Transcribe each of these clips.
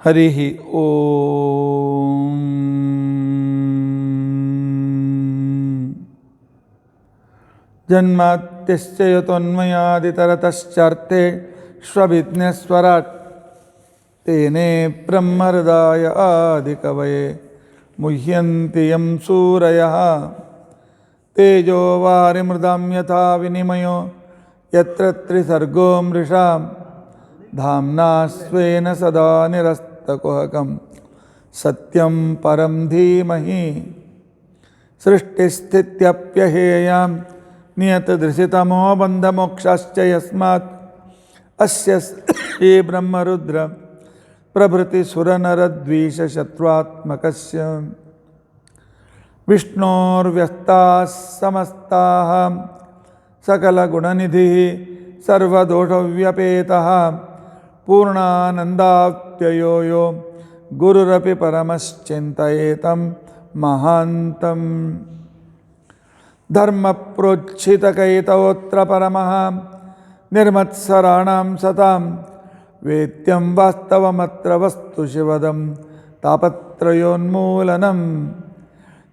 ಹರಿ ಓಂ. ಜನ್ಮಾದ್ಯಸ್ಯ ಯತೋನ್ಮಯಾದಿತರತಶ್ಚಾರ್ತೆ ಶ್ವವಿಘ್ನೇಶ್ವರಾಟ್ ತೇನೇ ಬ್ರಹ್ಮಹೃದಾಯ ಆದಿಕವಯೇ ಮುಹ್ಯಂತಿ M ಸೂರಯಃ ತೇಜೋ ವಾರಿಮೃದಾಂ ಯಥಾ ವಿನಿಮಯೋ ಯತ್ರ ತ್ರಿಸರ್ಗೋ ಮೃಷಾ ಧಾಮ್ನಾ ಸ್ವೇನ ಸದಾ ನಿರಸ್ತಕುಹಕಂ ಸತ್ಯಂ ಪರಂ ಧೀಮಹಿ ಸೃಷ್ಟಿಸ್ಥಿತ್ಯಪ್ಯಹೇಯಾಂ ನಿಯತದೃಶಿತಮೋ ಬಂಧಮೋಕ್ಷಾಶ್ಚ ಯಸ್ಮಾತ್ ಅಸ್ಯ ಶ್ರೀ ಬ್ರಹ್ಮರುದ್ರ ಪ್ರಭೃತಿ ಸುರನರದ್ವೀಷಶತ್ರುತ್ಮಕಸ್ಯ ವಿಷ್ಣೋರ್ವ್ಯಸ್ತಾಃ ಸಮಸ್ತಾಃ ಸಕಲಗುಣನಿಧಿಃ ಸರ್ವದೋಷವ್ಯಪೇತಃ ಪೂರ್ಣಾನಂದಾಪ್ಯಯೋ ಯೋ ಗುರುರಪಿ ಪರಮಶ್ಚಿಂತಯೇತಂ ಮಹಾಂತಂ ಧರ್ಮಪ್ರೋಚ್ಛಿತಕೈತವೋತ್ರ ಪರಮಃ ನಿರ್ಮತ್ಸರಾಣಾಂ ಸತಾಂ ವೇದ್ಯಂ ವಾಸ್ತವಮತ್ರ ವಸ್ತು ಶಿವದಂ ತಾಪತ್ರಯೋನ್ಮೂಲನಂ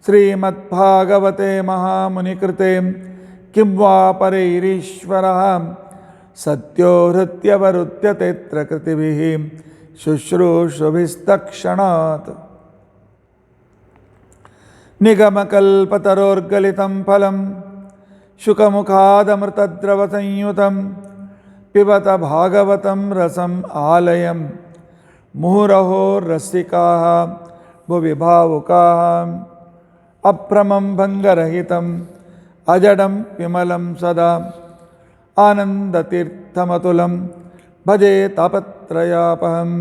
ಶ್ರೀಮದ್ಭಾಗವತೆ ಮಹಾಮುನಿಕೃತೆ ಕಿಂ ವಾ ಪರೈರೀಶ್ವರಃ ಸತ್ಯೋ ಹೃತ್ಯವರುಧ್ಯತೆತ್ರ ಕೃತಿಭಿಃ ಶುಶ್ರೂಷುಭಿಸ್ತಕ್ಷಣಾತ್ ನಿಗಮಕಲ್ಪತರೋರ್ಗಲಿತಂ ಫಲಂ ಶುಕಮುಖಾದಮೃತದ್ರವಸಂಯುತಂ ಪಿಬತ ಭಾಗವತಂ ರಸಂ ಆಲಯಂ ಮುಹುರಹೋ ರಸಿಕಾಃ ಭುವಿ ಭಾವುಕಾಃ ಅಭ್ರಮಂ ಭಂಗರಹಿತಂ ಅಜಡಂ ವಿಮಲಂ ಸದಾ ಆನಂದತೀರ್ಥಮತುಲಂ ಭಜೆ ತಾಪತ್ರಯಾಪಹಂ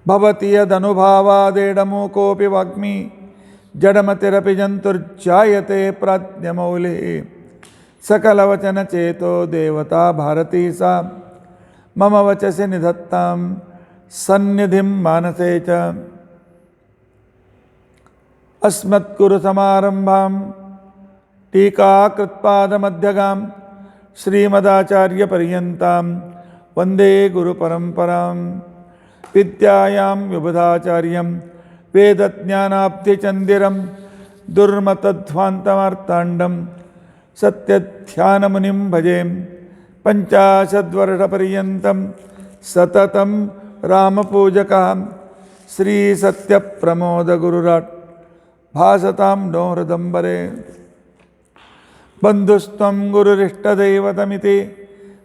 ಭವತಿ ಯದನುಭಾವಾದೇಡಮೂಕೋಪಿ ವಾಗ್ಮಿ ಜಡಮತಿರಪಿ ಜಂತುರ್ಜಾಯತೆ ಪ್ರಾಜ್ಞಮೌಲಿಃ ಸಕಲವಚನಚೇತೋ ದೇವತಾ ಭಾರತೀ ಸಾ ಮಮ ವಚಸಿ ನಿಧತ್ತಾಂ ಸನ್ನಿಧಿಂ ಮಾನಸೇ ಚ ಅಸ್ಮದ್ಗುರುಸಮಾರಂಭಾಂ ಟೀಕಾಕೃತ್ಪಾದಮಧ್ಯಗಾಂ ಶ್ರೀಮದಾಚಾರ್ಯಪರ್ಯಂತಾಂ ವಂದೇ ಗುರುಪರಂಪರಾಂ ವಿದ್ಯಾಯಾಂ ವಿಬುಧಾಚಾರ್ಯಂ ವೇದಜ್ಞಾನಾಬ್ಧಿಚಂದಿರಂ ದುರ್ಮತಧ್ವಾಂತಮಾರ್ತಾಂಡಂ ಸತ್ಯಧ್ಯಾನಮುನಿಂ ಭಜೆ ಪಂಚಾಶದ್ವರ್ಷಪರ್ಯಂತಂ ಸತತಂ ರಾಮಪೂಜಕಃ ಶ್ರೀಸತ್ಯಪ್ರಮೋದಗುರುರಾಟ್ ಭಾಸತಾಂ ನೋ ಹೃದಂಬರೆ ಬಂಧುಸ್ತ್ವಂ ಗುರುರಿಷ್ಟದೈವತಮಿತಿ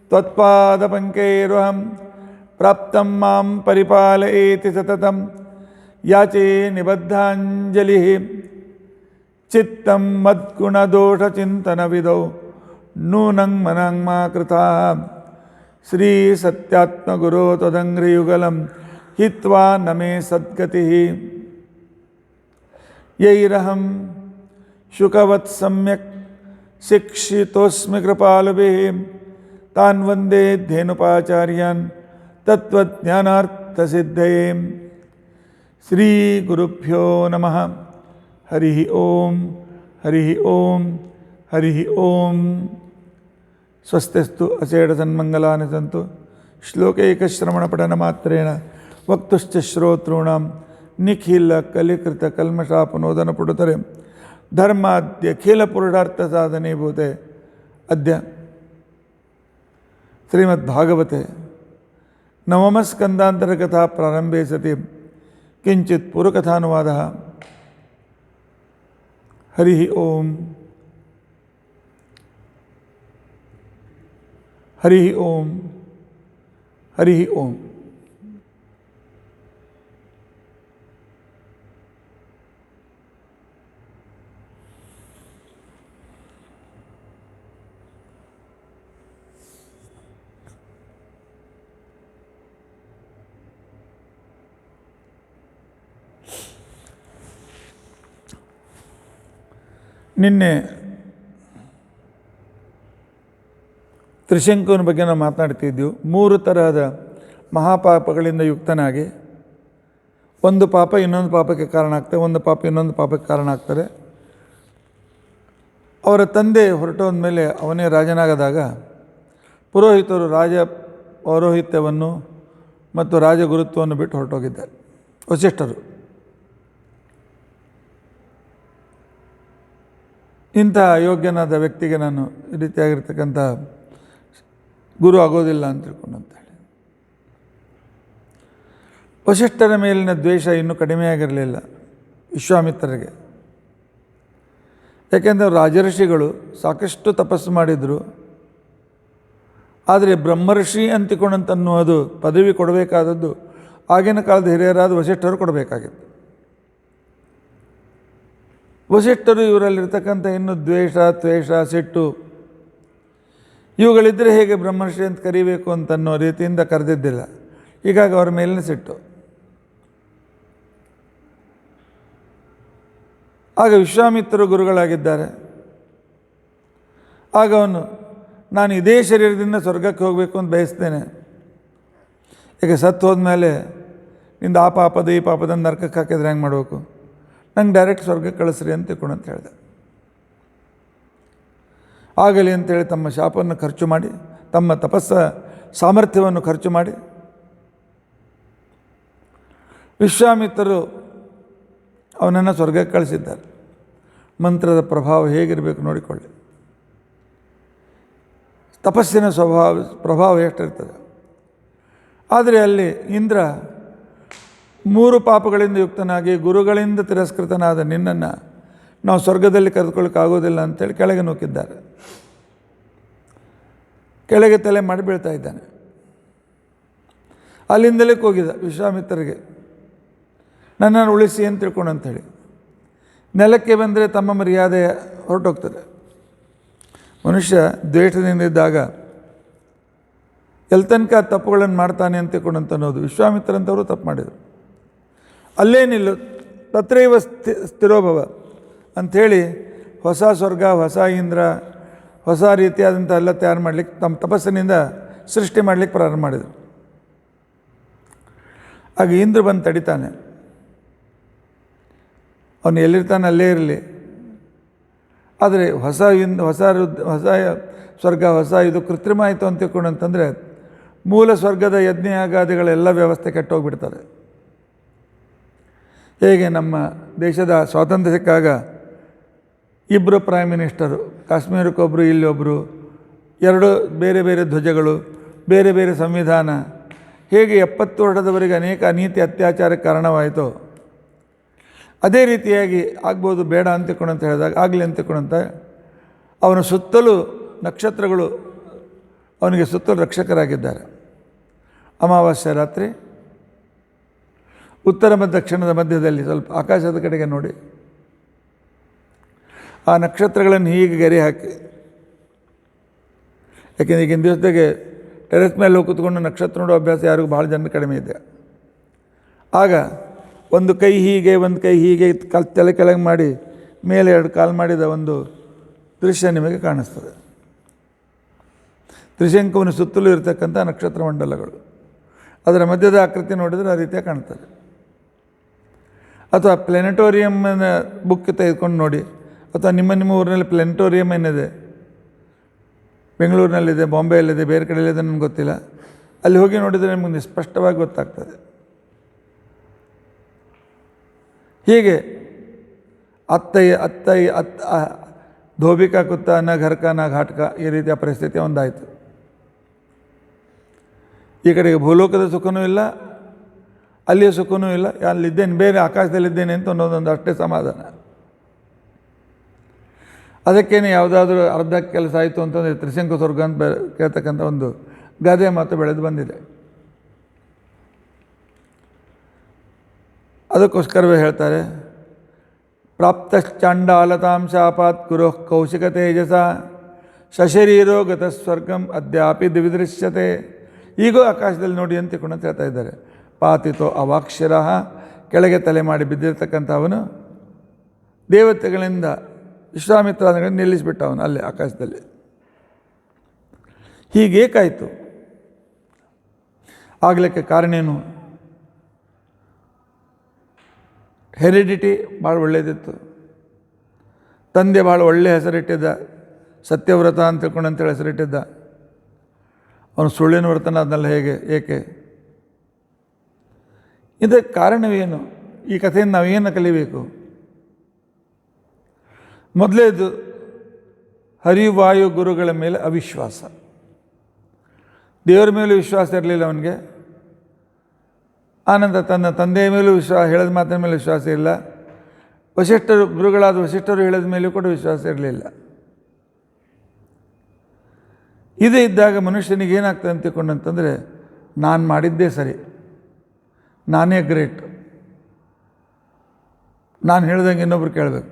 ತ್ವತ್ಪಾದಪಂಕೈರುಹಂ ಪ್ರಾಪ್ತಂ ಮಾಂ ಪರಿಪಾಲಯೇತಿ ಸತತಂ ಯಾಚೇ ನಿಬದ್ಧಾಂಜಲಿಃ ಚಿತ್ತಂ ಮದ್ಗುಣದೋಷಚಿಂತನವಿದೌ ನೂನಂ ಮನಂ ಮಾ ಕೃತಾಃ ಶ್ರೀಸತ್ಯಾತ್ಮಗುರೋ ತ್ವದಂಘ್ರಿಯುಗಲಂ ಹಿತ್ವಾ ನಮೇ ಸದ್ಗತಿಃ ಯೈರಹಂ ಶುಕವತ್ ಸಮ್ಯಕ್ ಶಿಕ್ಷಿತೋಸ್ಮಿ ಕೃಪಾಲುಭಿಃ ತಾನ್ ವಂದೇ ಧೇನುಪಾಚಾರ್ಯಾನ್ ತತ್ವಜ್ಞಾನಾರ್ಥಸಿದ್ಧಯೇ ಶ್ರೀ ಗುರುಭ್ಯೋ ನಮಃ. ಹರಿ ಓಂ ಹರಿ ಓಂ ಹರಿ ಓಂ. ಸ್ವಸ್ತಿಸ್ತು ಅಚೇಡ ಸನ್ಮಂಗಲಾನಿ ಸಂತು. ಶ್ಲೋಕೈಕಶ್ರವಣಪಠನಮಾತ್ರೇಣ ವಕ್ತುಶ್ಚ ಶ್ರೋತॄಣಾಂ ನಿಖಿಲ ಕಲಿಕೃತ ಕಲ್ಮಷಾಪನೋದನ ಪುಡುತರೆ ಧರ್ಮಾದ್ಯ ಖಿಲ ಪುರುಷಾರ್ಥ ಸಾಧನೀಭೂತೆ ಅದ್ಯ ಶ್ರೀಮದ್ಭಾಗವತೆ ನವಮಸ್ಕಂದಾಂತರಕಥಾ ಪ್ರಾರಂಭೆ ಸತಿ ಕಿಂಚಿತ್ ಪೂರ್ವಕಥಾನುವಾದಃ. ಹರಿ ಓಂ ಹರಿ ಓಂ ಹರಿ ಓಂ. ನಿನ್ನೆ ತ್ರಿಶಂಕುವಿನ ಬಗ್ಗೆ ನಾವು ಮಾತನಾಡ್ತಿದ್ದೆವು. 3 ತರಹದ ಮಹಾಪಾಪಗಳಿಂದ ಯುಕ್ತನಾಗಿ ಒಂದು ಪಾಪ ಇನ್ನೊಂದು ಪಾಪಕ್ಕೆ ಕಾರಣ ಆಗ್ತದೆ, ಒಂದು ಪಾಪ ಇನ್ನೊಂದು ಪಾಪಕ್ಕೆ ಕಾರಣ ಆಗ್ತದೆ. ಅವರ ತಂದೆ ಹೊರಟೋದ ಮೇಲೆ ಅವನೇ ರಾಜನಾಗದಾಗ ಪುರೋಹಿತರು ರಾಜ ಪೌರೋಹಿತ್ಯವನ್ನು ಮತ್ತು ರಾಜಗುರುತ್ವವನ್ನು ಬಿಟ್ಟು ಹೊರಟೋಗಿದ್ದಾರೆ ವಸಿಷ್ಠರು. ಇಂಥ ಅಯೋಗ್ಯನಾದ ವ್ಯಕ್ತಿಗೆ ನಾನು ಈ ರೀತಿಯಾಗಿರ್ತಕ್ಕಂಥ ಗುರು ಆಗೋದಿಲ್ಲ ಅಂತ ತಿಳ್ಕೊಂಡಂತೇಳಿ ವಸಿಷ್ಠರ ಮೇಲಿನ ದ್ವೇಷ ಇನ್ನೂ ಕಡಿಮೆಯಾಗಿರಲಿಲ್ಲ ವಿಶ್ವಾಮಿತ್ರರಿಗೆ. ಯಾಕೆಂದರೆ ರಾಜಋಷಿಗಳು ಸಾಕಷ್ಟು ತಪಸ್ಸು ಮಾಡಿದರು. ಆದರೆ ಬ್ರಹ್ಮರ್ಷಿ ಅಂತಿಕೊಂಡಂತನ್ನುವುದು ಪದವಿ ಕೊಡಬೇಕಾದದ್ದು ಆಗಿನ ಕಾಲದ ಹಿರಿಯರಾದ ವಸಿಷ್ಠರು ಕೊಡಬೇಕಾಗಿತ್ತು. ವಸಿಷ್ಠರು ಇವರಲ್ಲಿರ್ತಕ್ಕಂಥ ಇನ್ನು ದ್ವೇಷ, ತ್ವೇಷ, ಸಿಟ್ಟು ಇವುಗಳಿದ್ದರೆ ಹೇಗೆ ಬ್ರಹ್ಮರ್ಷಿ ಅಂತ ಕರಿಬೇಕು ಅಂತನ್ನೋ ರೀತಿಯಿಂದ ಕರೆದಿದ್ದಿಲ್ಲ. ಹೀಗಾಗಿ ಅವರ ಮೇಲಿನ ಸಿಟ್ಟು. ಆಗ ವಿಶ್ವಾಮಿತ್ರರು ಗುರುಗಳಾಗಿದ್ದಾರೆ. ಆಗ ಅವನು ನಾನು ಇದೇ ಶರೀರದಿಂದ ಸ್ವರ್ಗಕ್ಕೆ ಹೋಗಬೇಕು ಅಂತ ಬಯಸ್ತೇನೆ. ಈಗ ಸತ್ತು ಹೋದ್ಮೇಲೆ ನಿಂದು ಆ ಪಾಪದ ಈ ಪಾಪದ ನರಕಕ್ಕೆ ಹಾಕಿದ್ರೆ ಹೆಂಗೆ ಮಾಡಬೇಕು, ನಂಗೆ ಡೈರೆಕ್ಟ್ ಸ್ವರ್ಗಕ್ಕೆ ಕಳಿಸ್ರಿ ಅಂತ ತಿಳ್ಕೊಂಡು ಅಂತ ಹೇಳಿದೆ. ಆಗಲಿ ಅಂತೇಳಿ ತಮ್ಮ ಶಾಪವನ್ನು ಖರ್ಚು ಮಾಡಿ, ತಮ್ಮ ತಪಸ್ಸ ಸಾಮರ್ಥ್ಯವನ್ನು ಖರ್ಚು ಮಾಡಿ ವಿಶ್ವಾಮಿತ್ರರು ಅವನನ್ನು ಸ್ವರ್ಗಕ್ಕೆ ಕಳಿಸಿದ್ದಾರೆ. ಮಂತ್ರದ ಪ್ರಭಾವ ಹೇಗಿರಬೇಕು ನೋಡಿಕೊಳ್ಳಿ. ತಪಸ್ಸಿನ ಪ್ರಭಾವ ಎಷ್ಟಿರ್ತದೆ. ಆದರೆ ಅಲ್ಲಿ ಇಂದ್ರ 3 ಪಾಪಗಳಿಂದ ಯುಕ್ತನಾಗಿ ಗುರುಗಳಿಂದ ತಿರಸ್ಕೃತನಾದ ನಿನ್ನನ್ನು ನಾವು ಸ್ವರ್ಗದಲ್ಲಿ ಕರೆದುಕೊಳ್ಳೋಕ್ಕಾಗೋದಿಲ್ಲ ಅಂತೇಳಿ ಕೆಳಗೆ ನೂಕಿದ್ದಾರೆ. ಕೆಳಗೆ ತಲೆ ಮಾಡಿ ಬೀಳ್ತಾ ಇದ್ದಾನೆ. ಅಲ್ಲಿಂದಲೇ ಹೋಗಿದ್ದ ವಿಶ್ವಾಮಿತ್ರರಿಗೆ ನನ್ನನ್ನು ಉಳಿಸಿ ಅಂತ ತಿಳ್ಕೊಂಡು ಅಂಥೇಳಿ. ನೆಲಕ್ಕೆ ಬಂದರೆ ತಮ್ಮ ಮರ್ಯಾದೆ ಹೊರಟೋಗ್ತದೆ. ಮನುಷ್ಯ ದ್ವೇಷದಿಂದ ಇದ್ದಾಗ ಎಲ್ಲಿ ತನಕ ತಪ್ಪುಗಳನ್ನು ಮಾಡ್ತಾನೆ ಅಂತ ತಿಳ್ಕೊಂಡಂತ ಅನ್ನೋದು. ವಿಶ್ವಾಮಿತ್ರರಂಥವರು ತಪ್ಪು ಮಾಡಿದರು. ಅಲ್ಲೇ ನಿಲ್ಲು ತತ್ರೈವ ಸ್ಥಿರೋಭವ ಅಂಥೇಳಿ ಹೊಸ ಸ್ವರ್ಗ, ಹೊಸ ಇಂದ್ರ, ಹೊಸ ರೀತಿಯಾದಂಥ ಎಲ್ಲ ತಯಾರು ಮಾಡಲಿಕ್ಕೆ ತಮ್ಮ ತಪಸ್ಸಿನಿಂದ ಸೃಷ್ಟಿ ಮಾಡಲಿಕ್ಕೆ ಪ್ರಾರಂಭ ಮಾಡಿದರು. ಆಗ ಇಂದ್ರ ಬಂದು ತಡಿತಾನೆ. ಅವನು ಎಲ್ಲಿರ್ತಾನೆ ಅಲ್ಲೇ ಇರಲಿ, ಆದರೆ ಹೊಸ ಸ್ವರ್ಗ, ಹೊಸ ಇದು ಕೃತ್ರಿಮ ಆಯಿತು ಅಂತ ತಿಳ್ಕೊಂಡಂತಂದರೆ ಮೂಲ ಸ್ವರ್ಗದ ಯಜ್ಞಯಾಗಾದಿಗಳೆಲ್ಲ ವ್ಯವಸ್ಥೆ ಕೆಟ್ಟೋಗ್ಬಿಡ್ತಾರೆ. ಹೇಗೆ ನಮ್ಮ ದೇಶದ ಸ್ವಾತಂತ್ರ್ಯ ಸಿಕ್ಕಾಗ 2 ಪ್ರೈಮ್ ಮಿನಿಸ್ಟರು, ಕಾಶ್ಮೀರಕ್ಕೊಬ್ಬರು, ಇಲ್ಲೊಬ್ಬರು, 2 ಬೇರೆ ಬೇರೆ ಧ್ವಜಗಳು, ಬೇರೆ ಬೇರೆ ಸಂವಿಧಾನ, ಹೇಗೆ 70 ವರ್ಷದವರೆಗೆ ಅನೇಕ ಅನೀತಿ ಅತ್ಯಾಚಾರಕ್ಕೆ ಕಾರಣವಾಯಿತು, ಅದೇ ರೀತಿಯಾಗಿ ಆಗ್ಬೋದು ಬೇಡ ಅಂತ ತಿಳ್ಕೊಂಡಂತ ಹೇಳಿದಾಗ ಆಗಲಿ ಅಂತ ತಿಳ್ಕೊಂಡಂತ ಅವನ ಸುತ್ತಲೂ ನಕ್ಷತ್ರಗಳು ಅವನಿಗೆ ಸುತ್ತಲೂ ರಕ್ಷಕರಾಗಿದ್ದಾರೆ. ಅಮಾವಾಸ್ಯ ರಾತ್ರಿ ಉತ್ತರ ಮತ್ತು ದಕ್ಷಿಣದ ಮಧ್ಯದಲ್ಲಿ ಸ್ವಲ್ಪ ಆಕಾಶದ ಕಡೆಗೆ ನೋಡಿ ಆ ನಕ್ಷತ್ರಗಳನ್ನು ಹೀಗೆ ಗೆರೆ ಹಾಕಿ, ಯಾಕೆಂದರೆ ಈಗಿನ ದಿವಸದಾಗೆ ಟೆರೆಸ್ ಮೇಲೆ ಹೋಗಿ ಕೂತ್ಕೊಂಡು ನಕ್ಷತ್ರ ನೋಡೋ ಅಭ್ಯಾಸ ಯಾರಿಗೂ ಭಾಳ ಜನ ಕಡಿಮೆ ಇದೆ. ಆಗ ಒಂದು ಕೈ ಹೀಗೆ, ಒಂದು ಕೈ ಹೀಗೆ ತಲೆ ಕೆಳಗೆ ಮಾಡಿ ಮೇಲೆ 2 ಕಾಲು ಮಾಡಿದ ಒಂದು ದೃಶ್ಯ ನಿಮಗೆ ಕಾಣಿಸ್ತದೆ. ತ್ರಿಶಂಕುವಿನ ಸುತ್ತಲೂ ಇರತಕ್ಕಂಥ ನಕ್ಷತ್ರ ಮಂಡಲಗಳು, ಅದರ ಮಧ್ಯದ ಆಕೃತಿ ನೋಡಿದರೆ ಆ ರೀತಿಯಾಗಿ ಕಾಣ್ತದೆ. ಅಥವಾ ಪ್ಲಾನೆಟೋರಿಯಮ್ನ ಬುಕ್ ತೆಗೆದುಕೊಂಡು ನೋಡಿ, ಅಥವಾ ನಿಮ್ಮ ಊರಿನಲ್ಲಿ ಪ್ಲಾನೆಟೋರಿಯಮ್ ಏನಿದೆ, ಬೆಂಗಳೂರಿನಲ್ಲಿದೆ, ಬಾಂಬೆಯಲ್ಲಿದೆ, ಬೇರೆ ಕಡೆಯಲ್ಲಿದೆ, ನನಗೆ ಗೊತ್ತಿಲ್ಲ. ಅಲ್ಲಿ ಹೋಗಿ ನೋಡಿದರೆ ನಿಮಗೆ ಸ್ಪಷ್ಟವಾಗಿ ಗೊತ್ತಾಗ್ತದೆ. ಹೀಗೆ ಅತ್ತೈ ಧೋಬಿಕಾ ಕುತ್ತ ನ ಘರ್ಕ ನ ಘಾಟ್ಕ ಈ ರೀತಿಯ ಪರಿಸ್ಥಿತಿ ಒಂದಾಯಿತು. ಈ ಕಡೆಗೆ ಭೂಲೋಕದ ಸುಖನೂ ಇಲ್ಲ, ಅಲ್ಲಿಯ ಸುಖನೂ ಇಲ್ಲ, ಅಲ್ಲಿದ್ದೇನೆ, ಬೇರೆ ಆಕಾಶದಲ್ಲಿದ್ದೇನೆ ಅಂತ ಅನ್ನೋದೊಂದು ಅಷ್ಟೇ ಸಮಾಧಾನ. ಅದಕ್ಕೇನೆ ಯಾವುದಾದ್ರೂ ಅರ್ಧ ಕೆಲಸ ಆಯಿತು ಅಂತಂದರೆ ತ್ರಿಶಂಕು ಸ್ವರ್ಗ ಅಂತ ಕೇಳ್ತಕ್ಕಂಥ ಒಂದು ಗಾದೆ ಮಾತು ಬೆಳೆದು ಬಂದಿದೆ. ಅದಕ್ಕೋಸ್ಕರವೇ ಹೇಳ್ತಾರೆ, ಪ್ರಾಪ್ತಶ್ಚಾಂಡಾಲತಾಂ ಶಾಪಾತ್ ಕುರುಃ ಕೌಶಿಕ ತೇಜಸ ಸಶರೀರೋ ಗತ ಸ್ವರ್ಗಂ ಅದ್ಯಾಪಿ ದಿವಿದೃಶ್ಯತೆ. ಈಗೂ ಆಕಾಶದಲ್ಲಿ ನೋಡಿ ಅಂತ ತಿಳ್ಕೊಂಡು ಹೇಳ್ತಾ ಇದ್ದಾರೆ. ಪಾತಿತೋ ಅವಾಕ್ಷರ, ಕೆಳಗೆ ತಲೆ ಮಾಡಿ ಬಿದ್ದಿರ್ತಕ್ಕಂಥ ಅವನು ದೇವತೆಗಳಿಂದ ವಿಶ್ವಾಮಿತ್ರಾದಿಗಳನ್ನು ನಿಲ್ಲಿಸಿಬಿಟ್ಟ ಅವನು ಅಲ್ಲೇ ಆಕಾಶದಲ್ಲಿ. ಹೀಗೇಕಾಯಿತು ಆಗಲಿಕ್ಕೆ ಕಾರಣೇನು? ಹೆರಿಡಿಟಿ ಭಾಳ ಒಳ್ಳೆಯದಿತ್ತು. ತಂದೆ ಭಾಳ ಒಳ್ಳೆಯ ಹೆಸರಿಟ್ಟಿದ್ದ, ಸತ್ಯವ್ರತ ಅಂತ ತಿಳ್ಕೊಂಡು ಅಂತೇಳಿ ಹೆಸರಿಟ್ಟಿದ್ದ. ಅವನು ಸುಳ್ಳಿನ ವರ್ತನ ಅದನ್ನೆಲ್ಲ ಏಕೆ? ಇದಕ್ಕೆ ಕಾರಣವೇನು? ಈ ಕಥೆಯನ್ನು ನಾವೇನು ಕಲಿಬೇಕು? ಮೊದಲೇದು ಹರಿವಾಯು ಗುರುಗಳ ಮೇಲೆ ಅವಿಶ್ವಾಸ. ದೇವರ ಮೇಲೂ ವಿಶ್ವಾಸ ಇರಲಿಲ್ಲ ಅವನಿಗೆ. ಆನಂತರ ತನ್ನ ತಂದೆಯ ಮೇಲೂ ಹೇಳಿದ ಮಾತಿನ ಮೇಲೆ ವಿಶ್ವಾಸ ಇಲ್ಲ. ಗುರುಗಳಾದ ವಸಿಷ್ಠರು ಹೇಳಿದ ಮೇಲೂ ಕೂಡ ವಿಶ್ವಾಸ ಇರಲಿಲ್ಲ. ಇದೇ ಇದ್ದಾಗ ಮನುಷ್ಯನಿಗೆ ಏನಾಗ್ತದೆ ಅಂತ ತಿಳ್ಕೊಂಡಂತಂದರೆ, ನಾನು ಮಾಡಿದ್ದೇ ಸರಿ, ನಾನೇ ಗ್ರೇಟ್, ನಾನು ಹೇಳ್ದಂಗೆ ಇನ್ನೊಬ್ರು ಕೇಳಬೇಕು,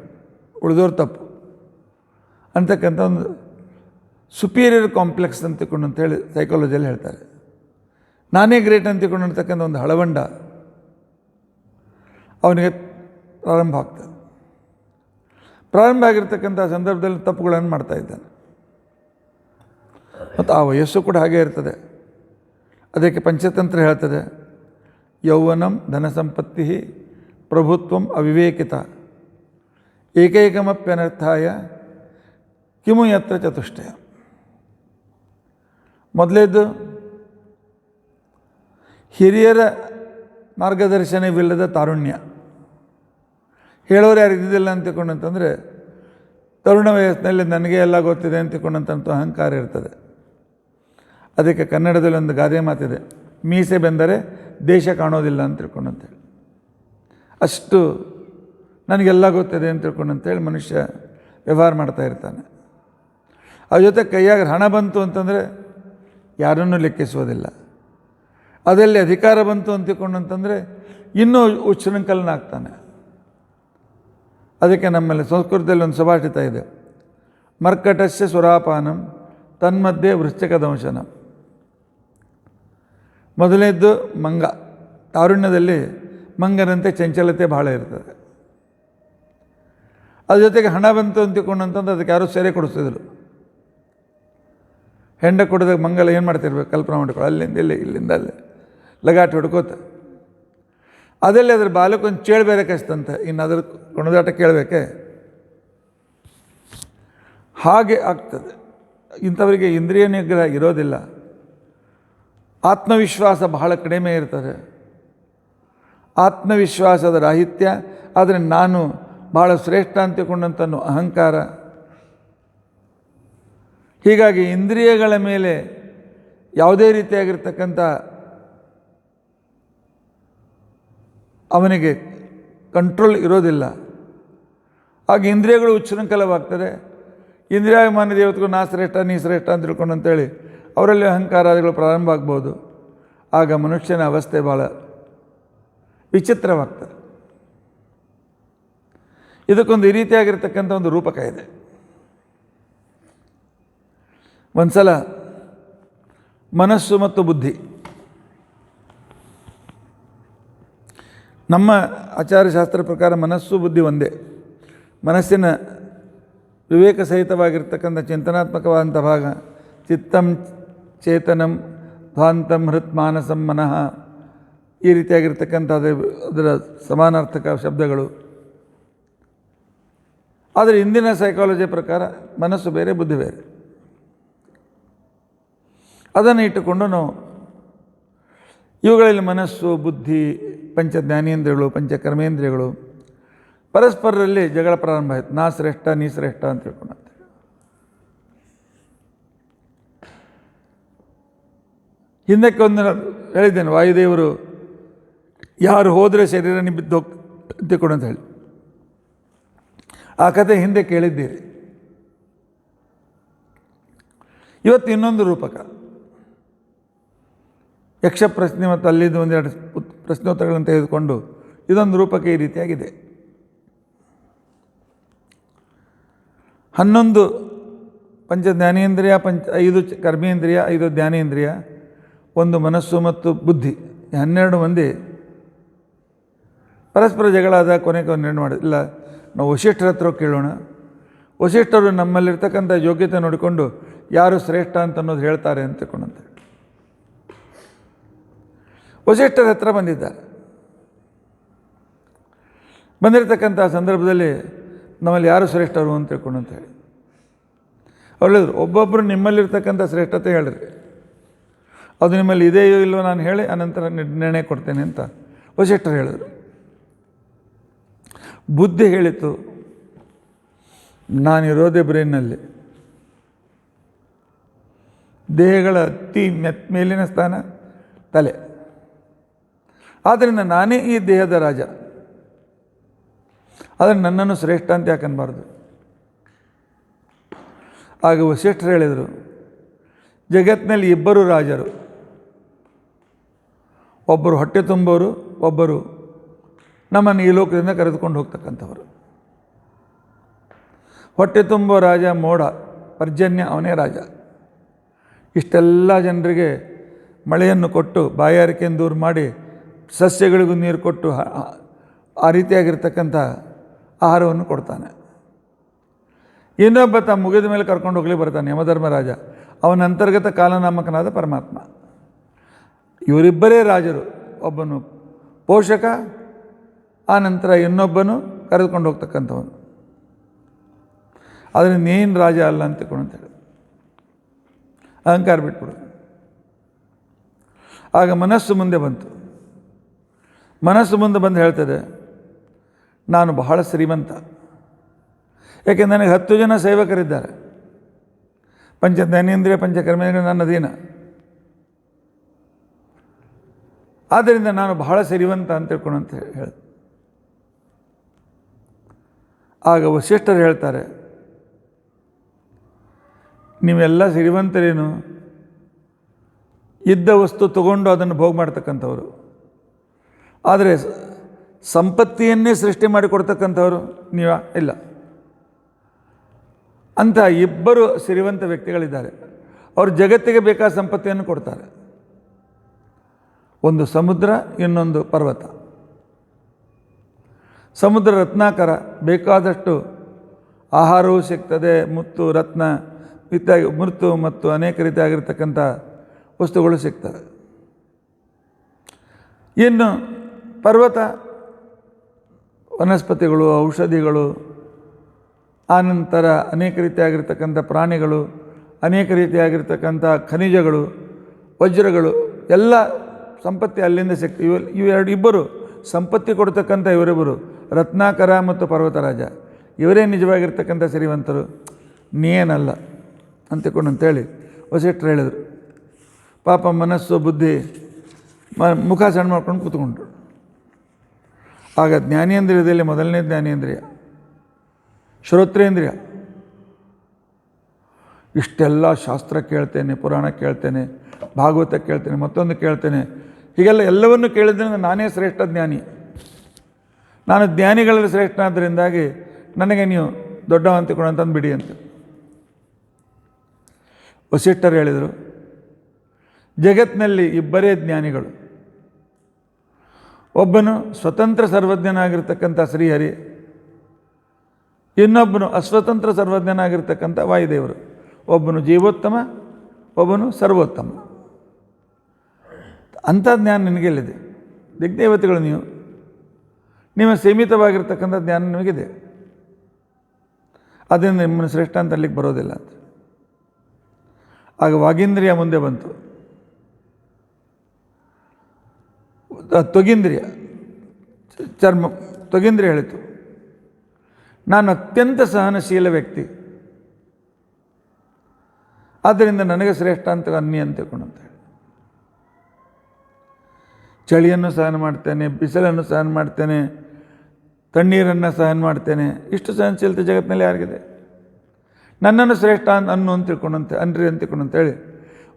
ಉಳಿದೋರು ತಪ್ಪು ಅಂತಕ್ಕಂಥ ಒಂದು ಸುಪೀರಿಯರ್ ಕಾಂಪ್ಲೆಕ್ಸ್ ಅಂತ ತಿಳ್ಕೊಂಡು ಅಂತೇಳಿ ಸೈಕಾಲಜಿಯಲ್ಲಿ ಹೇಳ್ತಾರೆ. ನಾನೇ ಗ್ರೇಟ್ ಅಂತ ತಿಳ್ಕೊಂಡಿರ್ತಕ್ಕಂಥ ಒಂದು ಹಳವಂಡ ಅವನಿಗೆ ಪ್ರಾರಂಭ ಆಗ್ತದೆ. ಪ್ರಾರಂಭ ಆಗಿರ್ತಕ್ಕಂಥ ಸಂದರ್ಭದಲ್ಲಿ ತಪ್ಪುಗಳನ್ನು ಮಾಡ್ತಾ ಇದ್ದಾನೆ. ಮತ್ತು ಆ ವಯಸ್ಸು ಕೂಡ ಹಾಗೇ ಇರ್ತದೆ. ಅದಕ್ಕೆ ಪಂಚತಂತ್ರ ಹೇಳ್ತದೆ, ಯೌವನಂ ಧನ ಸಂಪತ್ತಿ ಪ್ರಭುತ್ವಂ ಅವಿವೇಕಿತ ಏಕೈಕಮಪ್ಯನರ್ಥಾಯ ಕಿಮು ಯತ್ರ ಚತುಷ್ಟಯ. ಮೊದಲೇದು ಹಿರಿಯರ ಮಾರ್ಗದರ್ಶನವಿಲ್ಲದ ತಾರುಣ್ಯ. ಹೇಳೋರು ಯಾರು ಇದ್ದಿದ್ದಿಲ್ಲ ಅಂತ ತಿಳ್ಕೊಂಡಂತಂದರೆ, ತರುಣ ವಯಸ್ಸಿನಲ್ಲಿ ನನಗೆ ಎಲ್ಲ ಗೊತ್ತಿದೆ ಅಂತ ತಿಳ್ಕೊಂಡಂಥ ಅಹಂಕಾರ ಇರ್ತದೆ. ಅದಕ್ಕೆ ಕನ್ನಡದಲ್ಲಿ ಒಂದು ಗಾದೆ ಮಾತಿದೆ, ಮೀಸೆ ಬೆಂದರೆ ದೇಶ ಕಾಣೋದಿಲ್ಲ ಅಂತ ತಿಳ್ಕೊಂಡಂತೇಳಿ. ಅಷ್ಟು ನನಗೆಲ್ಲ ಗೊತ್ತಿದೆ ಅಂತ ತಿಳ್ಕೊಂಡಂತೇಳಿ ಮನುಷ್ಯ ವ್ಯವಹಾರ ಮಾಡ್ತಾ ಇರ್ತಾನೆ. ಅದ್ರ ಜೊತೆ ಕೈಯಾಗ ಹಣ ಬಂತು ಅಂತಂದರೆ ಯಾರನ್ನೂ ಲೆಕ್ಕಿಸೋದಿಲ್ಲ. ಅದರಲ್ಲಿ ಅಧಿಕಾರ ಬಂತು ಅಂತ ತಿಳ್ಕೊಂಡಂತಂದರೆ ಇನ್ನೂ ಉಚ್ಛೃಂಖಲನಾಗ್ತಾನೆ. ಅದಕ್ಕೆ ನಮ್ಮಲ್ಲಿ ಸಂಸ್ಕೃತದಲ್ಲಿ ಒಂದು ಸುಭಾಷಿತ ಇದೆ, ಮರ್ಕಟಸ್ಯ ಸುರಾಪಾನಂ ತನ್ಮಧ್ಯೆ ವೃಶ್ಚಿಕದಂಶನ. ಮೊದಲನೇದ್ದು ಮಂಗ. ತಾರುಣ್ಯದಲ್ಲಿ ಮಂಗನಂತೆ ಚಂಚಲತೆ ಭಾಳ ಇರ್ತದೆ. ಅದ್ರ ಜೊತೆಗೆ ಹಣ ಬಂತು ಅಂತ ತಿಳ್ಕೊಂಡಂತಂದ್ರೆ ಅದಕ್ಕೆ ಯಾರೂ ಸೆರೆ ಕೊಡಿಸ್ತಿದ್ರು. ಹೆಂಡ ಕೊಡಿದಾಗ ಮಂಗಲ ಏನು ಮಾಡ್ತಿರ್ಬೇಕು ಕಲ್ಪನೆ ಮಾಡ್ಕೊಳ್ಳೋ, ಅಲ್ಲಿಂದ ಇಲ್ಲಿ ಇಲ್ಲಿಂದ ಅಲ್ಲಿ ಲಗಾಟಿ ಹೊಡ್ಕೋತ. ಅದರಲ್ಲಿ ಅದ್ರ ಬಾಲಕ್ಕೊಂದು ಚೇಳು ಬೇರೆ ಕಷ್ಟಂತೆ, ಇನ್ನು ಅದ್ರ ಕುಣಿದಾಟ ಕೇಳಬೇಕೆ? ಹಾಗೆ ಆಗ್ತದೆ. ಇಂಥವರಿಗೆ ಇಂದ್ರಿಯ ನಿಗ್ರಹ ಇರೋದಿಲ್ಲ. ಆತ್ಮವಿಶ್ವಾಸ ಬಹಳ ಕಡಿಮೆ ಇರ್ತದೆ. ಆತ್ಮವಿಶ್ವಾಸದ ರಾಹಿತ್ಯ, ಆದರೆ ನಾನು ಭಾಳ ಶ್ರೇಷ್ಠ ಅಂತ ತಿಳ್ಕೊಂಡಂಥ ಅಹಂಕಾರ. ಹೀಗಾಗಿ ಇಂದ್ರಿಯಗಳ ಮೇಲೆ ಯಾವುದೇ ರೀತಿಯಾಗಿರ್ತಕ್ಕಂಥ ಅವನಿಗೆ ಕಂಟ್ರೋಲ್ ಇರೋದಿಲ್ಲ. ಆಗ ಇಂದ್ರಿಯಗಳು ಉಚ್ಛೃಂಖಲವಾಗ್ತದೆ. ಇಂದ್ರಿಯಾಭಿಮಾನ ದೇವತೆಗೂ ನಾ ಶ್ರೇಷ್ಠ ನೀ ಶ್ರೇಷ್ಠ ಅಂತ ತಿಳ್ಕೊಂಡು ಅಂತೇಳಿ ಅವರಲ್ಲಿ ಅಹಂಕಾರಾದಿಗಳು ಪ್ರಾರಂಭ ಆಗ್ಬೋದು. ಆಗ ಮನುಷ್ಯನ ಅವಸ್ಥೆ ಭಾಳ ವಿಚಿತ್ರವಾಗ್ತದೆ. ಇದಕ್ಕೊಂದು ಈ ರೀತಿಯಾಗಿರ್ತಕ್ಕಂಥ ಒಂದು ರೂಪಕ ಇದೆ. ಒಂದು ಸಲ ಮನಸ್ಸು ಮತ್ತು ಬುದ್ಧಿ, ನಮ್ಮ ಆಚಾರ್ಯಶಾಸ್ತ್ರ ಪ್ರಕಾರ ಮನಸ್ಸು ಬುದ್ಧಿ ಒಂದೇ. ಮನಸ್ಸಿನ ವಿವೇಕ ಸಹಿತವಾಗಿರ್ತಕ್ಕಂಥ ಚಿಂತನಾತ್ಮಕವಾದಂಥ ಭಾಗ ಚಿತ್ತಂ ಚೇತನಂ ಧ್ವಾಂತಂ ಹೃತ್ ಮಾನಸಂ ಮನಃ, ಈ ರೀತಿಯಾಗಿರ್ತಕ್ಕಂಥ ಅದರ ಸಮಾನಾರ್ಥಕ ಶಬ್ದಗಳು. ಆದರೆ ಇಂದಿನ ಸೈಕಾಲಜಿ ಪ್ರಕಾರ ಮನಸ್ಸು ಬೇರೆ ಬುದ್ಧಿ ಬೇರೆ. ಅದನ್ನು ಇಟ್ಟುಕೊಂಡು ನಾವು ಇವುಗಳಲ್ಲಿ ಮನಸ್ಸು ಬುದ್ಧಿ ಪಂಚ ಜ್ಞಾನೇಂದ್ರಿಯಗಳು ಪಂಚಕರ್ಮೇಂದ್ರಿಯಗಳು ಪರಸ್ಪರರಲ್ಲಿ ಜಗಳ ಪ್ರಾರಂಭ ಆಯಿತು. ನಾ ಶ್ರೇಷ್ಠ ನೀ ಶ್ರೇಷ್ಠ ಅಂತ ತಿಳ್ಕೊಂಡಂತೆ. ಹಿಂದಕ್ಕೆ ಒಂದು ಹೇಳಿದ್ದೇನೆ, ವಾಯುದೇವರು ಯಾರು ಹೋದರೆ ಶರೀರ ಬಿದ್ದು ತಿಳ್ಕೊಂಡು ಅಂತ ಹೇಳಿ. ಆ ಕಥೆ ಹಿಂದೆ ಕೇಳಿದ್ದೀರಿ. ಇವತ್ತು ಇನ್ನೊಂದು ರೂಪಕ, ಯಕ್ಷ ಪ್ರಶ್ನೆ ಮತ್ತು ಅಲ್ಲಿದ್ದು ಒಂದೆರಡು ಪ್ರಶ್ನೋತ್ತರಗಳನ್ನು ತೆಗೆದುಕೊಂಡು ಇದೊಂದು ರೂಪಕ ಈ ರೀತಿಯಾಗಿದೆ. 11 ಪಂಚ ಜ್ಞಾನೇಂದ್ರಿಯ 5 ಕರ್ಮೇಂದ್ರಿಯ 5 ಜ್ಞಾನೇಂದ್ರಿಯ 1 ಮನಸ್ಸು ಮತ್ತು ಬುದ್ಧಿ, 12 ಮಂದಿ ಪರಸ್ಪರ ಜಗಳಾದ ಕೊನೆಗೆ ಒಂದು ನಿರ್ಣಯ ಮಾಡಿ, ಇಲ್ಲ ನಾವು ವಸಿಷ್ಠರ ಹತ್ರ ಕೇಳೋಣ, ವಸಿಷ್ಠರು ನಮ್ಮಲ್ಲಿರ್ತಕ್ಕಂಥ ಯೋಗ್ಯತೆ ನೋಡಿಕೊಂಡು ಯಾರು ಶ್ರೇಷ್ಠ ಅಂತ ಅನ್ನೋದು ಹೇಳ್ತಾರೆ ಅಂತ ತಿಳ್ಕೊಂಡಂತೆ ವಸಿಷ್ಠರ ಹತ್ರ ಬಂದಿದ್ದಾರೆ. ಬಂದಿರತಕ್ಕಂಥ ಸಂದರ್ಭದಲ್ಲಿ ನಮ್ಮಲ್ಲಿ ಯಾರು ಶ್ರೇಷ್ಠರು ಅಂತ ತಿಳ್ಕೊಂಡು ಅಂತ ಹೇಳಿ ಅವ್ರು ಹೇಳಿದ್ರು, ಒಬ್ಬೊಬ್ಬರು ನಿಮ್ಮಲ್ಲಿರ್ತಕ್ಕಂಥ ಶ್ರೇಷ್ಠತೆ ಹೇಳ್ರಿ, ಅದು ನಿಮ್ಮಲ್ಲಿ ಇದೆಯೋ ಇಲ್ಲವೋ ನಾನು ಹೇಳಿ ಅನಂತರ ನಿರ್ಣಯ ಕೊಡ್ತೇನೆ ಅಂತ ವಸಿಷ್ಠರು ಹೇಳಿದರು. ಬುದ್ಧಿ ಹೇಳಿತು, ನಾನಿರೋದೇ ಬ್ರೈನ್ನಲ್ಲಿ, ದೇಹಗಳ ಅತಿ ಮೇಲಿನ ಸ್ಥಾನ ತಲೆ, ಆದ್ದರಿಂದ ನಾನೇ ಈ ದೇಹದ ರಾಜ, ಆದರೆ ನನ್ನನ್ನು ಶ್ರೇಷ್ಠ ಅಂತ ಯಾಕನ್ಬಾರ್ದು. ಆಗ ವಸಿಷ್ಠರು ಹೇಳಿದರು, ಜಗತ್ತಿನಲ್ಲಿ ಇಬ್ಬರು ರಾಜರು, ಒಬ್ಬರು ಹೊಟ್ಟೆ ತುಂಬೋರು, ಒಬ್ಬರು ನಮ್ಮನ್ನು ಈ ಲೋಕದಿಂದ ಕರೆದುಕೊಂಡು ಹೋಗ್ತಕ್ಕಂಥವರು. ಹೊಟ್ಟೆ ತುಂಬೋ ರಾಜ ಮೋಡ, ಪರ್ಜನ್ಯ, ಅವನೇ ರಾಜ. ಇಷ್ಟೆಲ್ಲ ಜನರಿಗೆ ಮಳೆಯನ್ನು ಕೊಟ್ಟು ಬಾಯಾರಿಕೆಯನ್ನು ದೂರ ಮಾಡಿ ಸಸ್ಯಗಳಿಗೂ ನೀರು ಕೊಟ್ಟು ಆ ರೀತಿಯಾಗಿರ್ತಕ್ಕಂಥ ಆಹಾರವನ್ನು ಕೊಡ್ತಾನೆ. ಇನ್ನೊಬ್ಬ ಮುಗಿದ ಮೇಲೆ ಕರ್ಕೊಂಡು ಹೋಗಲಿ ಬರ್ತಾನೆ, ಯಮಧರ್ಮರಾಜ, ಅವನ ಅಂತರ್ಗತ ಕಾಲನಾಮಕನಾದ ಪರಮಾತ್ಮ. ಇವರಿಬ್ಬರೇ ರಾಜರು, ಒಬ್ಬನು ಪೋಷಕ, ಆ ನಂತರ ಇನ್ನೊಬ್ಬನು ಕರೆದುಕೊಂಡು ಹೋಗ್ತಕ್ಕಂಥವನು. ಆದರೆ ನೀನು ರಾಜ ಅಲ್ಲ ಅಂತೇಳಿ ಅಹಂಕಾರ ಬಿಟ್ಬಿಡು. ಆಗ ಮನಸ್ಸು ಮುಂದೆ ಬಂತು. ಮನಸ್ಸು ಮುಂದೆ ಬಂದು ಹೇಳ್ತದೆ, ನಾನು ಬಹಳ ಶ್ರೀಮಂತ, ಯಾಕೆಂದರೆ ನನಗೆ 10 ಜನ ಸೇವಕರಿದ್ದಾರೆ, ಪಂಚ ಜ್ಞಾನೇಂದ್ರಿಯ ಪಂಚಕರ್ಮೇಂದ್ರಿಯ ನನ್ನ ಅಧೀನ, ಆದ್ದರಿಂದ ನಾನು ಬಹಳ ಶ್ರೀಮಂತ ಅಂತ ತಿಳ್ಕೊಂಡು ಅಂತ ಹೇಳಿ. ಆಗ ವಸಿಷ್ಠರು ಹೇಳ್ತಾರೆ, ನೀವೆಲ್ಲ ಶ್ರೀಮಂತರೇನು, ಇದ್ದ ವಸ್ತು ತಗೊಂಡು ಅದನ್ನು ಭೋಗ ಮಾಡ್ತಕ್ಕಂಥವ್ರು, ಆದರೆ ಸಂಪತ್ತಿಯನ್ನೇ ಸೃಷ್ಟಿ ಮಾಡಿಕೊಡ್ತಕ್ಕಂಥವ್ರು ನೀವ ಇಲ್ಲ. ಅಂತ ಇಬ್ಬರು ಶ್ರೀಮಂತ ವ್ಯಕ್ತಿಗಳಿದ್ದಾರೆ, ಅವರು ಜಗತ್ತಿಗೆ ಬೇಕಾದ ಸಂಪತ್ತಿಯನ್ನು ಕೊಡ್ತಾರೆ. ಒಂದು ಸಮುದ್ರ, ಇನ್ನೊಂದು ಪರ್ವತ. ಸಮುದ್ರ ರತ್ನಾಕರ, ಬೇಕಾದಷ್ಟು ಆಹಾರವೂ ಸಿಗ್ತದೆ, ಮುತ್ತು ರತ್ನ ಇತ್ಯಾದಿ ಮೃತು ಮತ್ತು ಅನೇಕ ರೀತಿಯಾಗಿರ್ತಕ್ಕಂಥ ವಸ್ತುಗಳು ಸಿಗ್ತವೆ. ಇನ್ನು ಪರ್ವತ ವನಸ್ಪತಿಗಳು, ಔಷಧಿಗಳು, ಆನಂತರ ಅನೇಕ ರೀತಿಯಾಗಿರ್ತಕ್ಕಂಥ ಪ್ರಾಣಿಗಳು, ಅನೇಕ ರೀತಿಯಾಗಿರ್ತಕ್ಕಂಥ ಖನಿಜಗಳು, ವಜ್ರಗಳು, ಎಲ್ಲ ಸಂಪತ್ತಿ ಅಲ್ಲಿಂದ ಸಿಗ್ತವೆ. ಇಬ್ಬರು ಸಂಪತ್ತಿ ಕೊಡ್ತಕ್ಕಂಥ ಇವರಿಬ್ಬರು ರತ್ನಾಕರ ಮತ್ತು ಪರ್ವತರಾಜ, ಇವರೇ ನಿಜವಾಗಿರ್ತಕ್ಕಂಥ ಶ್ರೀಮಂತರು, ನೀನಲ್ಲ ಅಂತೇಳಿ ವಸಿಷ್ಠರು ಹೇಳಿದರು. ಪಾಪ ಮನಸ್ಸು ಬುದ್ಧಿ ಮುಖ ಸಣ್ಣ ಮಾಡ್ಕೊಂಡು ಕೂತ್ಕೊಂಡ್ರು. ಆಗ ಜ್ಞಾನೇಂದ್ರಿಯದಲ್ಲಿ ಮೊದಲನೇ ಜ್ಞಾನೇಂದ್ರಿಯ ಶ್ರೋತ್ರೇಂದ್ರಿಯ. ಇಷ್ಟೆಲ್ಲ ಶಾಸ್ತ್ರ ಕೇಳ್ತೇನೆ, ಪುರಾಣ ಕೇಳ್ತೇನೆ, ಭಾಗವತ ಕೇಳ್ತೇನೆ, ಮತ್ತೊಂದು ಕೇಳ್ತೇನೆ, ಹೀಗೆಲ್ಲ ಎಲ್ಲವನ್ನೂ ಕೇಳಿದ್ರಿಂದ ನಾನೇ ಶ್ರೇಷ್ಠ ಜ್ಞಾನಿ, ನಾನು ಜ್ಞಾನಿಗಳಲ್ಲಿ ಶ್ರೇಷ್ಠನಾದ್ದರಿಂದಾಗಿ ನನಗೆ ನೀವು ದೊಡ್ಡವ ಅಂತಿಕೊಂಡು ಅಂತಂದು ಬಿಡಿ ಅಂತ ವಸಿಷ್ಠರು ಹೇಳಿದರು. ಜಗತ್ತಿನಲ್ಲಿ ಇಬ್ಬರೇ ಜ್ಞಾನಿಗಳು, ಒಬ್ಬನು ಸ್ವತಂತ್ರ ಸರ್ವಜ್ಞನಾಗಿರ್ತಕ್ಕಂಥ ಶ್ರೀಹರಿ, ಇನ್ನೊಬ್ಬನು ಅಸ್ವತಂತ್ರ ಸರ್ವಜ್ಞನಾಗಿರ್ತಕ್ಕಂಥ ವಾಯುದೇವರು. ಒಬ್ಬನು ಜೀವೋತ್ತಮ, ಒಬ್ಬನು ಸರ್ವೋತ್ತಮ. ಅಂಥ ಜ್ಞಾನ ನಿನಗೆಲ್ಲಿದೆ? ದಿಗ್ದೇವತೆಗಳು ನಿಮ್ಮ ಸೀಮಿತವಾಗಿರ್ತಕ್ಕಂಥ ಜ್ಞಾನ ನಿಮಗಿದೆ, ಅದರಿಂದ ನಿಮ್ಮನ್ನು ಶ್ರೇಷ್ಠ ಅಂತ ಅಲ್ಲಿಗೆ ಬರೋದಿಲ್ಲ ಅಂತ. ಆಗ ವಾಗೀಂದ್ರಿಯ ಮುಂದೆ ಬಂತು, ತ್ವಗೀಂದ್ರಿಯ ತ್ವಗೀಂದ್ರಿಯ ಹೇಳಿತು, ನಾನು ಅತ್ಯಂತ ಸಹನಶೀಲ ವ್ಯಕ್ತಿ, ಆದ್ದರಿಂದ ನನಗೆ ಶ್ರೇಷ್ಠ ಅಂತ ಅನ್ನಿ ಅಂತ ತಿಳ್ಕೊಂಡಂತ ಹೇಳಿ. ಚಳಿಯನ್ನು ಸಹನ ಮಾಡ್ತೇನೆ, ಬಿಸಿಲನ್ನು ಸಹನ ಮಾಡ್ತೇನೆ, ತಣ್ಣೀರನ್ನು ಸಹನ ಮಾಡ್ತೇನೆ, ಇಷ್ಟು ಸಹನಶೀಲತೆ ಜಗತ್ತಿನಲ್ಲಿ ಯಾರಿಗಿದೆ? ನನ್ನನ್ನು ಶ್ರೇಷ್ಠ ಅನ್ನು ಅಂತ ತಿಳ್ಕೊಂಡಂತೆ ಅನ್ರಿ ಅಂತ ತಿಳ್ಕೊಂಡಂತೇಳಿ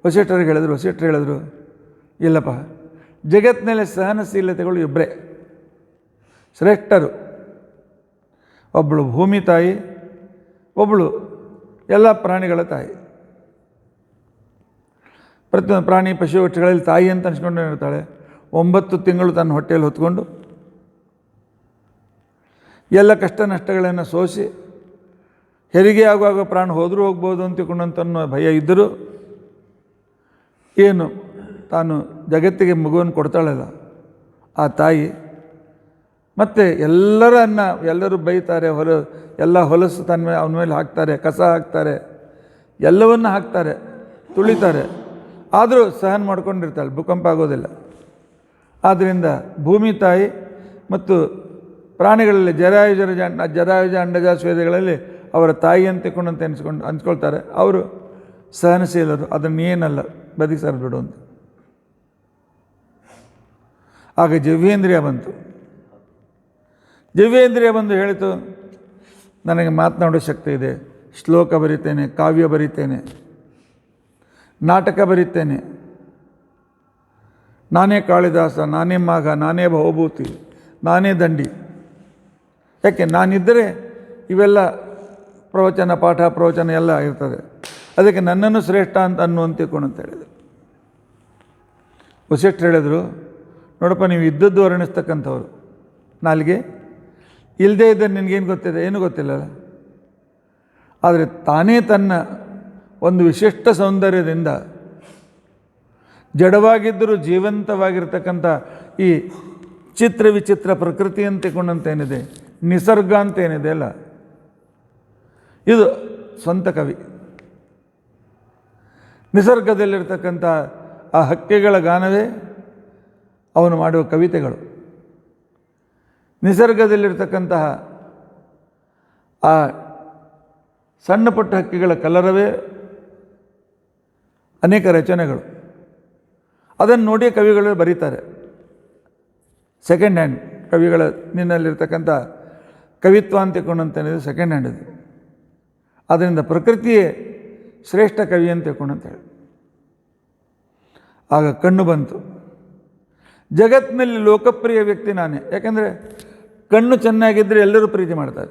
ವಸಿಷ್ಠರಿಗೆ ಹೇಳಿದ್ರು. ವಸಿಷ್ಠರು ಹೇಳಿದ್ರು, ಇಲ್ಲಪ್ಪ, ಜಗತ್ತಿನಲ್ಲಿ ಸಹನಶೀಲತೆಗಳು ಇಬ್ಬರೇ ಶ್ರೇಷ್ಠರು. ಒಬ್ಬಳು ಭೂಮಿ ತಾಯಿ, ಒಬ್ಬಳು ಎಲ್ಲ ಪ್ರಾಣಿಗಳ ತಾಯಿ. ಪ್ರತಿಯೊಂದು ಪ್ರಾಣಿ ಪಶು ಪಕ್ಷಿಗಳಲ್ಲಿ ತಾಯಿ ಅಂತ ಅನ್ಸ್ಕೊಂಡು ಇರ್ತಾಳೆ. 9 ತಿಂಗಳು ತನ್ನ ಹೊಟ್ಟೆಯಲ್ಲಿ ಹೊತ್ಕೊಂಡು ಎಲ್ಲ ಕಷ್ಟ ನಷ್ಟಗಳನ್ನು ಸೋಸಿ ಹೆರಿಗೆ ಆಗುವಾಗ ಪ್ರಾಣ ಹೋದರೂ ಹೋಗ್ಬೋದು ಅಂತ ತಿಳ್ಕೊಂಡಂತನ್ನೋ ಭಯ ಇದ್ದರೂ ಏನು ತಾನು ಜಗತ್ತಿಗೆ ಮಗುವನ್ನು ಕೊಡ್ತಾಳಲ್ಲ ಆ ತಾಯಿ, ಮತ್ತು ಎಲ್ಲರೂ ಬೈತಾರೆ, ಎಲ್ಲ ಹೊಲಸು ಅವನ ಮೇಲೆ ಹಾಕ್ತಾರೆ, ಕಸ ಹಾಕ್ತಾರೆ, ಎಲ್ಲವನ್ನು ಹಾಕ್ತಾರೆ, ತುಳಿತಾರೆ, ಆದರೂ ಸಹನ ಮಾಡ್ಕೊಂಡಿರ್ತಾಳೆ, ಭೂಕಂಪ ಆಗೋದಿಲ್ಲ. ಆದ್ದರಿಂದ ಭೂಮಿ ತಾಯಿ ಮತ್ತು ಪ್ರಾಣಿಗಳಲ್ಲಿ ಜರಾಯುಜ ಅಂಡಜ ಸ್ವೇದಗಳಲ್ಲಿ ಅವರ ತಾಯಿ ಅಂತಿಕೊಂಡಂತೆ ಅನ್ಸ್ಕೊಳ್ತಾರೆ. ಅವರು ಸಹನಶೀಲರು, ಅದನ್ನು ಏನಲ್ಲ ಬದಿಸರು ಬಿಡು ಅಂತ. ಆಗ ಜಿಹ್ವೇಂದ್ರಿಯ ಬಂತು. ಜಿಹ್ವೇಂದ್ರಿಯ ಬಂದು ಹೇಳಿತು, ನನಗೆ ಮಾತನಾಡೋ ಶಕ್ತಿ ಇದೆ, ಶ್ಲೋಕ ಬರಿತೇನೆ, ಕಾವ್ಯ ಬರಿತೇನೆ, ನಾಟಕ ಬರಿತೇನೆ, ನಾನೇ ಕಾಳಿದಾಸ, ನಾನೇ ಮಾಘ, ನಾನೇ ಭವಭೂತಿ, ನಾನೇ ದಂಡಿ. ಯಾಕೆ ನಾನಿದ್ದರೆ ಇವೆಲ್ಲ ಪ್ರವಚನ, ಪಾಠ ಪ್ರವಚನ ಎಲ್ಲ ಇರ್ತದೆ. ಅದಕ್ಕೆ ನನ್ನನ್ನು ಶ್ರೇಷ್ಠ ಅಂತ ಅನ್ನುವಂತಿಕೊಂಡು ಅಂತ ಹೇಳಿದರು. ವಸಿಷ್ಠರು ಹೇಳಿದರು, ನೋಡಪ್ಪ ನೀವು ಇದ್ದದ್ದು ವರ್ಣಿಸ್ತಕ್ಕಂಥವ್ರು, ನಾಲಿಗೆ ಇಲ್ಲದೇ ಇದ್ದರೆ ನಿನಗೇನು ಗೊತ್ತಿದೆ? ಏನೂ ಗೊತ್ತಿಲ್ಲಲ್ಲ. ಆದರೆ ತಾನೇ ತನ್ನ ಒಂದು ವಿಶಿಷ್ಟ ಸೌಂದರ್ಯದಿಂದ ಜಡವಾಗಿದ್ದರೂ ಜೀವಂತವಾಗಿರ್ತಕ್ಕಂಥ ಈ ಚಿತ್ರ ವಿಚಿತ್ರ ಪ್ರಕೃತಿ ಅಂತಿಕೊಂಡಂತೇನಿದೆ, ನಿಸರ್ಗ ಅಂತೇನಿದೆ ಅಲ್ಲ, ಇದು ಸ್ವಂತ ಕವಿ. ನಿಸರ್ಗದಲ್ಲಿರ್ತಕ್ಕಂಥ ಆ ಹಕ್ಕಿಗಳ ಗಾನವೇ ಅವನು ಮಾಡುವ ಕವಿತೆಗಳು. ನಿಸರ್ಗದಲ್ಲಿರ್ತಕ್ಕಂತಹ ಆ ಸಣ್ಣ ಪುಟ್ಟ ಹಕ್ಕಿಗಳ ಕಲರವೇ ಅನೇಕ ರಚನೆಗಳು. ಅದನ್ನು ನೋಡಿ ಕವಿಗಳು ಬರೀತಾರೆ. ಸೆಕೆಂಡ್ ಹ್ಯಾಂಡ್ ಕವಿಗಳ ನಿನ್ನಲ್ಲಿರ್ತಕ್ಕಂಥ ಕವಿತ್ವ ಅಂತಿಕೊಂಡಂತೇನಿದೆ ಸೆಕೆಂಡ್ ಹ್ಯಾಂಡ್ ಇದು. ಆದ್ದರಿಂದ ಪ್ರಕೃತಿಯೇ ಶ್ರೇಷ್ಠ ಕವಿ ಅಂತ ತಿಳ್ಕೊಂಡಂತೇಳಿ ಆಗ ಕಣ್ಣು ಬಂತು. ಜಗತ್ತಿನಲ್ಲಿ ಲೋಕಪ್ರಿಯ ವ್ಯಕ್ತಿ ನಾನೇ. ಯಾಕೆಂದರೆ ಕಣ್ಣು ಚೆನ್ನಾಗಿದ್ದರೆ ಎಲ್ಲರೂ ಪ್ರೀತಿ ಮಾಡ್ತಾರೆ.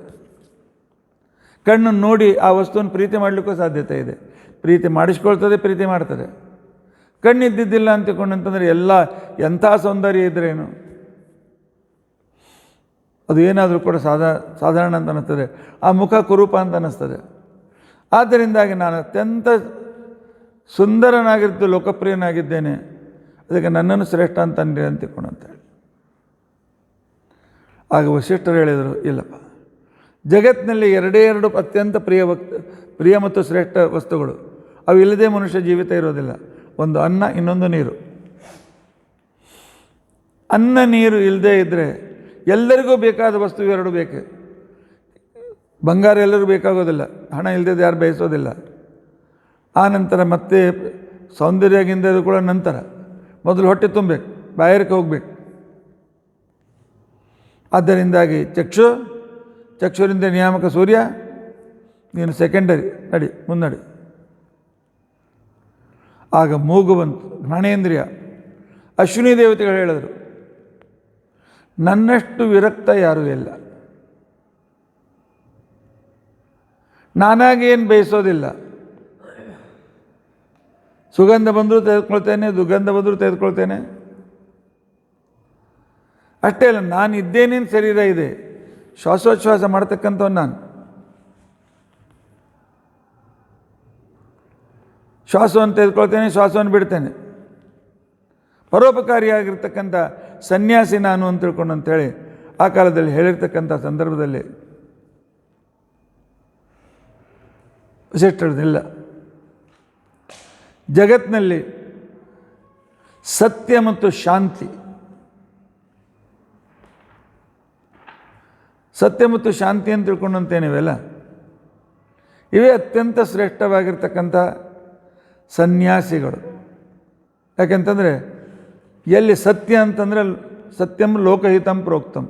ಕಣ್ಣು ನೋಡಿ ಆ ವಸ್ತುವನ್ನು ಪ್ರೀತಿ ಮಾಡಲಿಕ್ಕೂ ಸಾಧ್ಯತೆ ಇದೆ. ಪ್ರೀತಿ ಮಾಡಿಸ್ಕೊಳ್ತದೆ, ಪ್ರೀತಿ ಮಾಡ್ತದೆ. ಕಣ್ಣಿದ್ದಿದ್ದಿಲ್ಲ ಅಂತಕೊಂಡಂತಂದರೆ ಎಲ್ಲ ಎಂಥ ಸೌಂದರ್ಯ ಇದ್ರೇನು, ಅದು ಏನಾದರೂ ಕೂಡ ಸಾಧಾರಣ ಅಂತ ಅನ್ನಿಸ್ತದೆ. ಆ ಮುಖ ಕುರೂಪ ಅಂತ ಅನ್ನಿಸ್ತದೆ. ಆದ್ದರಿಂದಾಗಿ ನಾನು ಅತ್ಯಂತ ಸುಂದರನಾಗಿದ್ದು ಲೋಕಪ್ರಿಯನಾಗಿದ್ದೇನೆ, ಅದಕ್ಕೆ ನನ್ನನ್ನು ಶ್ರೇಷ್ಠ ಅಂತ ಅಂದ್ರಿ ಅಂತಿಕೊಂಡಂತೇಳಿ. ಆಗ ವಸಿಷ್ಠರು ಹೇಳಿದರು, ಇಲ್ಲಪ್ಪ, ಜಗತ್ತಿನಲ್ಲಿ ಎರಡೇ ಎರಡು ಅತ್ಯಂತ ಪ್ರಿಯ ಮತ್ತು ಶ್ರೇಷ್ಠ ವಸ್ತುಗಳು, ಅವು ಇಲ್ಲದೆ ಮನುಷ್ಯ ಜೀವಿತ ಇರೋದಿಲ್ಲ. ಒಂದು ಅನ್ನ, ಇನ್ನೊಂದು ನೀರು. ಅನ್ನ ನೀರು ಇಲ್ಲದೆ ಇದ್ದರೆ ಎಲ್ಲರಿಗೂ ಬೇಕಾದ ವಸ್ತು ಇವೆರಡು ಬೇಕು. ಬಂಗಾರ ಎಲ್ಲರಿಗೂ ಬೇಕಾಗೋದಿಲ್ಲ, ಹಣ ಇಲ್ಲದೆ ಯಾರು ಬಯಸೋದಿಲ್ಲ. ಆ ನಂತರ ಮತ್ತೆ ಸೌಂದರ್ಯಗಿಂದ ಕೂಡ ನಂತರ ಮೊದಲು ಹೊಟ್ಟೆ ತುಂಬಬೇಕು, ಬಾಯಾರಿಕೆ ಹೋಗಬೇಕು. ಆದ್ದರಿಂದಾಗಿ ಚಕ್ಷುರಿಂದ ನಿಯಾಮಕ ಸೂರ್ಯ, ನೀನು ಸೆಕೆಂಡರಿ, ನಡಿ ಮುನ್ನಡಿ. ಆಗ ಮೂಗು ಬಂತು, ಘ್ರಾಣೇಂದ್ರಿಯ. ಅಶ್ವಿನಿ ದೇವತೆಗಳು ಹೇಳಿದರು, ನನ್ನಷ್ಟು ವಿರಕ್ತ ಯಾರೂ ಇಲ್ಲ, ನಾನಾಗಿ ಏನು ಬಯಸೋದಿಲ್ಲ. ಸುಗಂಧ ಬಂದರೂ ತೆಗೆದುಕೊಳ್ತೇನೆ, ದುರ್ಗಂಧ ಬಂದರೂ ತೆಗೆದುಕೊಳ್ತೇನೆ. ಅಷ್ಟೇ ಅಲ್ಲ, ನಾನು ಇದ್ದೇನೇನು ಶರೀರ ಇದೆ, ಶ್ವಾಸೋಚ್ಛ್ವಾಸ ಮಾಡ್ತಕ್ಕಂಥವ್ನು ನಾನು. ಶ್ವಾಸವನ್ನು ತೆಗೆದುಕೊಳ್ತೇನೆ, ಶ್ವಾಸವನ್ನು ಬಿಡ್ತೇನೆ. ಪರೋಪಕಾರಿಯಾಗಿರ್ತಕ್ಕಂಥ ಸನ್ಯಾಸಿ ನಾನು ಅಂತ ತಿಳ್ಕೊಂಡು ಅಂತೇಳಿ ಆ ಕಾಲದಲ್ಲಿ ಹೇಳಿರ್ತಕ್ಕಂಥ ಸಂದರ್ಭದಲ್ಲಿ ವಸಿಷ್ಠರದಿಲ್ಲ. ಜಗತ್ತಿನಲ್ಲಿ ಸತ್ಯ ಮತ್ತು ಶಾಂತಿ, ಸತ್ಯ ಮತ್ತು ಶಾಂತಿ ಅಂತ ತಿಳ್ಕೊಂಡಂತೇನಿವೆಲ್ಲ, ಇವೇ ಅತ್ಯಂತ ಶ್ರೇಷ್ಠವಾಗಿರ್ತಕ್ಕಂಥ ಸನ್ಯಾಸಿಗಳು. ಯಾಕೆಂತಂದರೆ ಎಲ್ಲಿ ಸತ್ಯ ಅಂತಂದರೆ ಸತ್ಯಂ ಲೋಕಹಿತಂ ಪ್ರೋಕ್ತಂ,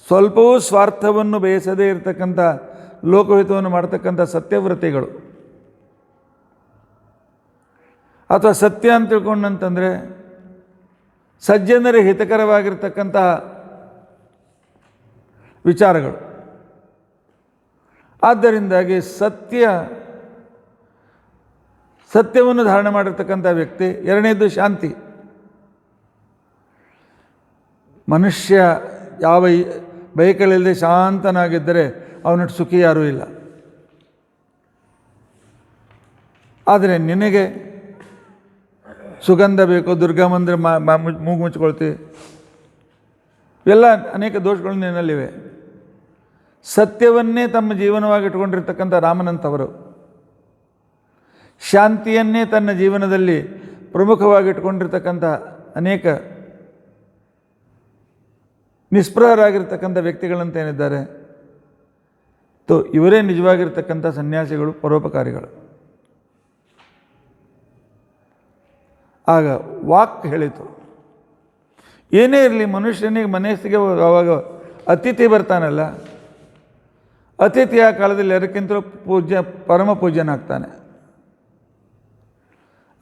ಸ್ವಲ್ಪವೂ ಸ್ವಾರ್ಥವನ್ನು ಬಯಸದೇ ಇರತಕ್ಕಂಥ ಲೋಕಹಿತವನ್ನು ಮಾಡ್ತಕ್ಕಂಥ ಸತ್ಯವ್ರತಿಗಳು. ಅಥವಾ ಸತ್ಯ ಅಂತ ತಿಳ್ಕೊಂಡಂತಂದರೆ ಸಜ್ಜನರಿಗೆ ಹಿತಕರವಾಗಿರ್ತಕ್ಕಂತಹ ವಿಚಾರಗಳು. ಆದ್ದರಿಂದಾಗಿ ಸತ್ಯವನ್ನು ಧಾರಣೆ ಮಾಡಿರ್ತಕ್ಕಂಥ ವ್ಯಕ್ತಿ. ಎರಡನೇದು ಶಾಂತಿ. ಮನುಷ್ಯ ಯಾವ ಬಯಕೆಗಳಿಲ್ಲದೆ ಶಾಂತನಾಗಿದ್ದರೆ ಅವನಷ್ಟು ಸುಖಿ ಯಾರೂ ಇಲ್ಲ. ಆದರೆ ನಿನಗೆ ಸುಗಂಧ ಬೇಕು, ದುರ್ಗಂಧಂದರೆ ಮೂಗು ಮುಚ್ಕೊಳ್ತೀವಿ, ಇವೆಲ್ಲ ಅನೇಕ ದೋಷಗಳು ನಿನ್ನಲ್ಲಿವೆ. ಸತ್ಯವನ್ನೇ ತಮ್ಮ ಜೀವನವಾಗಿ ಇಟ್ಕೊಂಡಿರ್ತಕ್ಕಂಥ ರಾಮನಂತವರು ಶಾಂತಿಯನ್ನೇ ತನ್ನ ಜೀವನದಲ್ಲಿ ಪ್ರಮುಖವಾಗಿಟ್ಕೊಂಡಿರ್ತಕ್ಕಂಥ ಅನೇಕ ನಿಸ್ಪೃಹರಾಗಿರ್ತಕ್ಕಂಥ ವ್ಯಕ್ತಿಗಳಂತೇನಿದ್ದಾರೆ, ಇವರೇ ನಿಜವಾಗಿರ್ತಕ್ಕಂಥ ಸನ್ಯಾಸಿಗಳು, ಪರೋಪಕಾರಿಗಳು. ಆಗ ವಾಕ್ ಹೇಳಿತು, ಏನೇ ಇರಲಿ ಮನುಷ್ಯನಿಗೆ ಮನಸ್ಸಿಗೆ ಅವಾಗ ಅತಿಥಿ ಬರ್ತಾನಲ್ಲ, ಅತಿಥಿ ಆ ಕಾಲದಲ್ಲಿ ಅದಕ್ಕಿಂತಲೂ ಪರಮ ಪೂಜ್ಯನಾಗ್ತಾನೆ.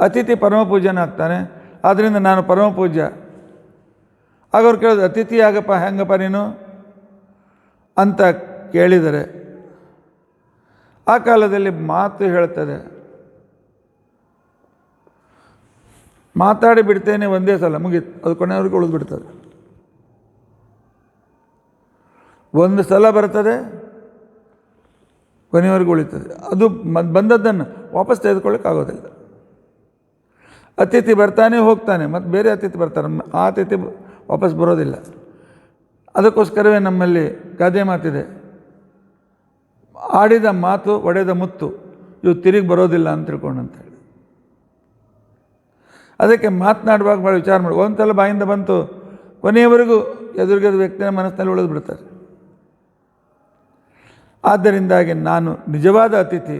ಅತಿಥಿ ಪರಮ ಪೂಜ್ಯನಾಗ್ತಾನೆ. ಆದ್ದರಿಂದ ನಾನು ಪರಮ ಪೂಜ್ಯ. ಆಗ ಅವ್ರು ಕೇಳೋದು, ಅತಿಥಿ ಆಗಪ್ಪ, ಹೆಂಗಪ್ಪ ನೀನು ಅಂತ ಕೇಳಿದರೆ ಆ ಕಾಲದಲ್ಲಿ ಮಾತು ಹೇಳ್ತದೆ, ಮಾತಾಡಿ ಬಿಡ್ತೇನೆ ಒಂದೇ ಸಲ ಮುಗೀತು, ಅದು ಕೊನೆಯವರೆಗೂ ಉಳಿದ್ಬಿಡ್ತದೆ. ಒಂದು ಸಲ ಬರ್ತದೆ, ಕೊನೆಯವರೆಗೂ ಉಳಿತದೆ. ಅದು ಬಂದದ್ದನ್ನು ವಾಪಸ್ ತೆಗೆದುಕೊಳ್ಳೋಕ್ಕಾಗೋದಿಲ್ಲ. ಅತಿಥಿ ಬರ್ತಾನೆ ಹೋಗ್ತಾನೆ, ಮತ್ತು ಬೇರೆ ಅತಿಥಿ ಬರ್ತಾರೆ, ಆ ಅತಿಥಿ ವಾಪಸ್ ಬರೋದಿಲ್ಲ. ಅದಕ್ಕೋಸ್ಕರವೇ ನಮ್ಮಲ್ಲಿ ಗಾದೆ ಮಾತಿದೆ, ಆಡಿದ ಮಾತು ಒಡೆದ ಮುತ್ತು ಇವು ತಿರುಗಿ ಬರೋದಿಲ್ಲ ಅಂತ ತಿಳ್ಕೊಂಡಂತೇಳಿ. ಅದಕ್ಕೆ ಮಾತನಾಡುವಾಗ ಭಾಳ ವಿಚಾರ ಮಾಡಿ, ಒಂದು ಸಲ ಬಾಯಿಂದ ಬಂತು, ಕೊನೆಯವರೆಗೂ ಎದುರುಗದ ವ್ಯಕ್ತಿಯ ಮನಸ್ಸಿನಲ್ಲಿ ಉಳಿದು ಬಿಡ್ತಾರೆ. ಆದ್ದರಿಂದಾಗಿ ನಾನು ನಿಜವಾದ ಅತಿಥಿ.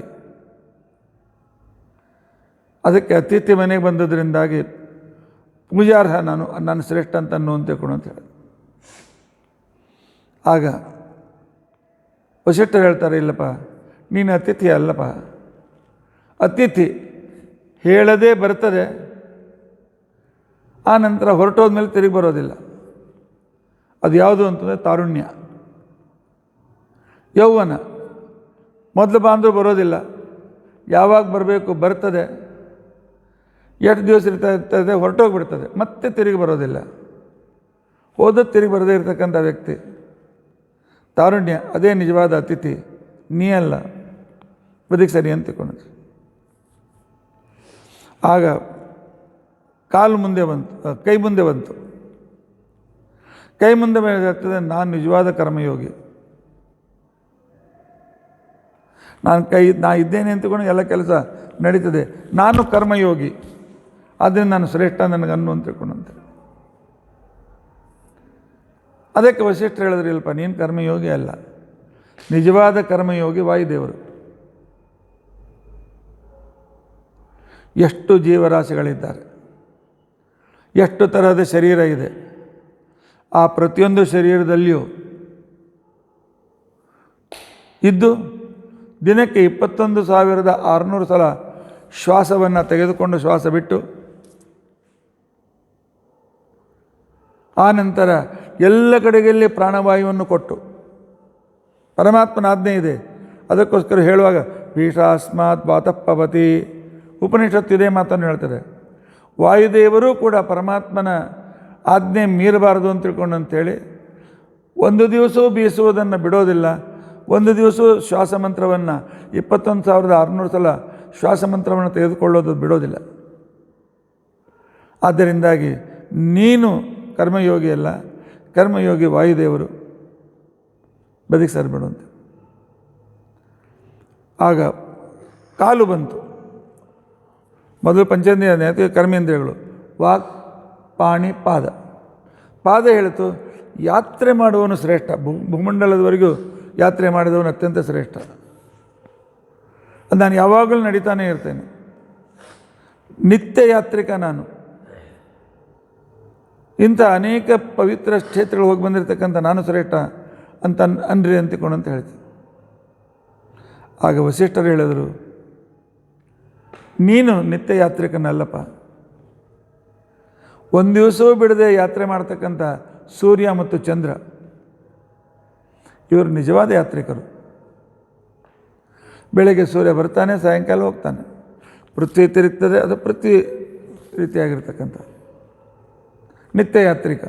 ಅದಕ್ಕೆ ಅತಿಥಿ ಮನೆಗೆ ಬಂದದ್ರಿಂದಾಗಿ ಪೂಜಾರ್ಹ ನಾನು ಶ್ರೇಷ್ಠ ಅಂತ ಅಂತ ತಿಳ್ಕೊಂಡು ಅಂತ ಹೇಳಿ. ಆಗ ವಸಿಷ್ಠರು ಹೇಳ್ತಾರೆ, ಇಲ್ಲಪ್ಪ ನೀನು ಅತಿಥಿ ಅಲ್ಲಪ್ಪ. ಅತಿಥಿ ಹೇಳದೇ ಬರ್ತದೆ, ಆ ನಂತರ ಹೊರಟೋದ್ಮೇಲೆ ತಿರುಗಿ ಬರೋದಿಲ್ಲ. ಅದು ಯಾವುದು ಅಂತಂದರೆ ತಾರುಣ್ಯ, ಯೌವನ. ಮೊದಲು ಬಾಂಧವರು ಬರೋದಿಲ್ಲ, ಯಾವಾಗ ಬರಬೇಕು ಬರ್ತದೆ, ಎಷ್ಟು ದಿವಸ ಇರ್ತದೆ, ಹೊರಟೋಗ್ಬಿಡ್ತದೆ, ಮತ್ತೆ ತಿರುಗಿ ಬರೋದಿಲ್ಲ. ಹೋದದ್ದು ತಿರುಗಿ ಬರದೇ ಇರತಕ್ಕಂಥ ವ್ಯಕ್ತಿ ತಾರುಣ್ಯ, ಅದೇ ನಿಜವಾದ ಅತಿಥಿ. ನೀ ಅಲ್ಲ, ಬದುಕು ಸರಿ ಅಂತ ತಿಳ್ಕೊಂಡು. ಆಗ ಕಾಲು ಮುಂದೆ ಬಂತು, ಕೈ ಮುಂದೆ ಬಂತು. ಕೈ ಮುಂದೆ ಆಗ್ತದೆ, ನಾನು ನಿಜವಾದ ಕರ್ಮಯೋಗಿ. ನಾ ಇದ್ದೇನೆ ಅಂತಕೊಂಡು ಎಲ್ಲ ಕೆಲಸ ನಡೀತದೆ. ನಾನು ಕರ್ಮಯೋಗಿ, ಆದ್ದರಿಂದ ನಾನು ಶ್ರೇಷ್ಠ ನನಗನ್ನು ಅಂತ ತಿಳ್ಕೊಂಡಂತೆ. ಅದಕ್ಕೆ ವಸಿಷ್ಠರು ಹೇಳಿದ್ರು, ಇಲ್ಲಪ್ಪ ನೀನು ಕರ್ಮಯೋಗಿ ಅಲ್ಲ, ನಿಜವಾದ ಕರ್ಮಯೋಗಿ ವಾಯುದೇವರು. ಎಷ್ಟು ಜೀವರಾಶಿಗಳಿದ್ದಾರೆ, ಎಷ್ಟು ತರಹದ ಶರೀರ ಇದೆ, ಆ ಪ್ರತಿಯೊಂದು ಶರೀರದಲ್ಲಿಯೂ ಇದ್ದು ದಿನಕ್ಕೆ 21,600 ಸಲ ಶ್ವಾಸವನ್ನು ತೆಗೆದುಕೊಂಡು ಶ್ವಾಸ ಬಿಟ್ಟು, ಆ ನಂತರ ಎಲ್ಲ ಕಡೆಯಲ್ಲಿ ಪ್ರಾಣವಾಯುವನ್ನು ಕೊಟ್ಟು, ಪರಮಾತ್ಮನ ಆಜ್ಞೆ ಇದೆ. ಅದಕ್ಕೋಸ್ಕರ ಹೇಳುವಾಗ ಭೀಷಾಸ್ಮಾತ್ ವಾತಃಪವತಿ ಉಪನಿಷತ್ತು ಇದೇ ಮಾತನ್ನು ಹೇಳ್ತಾರೆ. ವಾಯುದೇವರು ಕೂಡ ಪರಮಾತ್ಮನ ಆಜ್ಞೆ ಮೀರಬಾರದು ಅಂತ ತಿಳ್ಕೊಂಡಂತೇಳಿ ಒಂದು ದಿವಸವೂ ಬೀಸುವುದನ್ನು ಬಿಡೋದಿಲ್ಲ. ಒಂದು ದಿವಸವೂ ಶ್ವಾಸ ಮಂತ್ರವನ್ನು 21,600 ಸಲ ಶ್ವಾಸ ಮಂತ್ರವನ್ನು ತೆಗೆದುಕೊಳ್ಳೋದು ಬಿಡೋದಿಲ್ಲ. ಆದ್ದರಿಂದಾಗಿ ನೀನು ಕರ್ಮಯೋಗಿ ಅಲ್ಲ, ಕರ್ಮಯೋಗಿ ವಾಯುದೇವರು, ಬದುಕಿ ಸರಿಬಿಡುವಂತೆ. ಆಗ ಕಾಲು ಬಂತು. ಮೊದಲು ಪಂಚೇಂದ್ರಿಯ ಕರ್ಮೇಂದ್ರಿಯಗಳು, ವಾಕ್, ಪಾಣಿ, ಪಾದ. ಪಾದ ಹೇಳಿತು, ಯಾತ್ರೆ ಮಾಡುವವನು ಶ್ರೇಷ್ಠ. ಭೂಮಂಡಲದವರೆಗೂ ಯಾತ್ರೆ ಮಾಡಿದವನು ಅತ್ಯಂತ ಶ್ರೇಷ್ಠ. ನಾನು ಯಾವಾಗಲೂ ನಡೀತಾನೆ ಇರ್ತೇನೆ, ನಿತ್ಯ ಯಾತ್ರಿಕ ನಾನು. ಇಂಥ ಅನೇಕ ಪವಿತ್ರ ಕ್ಷೇತ್ರಗಳು ಹೋಗಿ ಬಂದಿರತಕ್ಕಂಥ ನಾನು ಶ್ರೇಷ್ಠ ಅಂತ ಅನ್ರಿ ಅಂತಿಕೊಂಡು ಅಂತ ಹೇಳ್ತೀನಿ. ಆಗ ವಸಿಷ್ಠರು ಹೇಳಿದರು, ನೀನು ನಿತ್ಯ ಯಾತ್ರಿಕನಲ್ಲಪ್ಪ. ಒಂದು ದಿವಸವೂ ಬಿಡದೆ ಯಾತ್ರೆ ಮಾಡ್ತಕ್ಕಂಥ ಸೂರ್ಯ ಮತ್ತು ಚಂದ್ರ ಇವರು ನಿಜವಾದ ಯಾತ್ರಿಕರು. ಬೆಳಗ್ಗೆ ಸೂರ್ಯ ಬರ್ತಾನೆ, ಸಾಯಂಕಾಲ ಹೋಗ್ತಾನೆ. ಪೃಥ್ವಿ ತಿರುಗ್ತದೆ, ಅದು ಪೃಥ್ವಿ ರೀತಿಯಾಗಿರ್ತಕ್ಕಂಥ ನಿತ್ಯ ಯಾತ್ರಿಕ.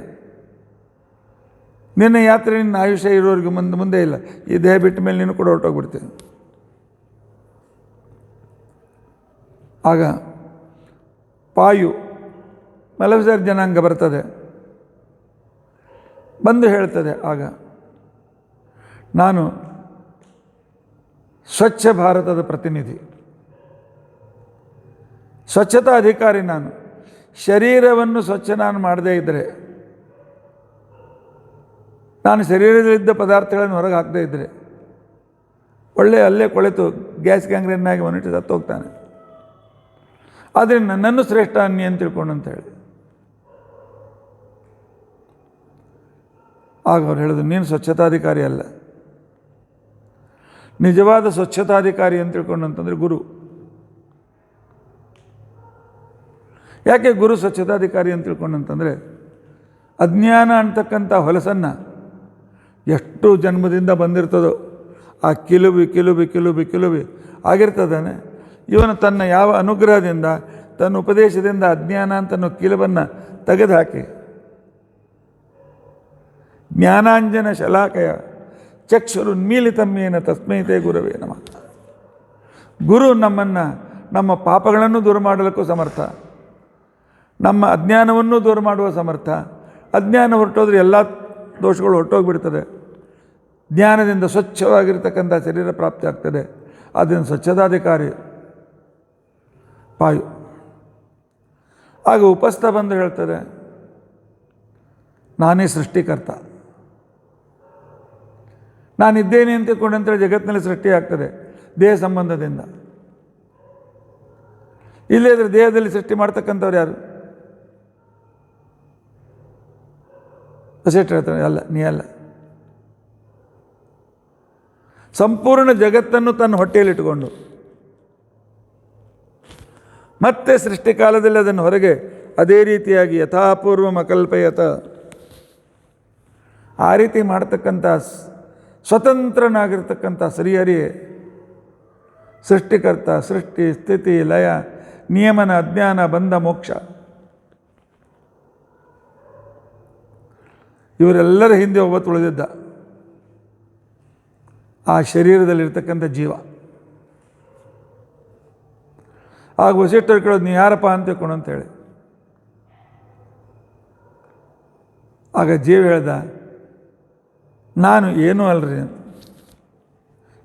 ನಿನ್ನ ಯಾತ್ರೆ ನಿನ್ನ ಆಯುಷ್ಯ ಇರೋರಿಗೆ ಮುಂದೆ ಇಲ್ಲ. ಈ ದೇಹ ಬಿಟ್ಟ ಮೇಲೆ ನೀನು ಕೂಡ ಹೊರಟೋಗ್ಬಿಡ್ತೀನಿ. ಆಗ ಪಾಯು ಮಲವಿಸರ್ಜನಾಂಗ ಬರ್ತದೆ, ಬಂದು ಹೇಳ್ತದೆ, ಆಗ ನಾನು ಸ್ವಚ್ಛ ಭಾರತದ ಪ್ರತಿನಿಧಿ. ಸ್ವಚ್ಛತಾ ಅಧಿಕಾರಿ ನಾನು. ಶರೀರವನ್ನು ಸ್ವಚ್ಛ ನಾನು ಮಾಡದೇ ಇದ್ದರೆ, ನಾನು ಶರೀರದಲ್ಲಿದ್ದ ಪದಾರ್ಥಗಳನ್ನು ಹೊರಗೆ ಹಾಕದೇ ಇದ್ದರೆ ಅಲ್ಲೇ ಕೊಳೆತು ಗ್ಯಾಸ್ ಗ್ಯಾಂಗ್ರೀನ್ ಆಗಿ ಮನುಷ್ಯ ಸತ್ತು ಹೋಗ್ತಾನೆ. ಆದರೆ ನನ್ನನ್ನು ಶ್ರೇಷ್ಠ ಅನ್ನಿ ಅಂತ ತಿಳ್ಕೊಂಡು ಅಂತ ಹೇಳಿ. ಆಗ ಅವ್ರು ಹೇಳೋದು, ನೀನು ಸ್ವಚ್ಛತಾಧಿಕಾರಿ ಅಲ್ಲ, ನಿಜವಾದ ಸ್ವಚ್ಛತಾಧಿಕಾರಿ ಅಂತ ತಿಳ್ಕೊಂಡು ಅಂತಂದರೆ ಗುರು. ಯಾಕೆ ಗುರು ಸ್ವಚ್ಛತಾಧಿಕಾರಿ ಅಂತ ತಿಳ್ಕೊಂಡು ಅಂತಂದರೆ, ಅಜ್ಞಾನ ಅಂತಕ್ಕಂಥ ಹೊಲಸನ್ನು ಎಷ್ಟು ಜನ್ಮದಿಂದ ಬಂದಿರ್ತದೋ ಆ ಕಿಲುಬಿ ಆಗಿರ್ತದಾನೆ. ಇವನು ತನ್ನ ಯಾವ ಅನುಗ್ರಹದಿಂದ, ತನ್ನ ಉಪದೇಶದಿಂದ ಅಜ್ಞಾನ ಅಂತನೋ ಕಿಲುಬನ್ನು ತೆಗೆದುಹಾಕಿ ಜ್ಞಾನಾಂಜನ ಶಲಾಕಯ ಚಕ್ಷುರುನ್ಮೀಲಿತಮ್ಮೇನ ತಸ್ಮೈತೆ ಗುರವೇ ನಮಃ. ಗುರು ನಮ್ಮನ್ನು, ನಮ್ಮ ಪಾಪಗಳನ್ನು ದೂರ ಮಾಡಲಿಕ್ಕೂ ಸಮರ್ಥ, ನಮ್ಮ ಅಜ್ಞಾನವನ್ನು ದೂರ ಮಾಡುವ ಸಮರ್ಥ. ಅಜ್ಞಾನ ಹೊರಟೋದ್ರೆ ಎಲ್ಲ ದೋಷಗಳು ಹೊರಟೋಗ್ಬಿಡ್ತದೆ. ಜ್ಞಾನದಿಂದ ಸ್ವಚ್ಛವಾಗಿರ್ತಕ್ಕಂಥ ಶರೀರ ಪ್ರಾಪ್ತಿ ಆಗ್ತದೆ. ಅದನ್ನು ಸ್ವಚ್ಛತಾಧಿಕಾರಿ ಪಾಯು. ಆಗ ಉಪಸ್ಥ ಬಂದು ಹೇಳ್ತದೆ, ನಾನೇ ಸೃಷ್ಟಿಕರ್ತ, ನಾನಿದ್ದೇನೆ ಅಂತೇಳಿ ಜಗತ್ತಿನಲ್ಲಿ ಸೃಷ್ಟಿ ಆಗ್ತದೆ ದೇಹ ಸಂಬಂಧದಿಂದ. ಇಲ್ಲೇ ಇದ್ರೆ ದೇಹದಲ್ಲಿ ಸೃಷ್ಟಿ ಮಾಡ್ತಕ್ಕಂಥವ್ರು ಯಾರು? ವಸಿಷ್ಠ ಹೇಳ್ತಾರೆ, ಅಲ್ಲ, ನೀ ಅಲ್ಲ. ಸಂಪೂರ್ಣ ಜಗತ್ತನ್ನು ತನ್ನ ಹೊಟ್ಟೆಯಲ್ಲಿಟ್ಟುಕೊಂಡು ಮತ್ತೆ ಸೃಷ್ಟಿಕಾಲದಲ್ಲಿ ಅದನ್ನು ಹೊರಗೆ ಅದೇ ರೀತಿಯಾಗಿ ಯಥಾಪೂರ್ವ ಅಕಲ್ಪಯತ, ಆ ರೀತಿ ಮಾಡ್ತಕ್ಕಂಥ ಸ್ವತಂತ್ರನಾಗಿರ್ತಕ್ಕಂಥ ಶ್ರೀಹರಿಯೇ ಸೃಷ್ಟಿಕರ್ತ. ಸೃಷ್ಟಿ, ಸ್ಥಿತಿ, ಲಯ, ನಿಯಮನ, ಅಜ್ಞಾನ, ಬಂಧ, ಮೋಕ್ಷ ಇವರೆಲ್ಲರ ಹಿಂದೆ ಒಬ್ಬ ತುಳಿದಿದ್ದ ಆ ಶರೀರದಲ್ಲಿರ್ತಕ್ಕಂಥ ಜೀವ. ಆಗ ವಸಿಷ್ಠರು ಕೇಳೋದು, ನೀ ಯಾರಪ್ಪ ಅಂತ ತಿಳ್ಕೊಂಡು ಅಂತೇಳಿ. ಆಗ ಜೀವ ಹೇಳ್ದ, ನಾನು ಏನೂ ಅಲ್ರಿ ಅಂತ.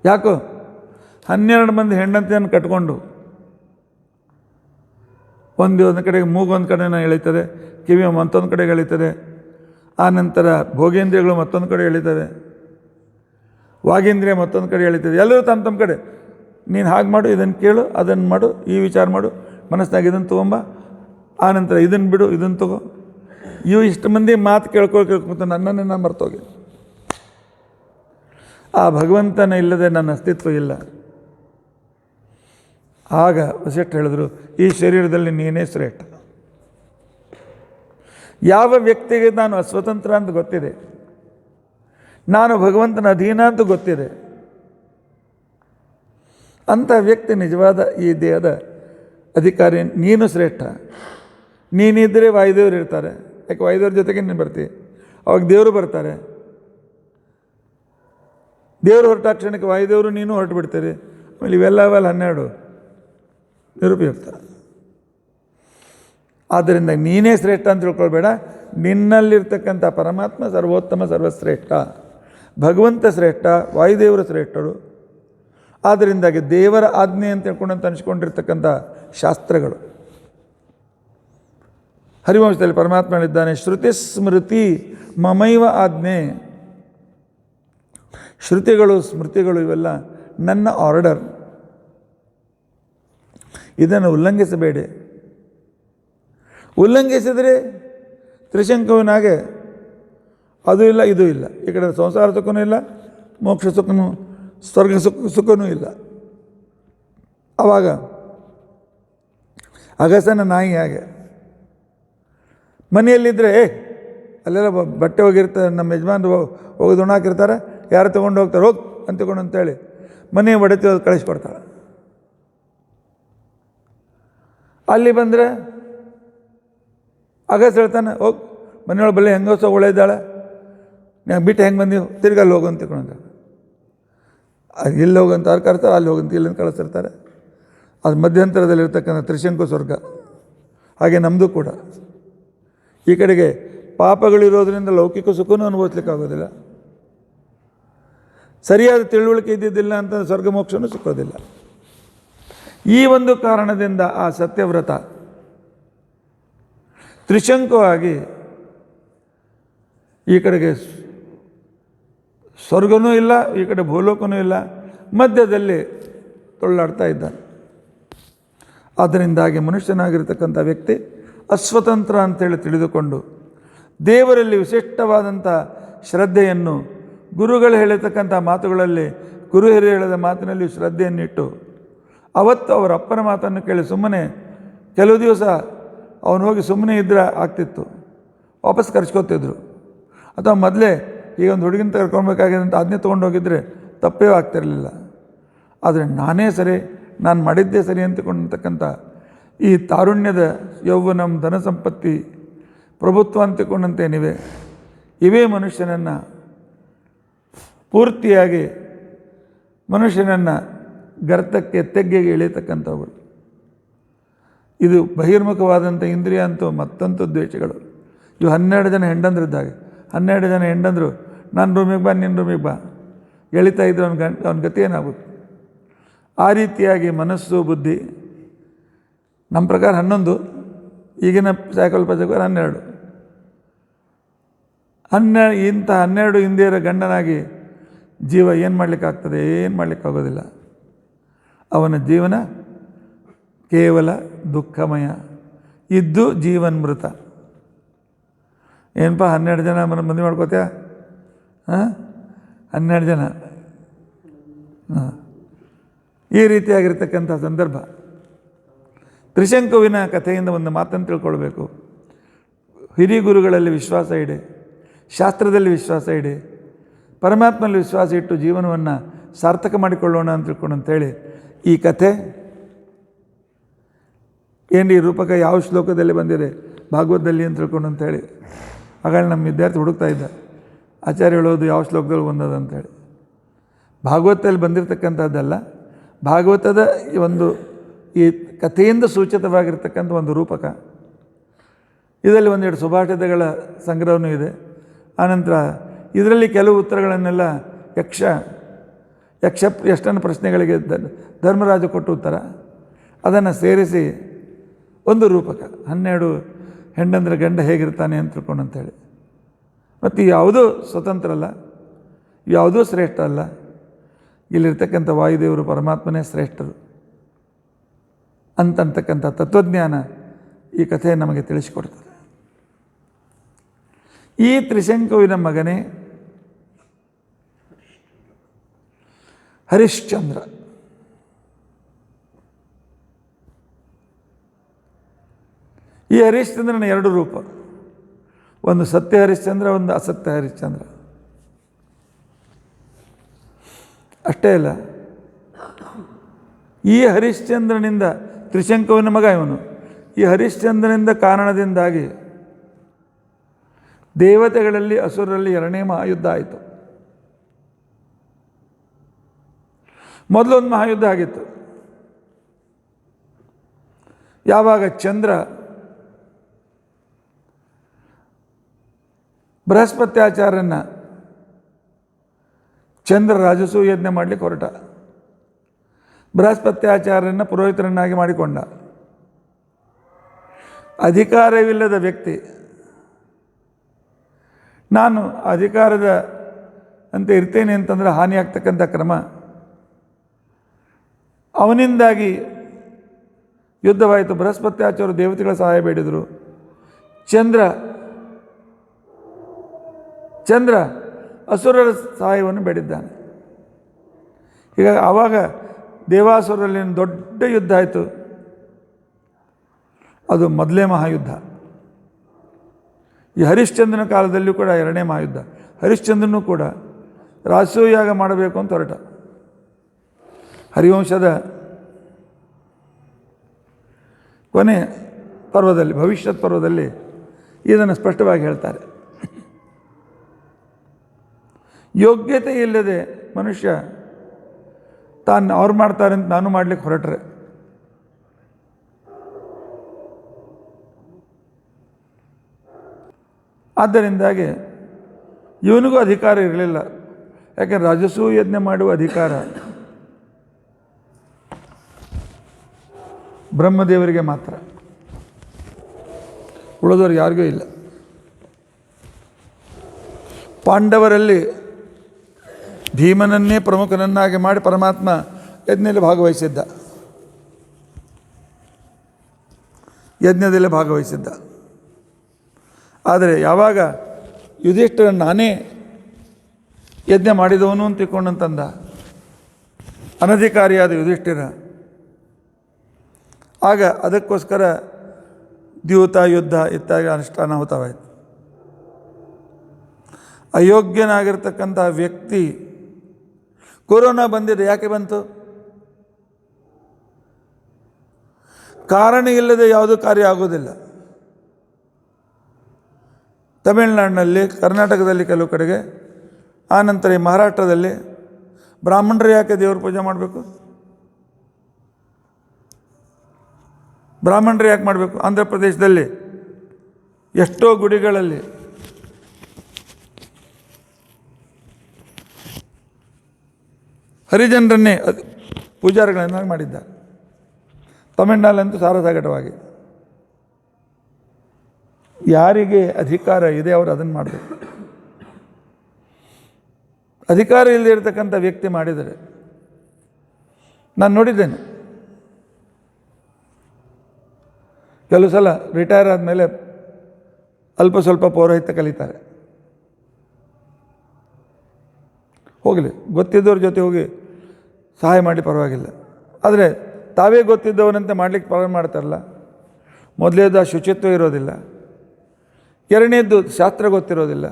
ಯಾಕೋ 12 ಮಂದಿ ಹೆಂಡತಿಯನ್ನು ಕಟ್ಕೊಂಡು ಒಂದು ಕಡೆಗೆ ಮೂಗೊಂದು ಕಡೆನ ಎಳೀತದೆ, ಕಿವಿಯ ಮತ್ತೊಂದು ಕಡೆಗೆ ಎಳೀತದೆ, ಆ ನಂತರ ಭೋಗೇಂದ್ರಿಯಗಳು ಮತ್ತೊಂದು ಕಡೆ ಎಳೀತವೆ, ವಾಗೇಂದ್ರಿಯ ಮತ್ತೊಂದು ಕಡೆ ಎಳೀತದೆ. ಎಲ್ಲರೂ ತಮ್ಮ ಕಡೆ, ನೀನು ಹಾಗೆ ಮಾಡು, ಇದನ್ನು ಕೇಳು, ಅದನ್ನು ಮಾಡು, ಈ ವಿಚಾರ ಮಾಡು, ಮನಸ್ಸಿನಾಗ ಇದನ್ನು ತೊಗೊಂಬ, ಆ ನಂತರ ಇದನ್ನು ಬಿಡು, ಇದನ್ನು ತಗೋ. ಇಷ್ಟು ಮಂದಿ ಮಾತು ಕೇಳ್ಕೊತ ನನ್ನನ್ನೇ ನಾನು ಮರ್ತೋಗಿ. ಆ ಭಗವಂತನ ಇಲ್ಲದೆ ನನ್ನ ಅಸ್ತಿತ್ವ ಇಲ್ಲ. ಆಗ ವಸಿಷ್ಠ ಹೇಳಿದ್ರು, ಈ ಶರೀರದಲ್ಲಿ ನೀನೇ ಶ್ರೇಷ್ಠ. ಯಾವ ವ್ಯಕ್ತಿಗೆ ನಾನು ಅಸ್ವತಂತ್ರ ಅಂತ ಗೊತ್ತಿದೆ, ನಾನು ಭಗವಂತನ ಅಧೀನ ಅಂತ ಗೊತ್ತಿದೆ, ಅಂಥ ವ್ಯಕ್ತಿ ನಿಜವಾದ ಈ ದೇಹದ ಅಧಿಕಾರಿ. ನೀನು ಶ್ರೇಷ್ಠ. ನೀನಿದ್ದರೆ ವಾಯುದೇವರು ಇರ್ತಾರೆ. ಯಾಕೆ ವಾಯುದೇವ್ರ ಜೊತೆಗೆ ನೀನು ಬರ್ತೀವಿ, ಅವಾಗ ದೇವರು ಬರ್ತಾರೆ. ದೇವರು ಹೊರಟ ಕ್ಷಣಕ್ಕೆ ವಾಯುದೇವರು ನೀನು ಹೊರಟು ಬಿಡ್ತೀರಿ. ಆಮೇಲೆ ಇವೆಲ್ಲ 12 ನಿರುಪಯುಕ್ತ. ಆದ್ದರಿಂದ ನೀನೇ ಶ್ರೇಷ್ಠ ಅಂತ ತಿಳ್ಕೊಳ್ಬೇಡ. ನಿನ್ನಲ್ಲಿರ್ತಕ್ಕಂಥ ಪರಮಾತ್ಮ ಸರ್ವೋತ್ತಮ, ಸರ್ವಶ್ರೇಷ್ಠ. ಭಗವಂತ ಶ್ರೇಷ್ಠ, ವಾಯುದೇವರು ಶ್ರೇಷ್ಠರು. ಆದ್ದರಿಂದಾಗಿ ದೇವರ ಆಜ್ಞೆ ಅಂತ ತಿಳ್ಕೊಂಡಂತ ಅನಿಸ್ಕೊಂಡಿರ್ತಕ್ಕಂಥ ಶಾಸ್ತ್ರಗಳು. ಹರಿವಂಶದಲ್ಲಿ ಪರಮಾತ್ಮ ಹೇಳಿದ್ದಾನೆ, ಶ್ರುತಿ ಸ್ಮೃತಿ ಮಮೈವ ಆಜ್ಞೆ. ಶ್ರುತಿಗಳು, ಸ್ಮೃತಿಗಳು ಇವೆಲ್ಲ ನನ್ನ ಆರ್ಡರ್, ಇದನ್ನು ಉಲ್ಲಂಘಿಸಬೇಡಿ. ಉಲ್ಲಂಘಿಸಿದರೆ ತ್ರಿಶಂಕುವಿನಾಗೆ ಅದು ಇಲ್ಲ, ಇದು ಇಲ್ಲ. ಈ ಕಡೆ ಸಂಸಾರ ಸುಖನೂ ಇಲ್ಲ, ಮೋಕ್ಷ ಸುಖನೂ, ಸ್ವರ್ಗ ಸುಖನೂ ಇಲ್ಲ. ಆವಾಗ ಅಗಸನ ನಾಯಿ ಹಾಗೆ ಮನೆಯಲ್ಲಿದ್ದರೆ ಅಲ್ಲೆಲ್ಲ ಬಟ್ಟೆ ಹೋಗಿರ್ತಾರೆ, ನಮ್ಮ ಯಜಮಾನ್ರು ಹೋಗೋದು ಹಾಕಿರ್ತಾರೆ, ಯಾರು ತೊಗೊಂಡು ಹೋಗ್ತಾರೆ, ಹೋಗಿ ಅಂತ ತಗೊಂಡು ಅಂತೇಳಿ ಮನೆ ಒಡೆತಿ ಕಳಿಸ್ಕೊಡ್ತಾಳೆ. ಅಲ್ಲಿ ಬಂದರೆ ಅಗಸ ಹೇಳ್ತಾನೆ, ಹೋಗಿ ಮನೆಯೊಳಗೆ ಬಲ್ಲೆ ಹೆಂಗಸೋ ಒಳ್ಳೆಯಿದ್ದಾಳೆ, ನೀವು ಬಿಟ್ಟು ಹೆಂಗೆ ಬಂದೀವಿ, ತಿರ್ಗಲ್ಲಿ ಹೋಗು ಅಂತ ತಿಳ್ಕೊಂಡು ಇಲ್ಲಿ ಹೋಗಂತ ಅವ್ರು ಕರ್ತಾರೆ, ಅಲ್ಲಿ ಹೋಗಂತ ಇಲ್ಲಿಂದ ಕಳಿಸ್ತಿರ್ತಾರೆ. ಅದು ಮಧ್ಯಂತರದಲ್ಲಿರ್ತಕ್ಕಂಥ ತ್ರಿಶಂಕು ಸ್ವರ್ಗ. ಹಾಗೆ ನಮ್ಮದು ಕೂಡ ಈ ಕಡೆಗೆ ಪಾಪಗಳಿರೋದ್ರಿಂದ ಲೌಕಿಕ ಸುಖನೂ ಅನುಭವಿಸ್ಲಿಕ್ಕಾಗೋದಿಲ್ಲ, ಸರಿಯಾದ ತಿಳುವಳಿಕೆ ಇದ್ದಿದ್ದಿಲ್ಲ ಅಂತ ಸ್ವರ್ಗ ಮೋಕ್ಷನೂ ಸಿಕ್ಕೋದಿಲ್ಲ. ಈ ಒಂದು ಕಾರಣದಿಂದ ಆ ಸತ್ಯವ್ರತ ತ್ರಿಶಂಕುವಾಗಿ ಈ ಕಡೆಗೆ ಸ್ವರ್ಗನೂ ಇಲ್ಲ, ಈ ಕಡೆ ಭೂಲೋಕನೂ ಇಲ್ಲ, ಮಧ್ಯದಲ್ಲಿ ತೊಳ್ಳಾಡ್ತಾ ಇದ್ದಾನೆ. ಅದರಿಂದಾಗಿ ಮನುಷ್ಯನಾಗಿರ್ತಕ್ಕಂಥ ವ್ಯಕ್ತಿ ಅಸ್ವತಂತ್ರ ಅಂತೇಳಿ ತಿಳಿದುಕೊಂಡು ದೇವರಲ್ಲಿ ವಿಶಿಷ್ಟವಾದಂಥ ಶ್ರದ್ಧೆಯನ್ನು, ಗುರುಗಳು ಹೇಳಿರ್ತಕ್ಕಂಥ ಮಾತುಗಳಲ್ಲಿ, ಗುರು ಹಿರಿಯ ಹೇಳಿದ ಮಾತಿನಲ್ಲಿ ಶ್ರದ್ಧೆಯನ್ನಿಟ್ಟು ಅವತ್ತು ಅವರ ಅಪ್ಪನ ಮಾತನ್ನು ಕೇಳಿ ಸುಮ್ಮನೆ ಕೆಲವು ದಿವಸ ಅವನು ಹೋಗಿ ಸುಮ್ಮನೆ ಇದ್ದರೆ ಆಗ್ತಿತ್ತು, ವಾಪಸ್ ಕರ್ಸ್ಕೊತಿದ್ರು. ಅಥವಾ ಮೊದಲೇ ಈಗ ಒಂದು ಹುಡುಗಿನ ಕರ್ಕೊಳ್ಬೇಕಾಗಿದೆ ಅಂತ ಆಜ್ಞೆ ತೊಗೊಂಡೋಗಿದ್ದರೆ ತಪ್ಪೇ ಆಗ್ತಿರಲಿಲ್ಲ. ಆದರೆ ನಾನೇ ಸರಿ, ನಾನು ಮಾಡಿದ್ದೇ ಸರಿ ಅಂತಕೊಂಡಿರ್ತಕ್ಕಂಥ ಈ ತಾರುಣ್ಯದ ಯೌವನಂ, ಧನ ಸಂಪತ್ತಿ, ಪ್ರಭುತ್ವ ಅಂತಿಕೊಂಡಂತೇನಿವೆ, ಇವೇ ಮನುಷ್ಯನನ್ನು ಪೂರ್ತಿಯಾಗಿ ಮನುಷ್ಯನನ್ನು ಗರ್ತಕ್ಕೆ, ತೆಗ್ಗೆಗೆ ಎಳೆಯತಕ್ಕಂಥವುಗಳು. ಇದು ಬಹಿರ್ಮುಖವಾದಂಥ ಇಂದ್ರಿಯ ಅಂತೂ ಮತ್ತಂತೂ ದ್ವೇಷಗಳು. ಇವು 12 ಜನ ಹೆಂಡಂದ್ರಿದ್ದಾಗ 12 ಜನ ಹೆಂಡಂದರು ನನ್ನ ರೂಮಿಗೆ ಬಾ, ನಿನ್ನ ರೂಮಿಗೆ ಬಾ ಎಳಿತಾ ಇದ್ರು, ಅವನ ಗತಿ ಏನಾಗುತ್ತೆ? ಆ ರೀತಿಯಾಗಿ ಮನಸ್ಸು, ಬುದ್ಧಿ, ನಮ್ಮ ಪ್ರಕಾರ 11, ಈಗಿನ ಸೈಕಲ್ ಪ್ರಕಾರ 12. ಇಂಥ 12 ಇಂದಿಯರ ಗಂಡನಾಗಿ ಜೀವ ಏನು ಮಾಡಲಿಕ್ಕಾಗ್ತದೆ? ಏನು ಮಾಡಲಿಕ್ಕಾಗೋದಿಲ್ಲ. ಅವನ ಜೀವನ ಕೇವಲ ದುಃಖಮಯ, ಇದ್ದು ಜೀವನ್ಮೃತ. ಏನಪ್ಪ 12 ಜನ ಮದುವೆ ಮಾಡ್ಕೋತೀಯ? 12 ಜನ. ಈ ರೀತಿಯಾಗಿರ್ತಕ್ಕಂಥ ಸಂದರ್ಭ. ತ್ರಿಶಂಕುವಿನ ಕಥೆಯಿಂದ ಒಂದು ಮಾತನ್ನು ತಿಳ್ಕೊಳ್ಬೇಕು. ಹಿರಿಯ ಗುರುಗಳಲ್ಲಿ ವಿಶ್ವಾಸ ಇಡೆ, ಶಾಸ್ತ್ರದಲ್ಲಿ ವಿಶ್ವಾಸ ಇಡೆ, ಪರಮಾತ್ಮನಲ್ಲಿ ವಿಶ್ವಾಸ ಇಟ್ಟು ಜೀವನವನ್ನು ಸಾರ್ಥಕ ಮಾಡಿಕೊಳ್ಳೋಣ ಅಂತ ತಿಳ್ಕೊಂಡು ಅಂತೇಳಿ ಈ ಕಥೆ ಏನು ಈ ರೂಪಕ ಯಾವ ಶ್ಲೋಕದಲ್ಲಿ ಬಂದಿದೆ ಭಾಗವತದಲ್ಲಿ ಅಂತ ತಿಳ್ಕೊಂಡು ಅಂತೇಳಿ ಆಗ ನಮ್ಮ ವಿದ್ಯಾರ್ಥಿ ಹುಡುಕ್ತಾ ಇದ್ದ, ಆಚಾರ್ಯ ಹೇಳೋದು ಯಾವ ಶ್ಲೋಕದಲ್ಲಿ ಬಂದದ ಅಂತೇಳಿ. ಭಾಗವತದಲ್ಲಿ ಬಂದಿರತಕ್ಕಂಥದ್ದಲ್ಲ, ಭಾಗವತದ ಈ ಕಥೆಯಿಂದ ಸೂಚಿತವಾಗಿರ್ತಕ್ಕಂಥ ಒಂದು ರೂಪಕ. ಇದರಲ್ಲಿ ಒಂದೆರಡು ಸುಭಾಷಿತಗಳ ಸಂಗ್ರಹವೂ ಇದೆ. ಆನಂತರ ಇದರಲ್ಲಿ ಕೆಲವು ಉತ್ತರಗಳನ್ನೆಲ್ಲ ಯಕ್ಷನ ಪ್ರಶ್ನೆಗಳಿಗೆ ಧರ್ಮರಾಜ ಕೊಟ್ಟು ಉತ್ತರ, ಅದನ್ನು ಸೇರಿಸಿ ಒಂದು ರೂಪಕ. 12 ಹೆಂಡಂದ್ರ ಗಂಡ ಹೇಗಿರ್ತಾನೆ ಅಂತ ತಿಳ್ಕೊಂಡು ಅಂತೇಳಿ. ಮತ್ತು ಯಾವುದೂ ಸ್ವತಂತ್ರ ಅಲ್ಲ, ಯಾವುದೂ ಶ್ರೇಷ್ಠ ಅಲ್ಲ. ಇಲ್ಲಿರ್ತಕ್ಕಂಥ ವಾಯುದೇವರು ಪರಮಾತ್ಮನೇ ಶ್ರೇಷ್ಠರು ಅಂತಕ್ಕಂಥ ತತ್ವಜ್ಞಾನ ಈ ಕಥೆ ನಮಗೆ ತಿಳಿಸಿಕೊಡ್ತದೆ. ಈ ತ್ರಿಶಂಕುವಿನ ಮಗನೇ ಹರಿಶ್ಚಂದ್ರ. ಈ ಹರಿಶ್ಚಂದ್ರನ 2 ರೂಪ, ಒಂದು ಸತ್ಯ ಹರಿಶ್ಚಂದ್ರ, ಒಂದು ಅಸತ್ಯ ಹರಿಶ್ಚಂದ್ರ. ಅಷ್ಟೇ ಅಲ್ಲ, ಈ ಹರಿಶ್ಚಂದ್ರನಿಂದ, ತ್ರಿಶಂಕುವಿನ ಮಗ ಇವನು, ಈ ಹರಿಶ್ಚಂದ್ರನಿಂದ ಕಾರಣದಿಂದಾಗಿ ದೇವತೆಗಳಲ್ಲಿ ಅಸುರರಲ್ಲಿ 2ನೇ ಮಹಾಯುದ್ಧ ಆಯಿತು. ಮೊದಲೊಂದು ಮಹಾಯುದ್ಧ ಆಗಿತ್ತು. ಯಾವಾಗ ಚಂದ್ರ ಬೃಹಸ್ಪತ್ಯಾಚಾರ್ಯನ ಚಂದ್ರ ರಾಜಸೂಯ ಯಜ್ಞ ಮಾಡಲಿಕ್ಕೆ ಹೊರಟ, ಬೃಹಸ್ಪತ್ಯಾಚಾರ್ಯನ ಪುರೋಹಿತರನ್ನಾಗಿ ಮಾಡಿಕೊಂಡ. ಅಧಿಕಾರವಿಲ್ಲದ ವ್ಯಕ್ತಿ, ನಾನು ಅಧಿಕಾರದ ಅಂತ ಇರ್ತೇನೆ ಅಂತಂದರೆ ಹಾನಿಯಾಗ್ತಕ್ಕಂಥ ಕ್ರಮ, ಅವನಿಂದಾಗಿ ಯುದ್ಧವಾಯಿತು. ಬೃಹಸ್ಪತ್ಯಾಚಾರ್ಯರು ದೇವತೆಗಳ ಸಹಾಯ ಬೇಡಿದರು. ಚಂದ್ರ ಅಸುರರ ಸಹಾಯವನ್ನು ಬೇಡಿದ್ದಾನೆ. ಈಗ ಆವಾಗ ದೇವಾಸುರರಲ್ಲಿ ದೊಡ್ಡ ಯುದ್ಧ ಆಯಿತು. ಅದು ಮೊದಲೇ ಮಹಾಯುದ್ಧ. ಈ ಹರಿಶ್ಚಂದ್ರನ ಕಾಲದಲ್ಲಿಯೂ ಕೂಡ 2ನೇ ಮಹಾಯುದ್ಧ. ಹರಿಶ್ಚಂದ್ರನೂ ಕೂಡ ರಾಜಸೂಯಾಗ ಮಾಡಬೇಕು ಅಂತ ಹೊರಟ. ಹರಿವಂಶದ ಕೊನೆ ಪರ್ವದಲ್ಲಿ, ಭವಿಷ್ಯತ್ ಪರ್ವದಲ್ಲಿ ಇದನ್ನು ಸ್ಪಷ್ಟವಾಗಿ ಹೇಳ್ತಾರೆ. ಯೋಗ್ಯತೆ ಇಲ್ಲದೆ ಮನುಷ್ಯ ತಾನು ಅವ್ರು ಮಾಡ್ತಾರೆ ಅಂತ ನಾನು ಮಾಡಲಿಕ್ಕೆ ಹೊರಟ್ರೆ ಆದ್ದರಿಂದಾಗಿ ಇವನಿಗೂ ಅಧಿಕಾರ ಇರಲಿಲ್ಲ. ಯಾಕೆಂದರೆ ರಾಜಸೂಯ ಯಜ್ಞ ಮಾಡುವ ಅಧಿಕಾರ ಬ್ರಹ್ಮದೇವರಿಗೆ ಮಾತ್ರ, ಉಳಿದವ್ರಿಗೆ ಯಾರಿಗೂ ಇಲ್ಲ. ಪಾಂಡವರಲ್ಲಿ ಭೀಮನನ್ನೇ ಪ್ರಮುಖನನ್ನಾಗಿ ಮಾಡಿ ಪರಮಾತ್ಮ ಯಜ್ಞದಲ್ಲಿ ಭಾಗವಹಿಸಿದ್ದ. ಆದರೆ ಯಾವಾಗ ಯುಧಿಷ್ಠಿರ ನಾನೇ ಯಜ್ಞ ಮಾಡಿದವನು ಅಂತ ತಿಳ್ಕೊಂಡಂತಂದ ಅನಧಿಕಾರಿಯಾದ ಯುಧಿಷ್ಠಿರ, ಆಗ ಅದಕ್ಕೋಸ್ಕರ ದ್ಯೂತ ಯುದ್ಧ ಇತ್ಯಾದಿ ಅನುಷ್ಠಾನಾಹುತವಾಯಿತು. ಅಯೋಗ್ಯನಾಗಿರ್ತಕ್ಕಂಥ ವ್ಯಕ್ತಿ ಕೊರೋನಾ ಬಂದಿದೆ, ಯಾಕೆ ಬಂತು? ಕಾರಣ ಇಲ್ಲದೆ ಯಾವುದೂ ಕಾರ್ಯ ಆಗೋದಿಲ್ಲ. ತಮಿಳುನಾಡಿನಲ್ಲಿ, ಕರ್ನಾಟಕದಲ್ಲಿ ಕೆಲವು ಕಡೆಗೆ, ಆನಂತರ ಈ ಮಹಾರಾಷ್ಟ್ರದಲ್ಲಿ ಬ್ರಾಹ್ಮಣರು ಯಾಕೆ ದೇವ್ರ ಪೂಜೆ ಮಾಡಬೇಕು? ಬ್ರಾಹ್ಮಣರು ಯಾಕೆ ಮಾಡಬೇಕು? ಆಂಧ್ರ ಪ್ರದೇಶದಲ್ಲಿ ಎಷ್ಟೋ ಗುಡಿಗಳಲ್ಲಿ ಹರಿಜನರನ್ನೇ ಪೂಜಾರಿಗಳನ್ನಾಗಿ ಮಾಡಿದ್ದಾರೆ. ತಮಿಳುನಾಡಲ್ಲಂತೂ ಸಾರಾಸಗಟವಾಗಿ ಯಾರಿಗೆ ಅಧಿಕಾರ ಇದೆ ಅವರು ಅದನ್ನು ಮಾಡಬೇಕು. ಅಧಿಕಾರ ಇಲ್ಲದೆ ಇರತಕ್ಕಂಥ ವ್ಯಕ್ತಿ ಮಾಡಿದರೆ, ನಾನು ನೋಡಿದ್ದೇನೆ ಕೆಲವು ಸಲ ರಿಟೈರ್ ಆದಮೇಲೆ ಅಲ್ಪ ಸ್ವಲ್ಪ ಪೌರೋಹಿತ್ಯ ಕಲಿತಾರೆ. ಹೋಗಲಿ, ಗೊತ್ತಿದ್ದವ್ರ ಜೊತೆ ಹೋಗಿ ಸಹಾಯ ಮಾಡಿ ಪರವಾಗಿಲ್ಲ. ಆದರೆ ತಾವೇ ಗೊತ್ತಿದ್ದವನಂತೆ ಮಾಡಲಿಕ್ಕೆ ಪ್ರಾರಂಭ ಮಾಡ್ತಾರಲ್ಲ, ಮೊದಲೇದು ಆ ಶುಚಿತ್ವ ಇರೋದಿಲ್ಲ, ಎರಡನೇದ್ದು ಶಾಸ್ತ್ರ ಗೊತ್ತಿರೋದಿಲ್ಲ.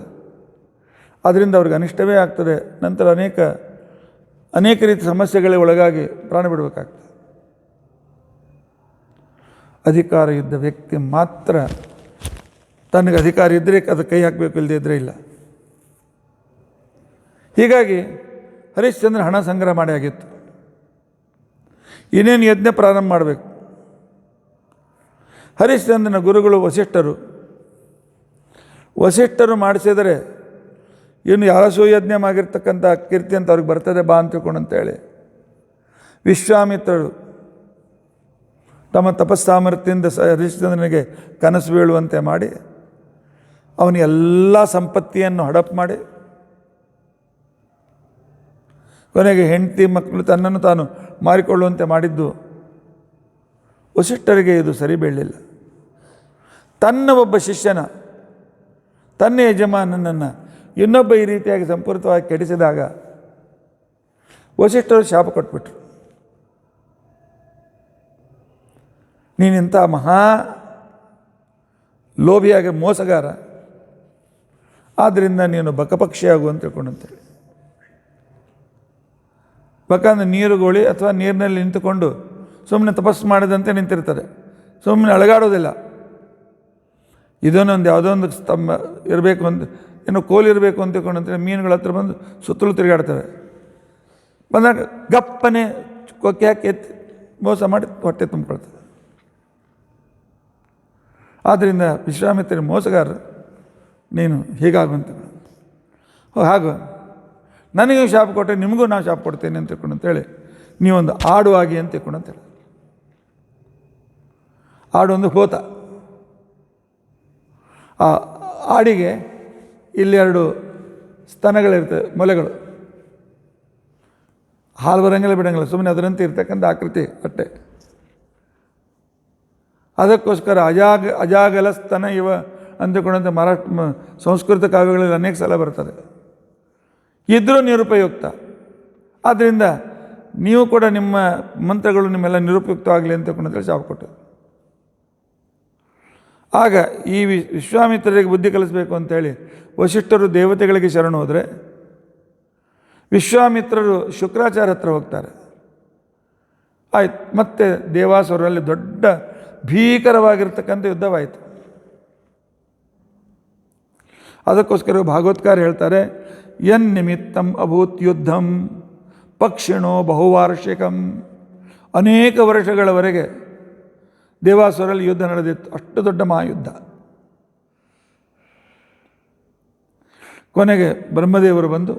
ಅದರಿಂದ ಅವ್ರಿಗೆ ಅನಿಷ್ಟವೇ ಆಗ್ತದೆ. ನಂತರ ಅನೇಕ ರೀತಿಯ ಸಮಸ್ಯೆಗಳಿಗೆ ಒಳಗಾಗಿ ಪ್ರಾಣ ಬಿಡಬೇಕಾಗ್ತದೆ. ಅಧಿಕಾರ ಇದ್ದ ವ್ಯಕ್ತಿ ಮಾತ್ರ ತನಗೆ ಅಧಿಕಾರ ಇದ್ದರೆ ಅದಕ್ಕೆ ಕೈ ಹಾಕಬೇಕು, ಇಲ್ಲದೇ ಇದ್ದರೆ ಇಲ್ಲ. ಹೀಗಾಗಿ ಹರಿಶ್ಚಂದ್ರ ಹಣ ಸಂಗ್ರಹ ಮಾಡಿ ಆಗಿತ್ತು. ಇನ್ನೇನು ಯಜ್ಞ ಪ್ರಾರಂಭ ಮಾಡಬೇಕು. ಹರಿಶ್ಚಂದ್ರನ ಗುರುಗಳು ವಸಿಷ್ಠರು ಮಾಡಿಸಿದರೆ ಇನ್ನು ಯಾರಸೂ ಯಜ್ಞವಾಗಿರ್ತಕ್ಕಂಥ ಕೀರ್ತಿ ಅಂತ ಅವ್ರಿಗೆ ಬರ್ತದೆ ಬಾ ಅಂತ ತಿಳ್ಕೊಂಡಂತೇಳಿ ವಿಶ್ವಾಮಿತ್ರರು ತಮ್ಮ ತಪಸ್ಸಾಮರ್ಥ್ಯದಿಂದ ಹರಿಶ್ಚಂದ್ರನಿಗೆ ಕನಸು ಬೀಳುವಂತೆ ಮಾಡಿ ಅವನ ಎಲ್ಲ ಸಂಪತ್ತಿಯನ್ನು ಹಡಪ್ ಮಾಡಿ ಕೊನೆಗೆ ಹೆಂಡತಿ ಮಕ್ಕಳು ತನ್ನನ್ನು ತಾನು ಮಾರಿಕೊಳ್ಳುವಂತೆ ಮಾಡಿದ್ದು ವಸಿಷ್ಠರಿಗೆ ಇದು ಸರಿ ಬೀಳಲಿಲ್ಲ. ತನ್ನ ಒಬ್ಬ ಶಿಷ್ಯನ, ತನ್ನ ಯಜಮಾನನನ್ನು ಇನ್ನೊಬ್ಬ ಈ ರೀತಿಯಾಗಿ ಸಂಪೂರ್ಣವಾಗಿ ಕೆಡಿಸಿದಾಗ ವಸಿಷ್ಠರು ಶಾಪ ಕೊಟ್ಬಿಟ್ರು. ನೀನಿಂಥ ಮಹಾ ಲೋಭಿಯಾಗಿ ಮೋಸಗಾರ, ಆದ್ದರಿಂದ ನೀನು ಬಕಪಕ್ಷಿಯಾಗು ಅಂತ ತಿಳ್ಕೊಂಡಂತೇಳಿ. ಬಕ ಅಂದರೆ ನೀರುಗೋಳಿ ಅಥವಾ ನೀರಿನಲ್ಲಿ ನಿಂತುಕೊಂಡು ಸುಮ್ಮನೆ ತಪಸ್ಸು ಮಾಡಿದಂತೆ ನಿಂತಿರ್ತಾರೆ, ಸುಮ್ಮನೆ ಅಳಗಾಡೋದಿಲ್ಲ. ಇದನ್ನೊಂದು ಯಾವುದೋ ಒಂದು ಸ್ತಂಭ ಇರಬೇಕು ಅಂತ, ಏನೋ ಕೋಲಿರಬೇಕು ಅಂತ ತಿಳ್ಕೊಂಡಂತೇಳಿ ಮೀನುಗಳ ಹತ್ರ ಬಂದು ಸುತ್ತಲೂ ತಿರುಗಾಡ್ತವೆ. ಬಂದಾಗ ಗಪ್ಪನೆ ಕೊಕ್ಕೆ ಹಾಕಿ ಎತ್ತಿ ಮೋಸ ಮಾಡಿ ಹೊಟ್ಟೆ ತುಂಬಿಕೊಳ್ತದೆ. ಆದ್ದರಿಂದ ವಿಶ್ವಾಮಿತ್ರ ಮೋಸಗಾರರು, ನೀನು ಹೀಗಾಗುವಂತ ಹಾಗೂ ನನಗೆ ಶಾಪ ಕೊಟ್ಟರೆ ನಿಮಗೂ ನಾನು ಶಾಪ ಕೊಡ್ತೇನೆ ಅಂತ ತಿಳ್ಕೊಂಡು ಅಂತೇಳಿ ನೀವೊಂದು ಆಡು ಆಗಿ ಅಂತ ತಿಳ್ಕೊಂಡು ಅಂತೇಳಿ. ಆಡು ಒಂದು ಹೋತ. ಆ ಆಡಿಗೆ ಇಲ್ಲಿ 2 ಸ್ತನಗಳಿರ್ತವೆ, ಮೊಲೆಗಳು. ಹಾಲು ಬರಂಗಿಲ್ಲ ಬಿಡಂಗಿಲ್ಲ, ಸುಮ್ಮನೆ ಅದರಂತೆ ಇರ್ತಕ್ಕಂಥ ಆಕೃತಿ ಅಟ್ಟೆ. ಅದಕ್ಕೋಸ್ಕರ ಅಜಾಗಲ ಸ್ತನ ಇವ ಅಂದುಕೊಂಡಂತೆ ಮರಾಠ ಸಂಸ್ಕೃತ ಕಾವ್ಯಗಳಲ್ಲಿ ಅನೇಕ ಸಲ ಬರ್ತದೆ. ಇದ್ದರೂ ನಿರುಪಯುಕ್ತ. ಆದ್ದರಿಂದ ನೀವು ಕೂಡ ನಿಮ್ಮ ಮಂತ್ರಗಳು ನಿಮ್ಮೆಲ್ಲ ನಿರುಪಯುಕ್ತವಾಗಲಿ ಅಂತ ತಿಳ್ಕೊಂಡಂತೇಳಿ ಶಾಪ ಕೊಟ್ಟರು. ಆಗ ಈ ವಿಶ್ವಾಮಿತ್ರರಿಗೆ ಬುದ್ಧಿ ಕಲಿಸಬೇಕು ಅಂತೇಳಿ ವಸಿಷ್ಠರು ದೇವತೆಗಳಿಗೆ ಶರಣು ಹೋದರೆ ವಿಶ್ವಾಮಿತ್ರರು ಶುಕ್ರಾಚಾರ್ಯ ಹತ್ರ ಹೋಗ್ತಾರೆ. ಆಯ್ತು, ಮತ್ತೆ ದೇವಾಸುರರಲ್ಲಿ ದೊಡ್ಡ ಭೀಕರವಾಗಿರ್ತಕ್ಕಂಥ ಯುದ್ಧವಾಯಿತು. ಅದಕ್ಕೋಸ್ಕರ ಭಾಗವತ್ಕಾರ ಹೇಳ್ತಾರೆ, ಯನ್ನಿಮಿತ್ತಂ ಅಭೂತ್ ಯುದ್ಧಂ ಪಕ್ಷಿಣೋ ಬಹುವಾರ್ಷಿಕಂ. ಅನೇಕ ವರ್ಷಗಳವರೆಗೆ ದೇವಾಸುರಲ್ಲಿ ಯುದ್ಧ ನಡೆದಿತ್ತು, ಅಷ್ಟು ದೊಡ್ಡ ಮಹಾಯುದ್ಧ. ಕೊನೆಗೆ ಬ್ರಹ್ಮದೇವರು ಬಂದು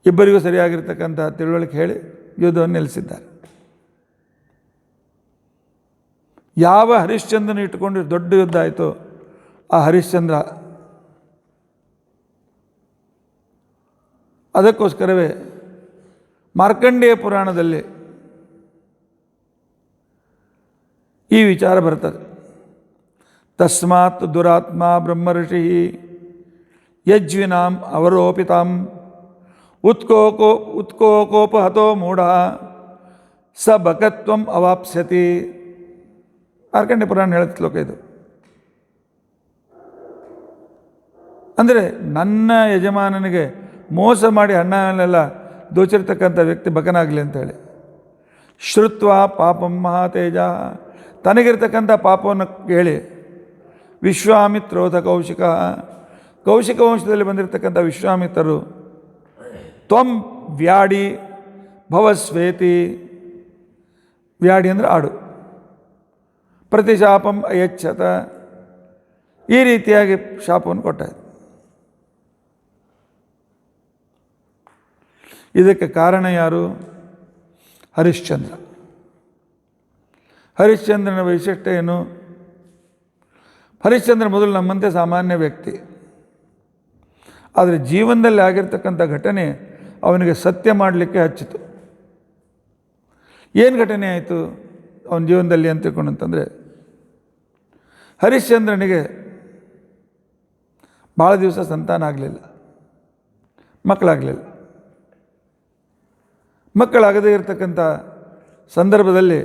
ಇಬ್ಬರಿಗೂ ಸರಿಯಾಗಿರ್ತಕ್ಕಂಥ ತಿಳುವಳಿಕೆ ಹೇಳಿ ಯುದ್ಧವನ್ನು ನಿಲ್ಲಿಸಿದ್ದಾರೆ. ಯಾವ ಹರಿಶ್ಚಂದ್ರನ ಇಟ್ಕೊಂಡು ದೊಡ್ಡ ಯುದ್ಧ ಆಯಿತು, ಆ ಹರಿಶ್ಚಂದ್ರ ಅದಕ್ಕೋಸ್ಕರವೇ ಮಾರ್ಕಂಡೇಯ ಪುರಾಣದಲ್ಲಿ ಈ ವಿಚಾರ ಬರ್ತದೆ. ತಸ್ಮಾತ್ ದುರಾತ್ಮ ಬ್ರಹ್ಮರ್ಷಿ ಯಜ್ವಿನಾಂ ಅವರೋಪಿತಾಂ ಉತ್ಕೋಕೋಪಹತೋ ಮೂಢ ಸ ಬಕತ್ವಂ ಅವಾಪ್ಸ್ಯತಿ. ಮಾರ್ಕಂಡೇಯ ಪುರಾಣ ಹೇಳೋ ಶ್ಲೋಕ ಇದು. ಅಂದರೆ ನನ್ನ ಯಜಮಾನನಿಗೆ ಮೋಸ ಮಾಡಿ ಹಣ್ಣನ್ನೆಲ್ಲ ದೋಚಿರ್ತಕ್ಕಂಥ ವ್ಯಕ್ತಿ ಬಕನಾಗಲಿ ಅಂತೇಳಿ. ಶ್ರುತ್ವ ಪಾಪಂ ಮಹಾತೇಜ, ತನಗಿರ್ತಕ್ಕಂಥ ಪಾಪವನ್ನು ಕೇಳಿ ವಿಶ್ವಾಮಿತ್ರೋಥ ಕೌಶಿಕ, ಕೌಶಿಕ ವಂಶದಲ್ಲಿ ಬಂದಿರತಕ್ಕಂಥ ವಿಶ್ವಾಮಿತ್ರರು ತ್ವಂ ವ್ಯಾಡಿ ಭವಸ್ವೇತಿ, ವ್ಯಾಡಿ ಅಂದರೆ ಆಡು, ಪ್ರತಿಶಾಪಂ ಅಯಚ್ಛತ, ಈ ರೀತಿಯಾಗಿ ಶಾಪವನ್ನು ಕೊಟ್ಟಾಯಿತು. ಇದಕ್ಕೆ ಕಾರಣ ಯಾರು? ಹರಿಶ್ಚಂದ್ರ. ಹರಿಶ್ಚಂದ್ರನ ವೈಶಿಷ್ಟ್ಯ ಏನು? ಹರಿಶ್ಚಂದ್ರ ಮೊದಲು ನಮ್ಮಂತೆ ಸಾಮಾನ್ಯ ವ್ಯಕ್ತಿ, ಆದರೆ ಜೀವನದಲ್ಲಿ ಆಗಿರ್ತಕ್ಕಂಥ ಘಟನೆ ಅವನಿಗೆ ಸತ್ಯ ಮಾಡಲಿಕ್ಕೆ ಹಚ್ಚಿತು. ಏನು ಘಟನೆ ಆಯಿತು ಅವನ ಜೀವನದಲ್ಲಿ ಅಂತ ತಿಳ್ಕೊಂಡಂತಂದರೆ, ಹರಿಶ್ಚಂದ್ರನಿಗೆ ಭಾಳ ದಿವಸ ಸಂತಾನ ಆಗಲಿಲ್ಲ, ಮಕ್ಕಳಾಗಲಿಲ್ಲ. ಮಕ್ಕಳಾಗದೇ ಇರತಕ್ಕಂಥ ಸಂದರ್ಭದಲ್ಲಿ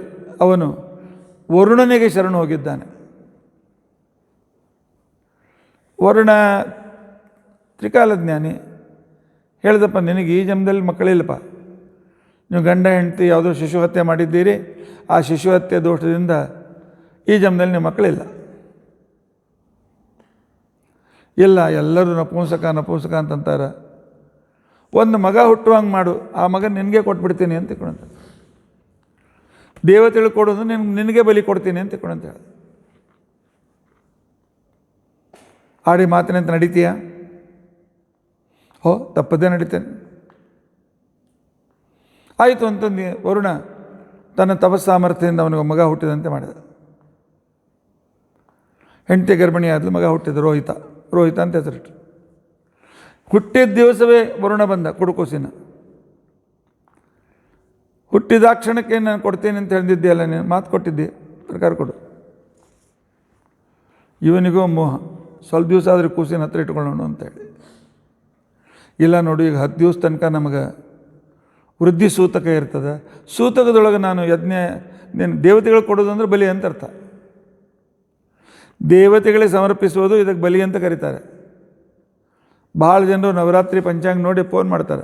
ಅವನು ವರುಣನಿಗೆ ಶರಣು ಹೋಗಿದ್ದಾನೆ. ವರುಣ ತ್ರಿಕಾಲಜ್ಞಾನಿ. ಹೇಳಿದಪ್ಪ, ನಿನಗೆ ಈ ಜನ್ಮದಲ್ಲಿ ಮಕ್ಕಳಿಲ್ಲಪ್ಪ, ನೀವು ಗಂಡ ಹೆಂಡತಿ ಯಾವುದೋ ಶಿಶುಹತ್ಯೆ ಮಾಡಿದ್ದೀರಿ, ಆ ಶಿಶುಹತ್ಯೆ ದೋಷದಿಂದ ಈ ಜನ್ಮದಲ್ಲಿ ನೀವು ಮಕ್ಕಳಿಲ್ಲ. ಇಲ್ಲ, ಎಲ್ಲರೂ ನಪುಂಸಕ ಅಂತಂತಾರೆ. ಒಂದು ಮಗ ಹುಟ್ಟುವಂಗೆ ಮಾಡು, ಆ ಮಗ ನಿನಗೆ ಕೊಟ್ಬಿಡ್ತೀನಿ ಅಂತ ತಿಳ್ಕೊಂತ. ದೇವತೆಗಳು ಕೊಡೋದು ನಿನಗೆ ಬಲಿ ಕೊಡ್ತೀನಿ ಅಂತ ತಿಳ್ಕೊಂತ ಹೇಳಿ. ಆಡಿ ಮಾತಿನಂತ ನಡೀತೀಯ? ತಪ್ಪದೇ ನಡೀತೇನೆ. ಆಯಿತು ಅಂತಂದು ವರುಣ ತನ್ನ ತಪಸ್ಸಾಮರ್ಥ್ಯದಿಂದ ಅವನಿಗೆ ಮಗ ಹುಟ್ಟಿದಂತೆ ಮಾಡಿದ. ಹೆಂಡತಿ ಗರ್ಭಿಣಿ ಆದಲು, ಮಗ ಹುಟ್ಟಿದ ರೋಹಿತ ಅಂತ ಹೆಸರಿಟ್ಟು. ಹುಟ್ಟಿದ ದಿವಸವೇ ವರುಣ ಬಂದ ಕುಡುಕುಸಿನ. ಹುಟ್ಟಿದಾಕ್ಷಣಕ್ಕೆ ನಾನು ಕೊಡ್ತೇನೆ ಅಂತ ಹೇಳಿದ್ದೆ, ನೀನು ಮಾತು ಕೊಟ್ಟಿದ್ದೆ, ಪ್ರಕಾರ ಕೊಡು. ಇವನಿಗೂ ಮೋಹ, ಸ್ವಲ್ಪ ದಿವಸ ಆದರೆ ಕೂಸಿನ ಹತ್ರ ಇಟ್ಕೊಳ್ಳೋಣ ಅಂತೇಳಿ. ಇಲ್ಲ ನೋಡು, ಈಗ 10 ದಿವಸ ತನಕ ನಮಗೆ ವೃದ್ಧಿ ಸೂತಕ ಇರ್ತದೆ, ಸೂತಕದೊಳಗೆ ನಾನು ನೀನು ದೇವತೆಗಳು ಕೊಡೋದು ಅಂದರೆ ಬಲಿ ಅಂತ ಅರ್ಥ. ದೇವತೆಗಳಿಗೆ ಸಮರ್ಪಿಸುವುದು ಇದಕ್ಕೆ ಬಲಿ ಅಂತ ಕರೀತಾರೆ. ಭಾಳ ಜನರು ನವರಾತ್ರಿ ಪಂಚಾಂಗ ನೋಡಿ ಫೋನ್ ಮಾಡ್ತಾರೆ,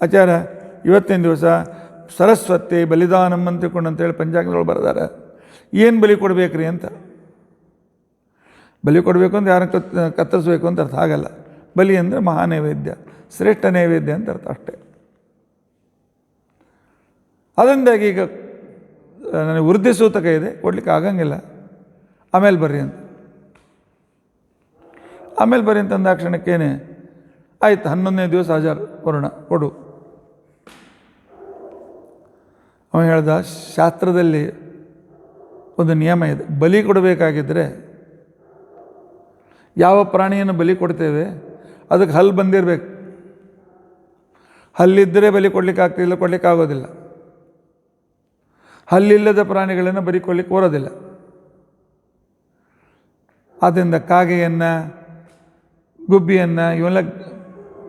ಆಚಾರ್ಯ ಇವತ್ತಿನ ದಿವಸ ಸರಸ್ವತಿ ಬಲಿದಾನಂ ಅಂತ ತಿಳ್ಕೊಂಡು ಅಂತೇಳಿ ಪಂಚಾಂಗದೊಳಗೆ ಬರೆದಾರೆ, ಏನು ಬಲಿ ಕೊಡಬೇಕ್ರಿ ಅಂತ. ಬಲಿ ಕೊಡಬೇಕು ಅಂತ ಯಾರನ್ನು ಕತ್ತರಿಸ್ಬೇಕು ಅಂತ ಅರ್ಥ ಆಗಲ್ಲ. ಬಲಿ ಅಂದರೆ ಮಹಾನೈವೇದ್ಯ, ಶ್ರೇಷ್ಠ ನೈವೇದ್ಯ ಅಂತ ಅರ್ಥ ಅಷ್ಟೇ. ಅದರಿಂದಾಗಿ ಈಗ ನನಗೆ ವೃದ್ಧಿ ಸೂತಕ ಇದೆ, ಕೊಡಲಿಕ್ಕೆ ಆಗಂಗಿಲ್ಲ, ಆಮೇಲೆ ಬರ್ರಿ ಅಂತ. ಆಮೇಲೆ ಬರ್ರಿ ಅಂತಂದ ಕ್ಷಣಕ್ಕೇನೆ ಆಯ್ತು, 11ನೇ ದಿವಸ ಹಾಜರು ವರುಣ, ಕೊಡು. ಅವನು ಹೇಳ್ದ, ಶಾಸ್ತ್ರದಲ್ಲಿ ಒಂದು ನಿಯಮ ಇದೆ, ಬಲಿ ಕೊಡಬೇಕಾಗಿದ್ದರೆ ಯಾವ ಪ್ರಾಣಿಯನ್ನು ಬಲಿ ಕೊಡ್ತೇವೆ ಅದಕ್ಕೆ ಹಲ್ಲು ಬಂದಿರಬೇಕು. ಹಲ್ಲಿದ್ದರೆ ಬಲಿ ಕೊಡ್ಲಿಕ್ಕೆ ಆಗ್ತಿಲ್ಲ, ಕೊಡ್ಲಿಕ್ಕೆ ಆಗೋದಿಲ್ಲ. ಹಲ್ಲಿಲ್ಲದ ಪ್ರಾಣಿಗಳನ್ನು ಬಲಿ ಕೊಡ್ಲಿಕ್ಕೆ ಬರೋದಿಲ್ಲ. ಆದ್ದರಿಂದ ಕಾಗೆಯನ್ನು, ಗುಬ್ಬಿಯನ್ನು ಇವೆಲ್ಲ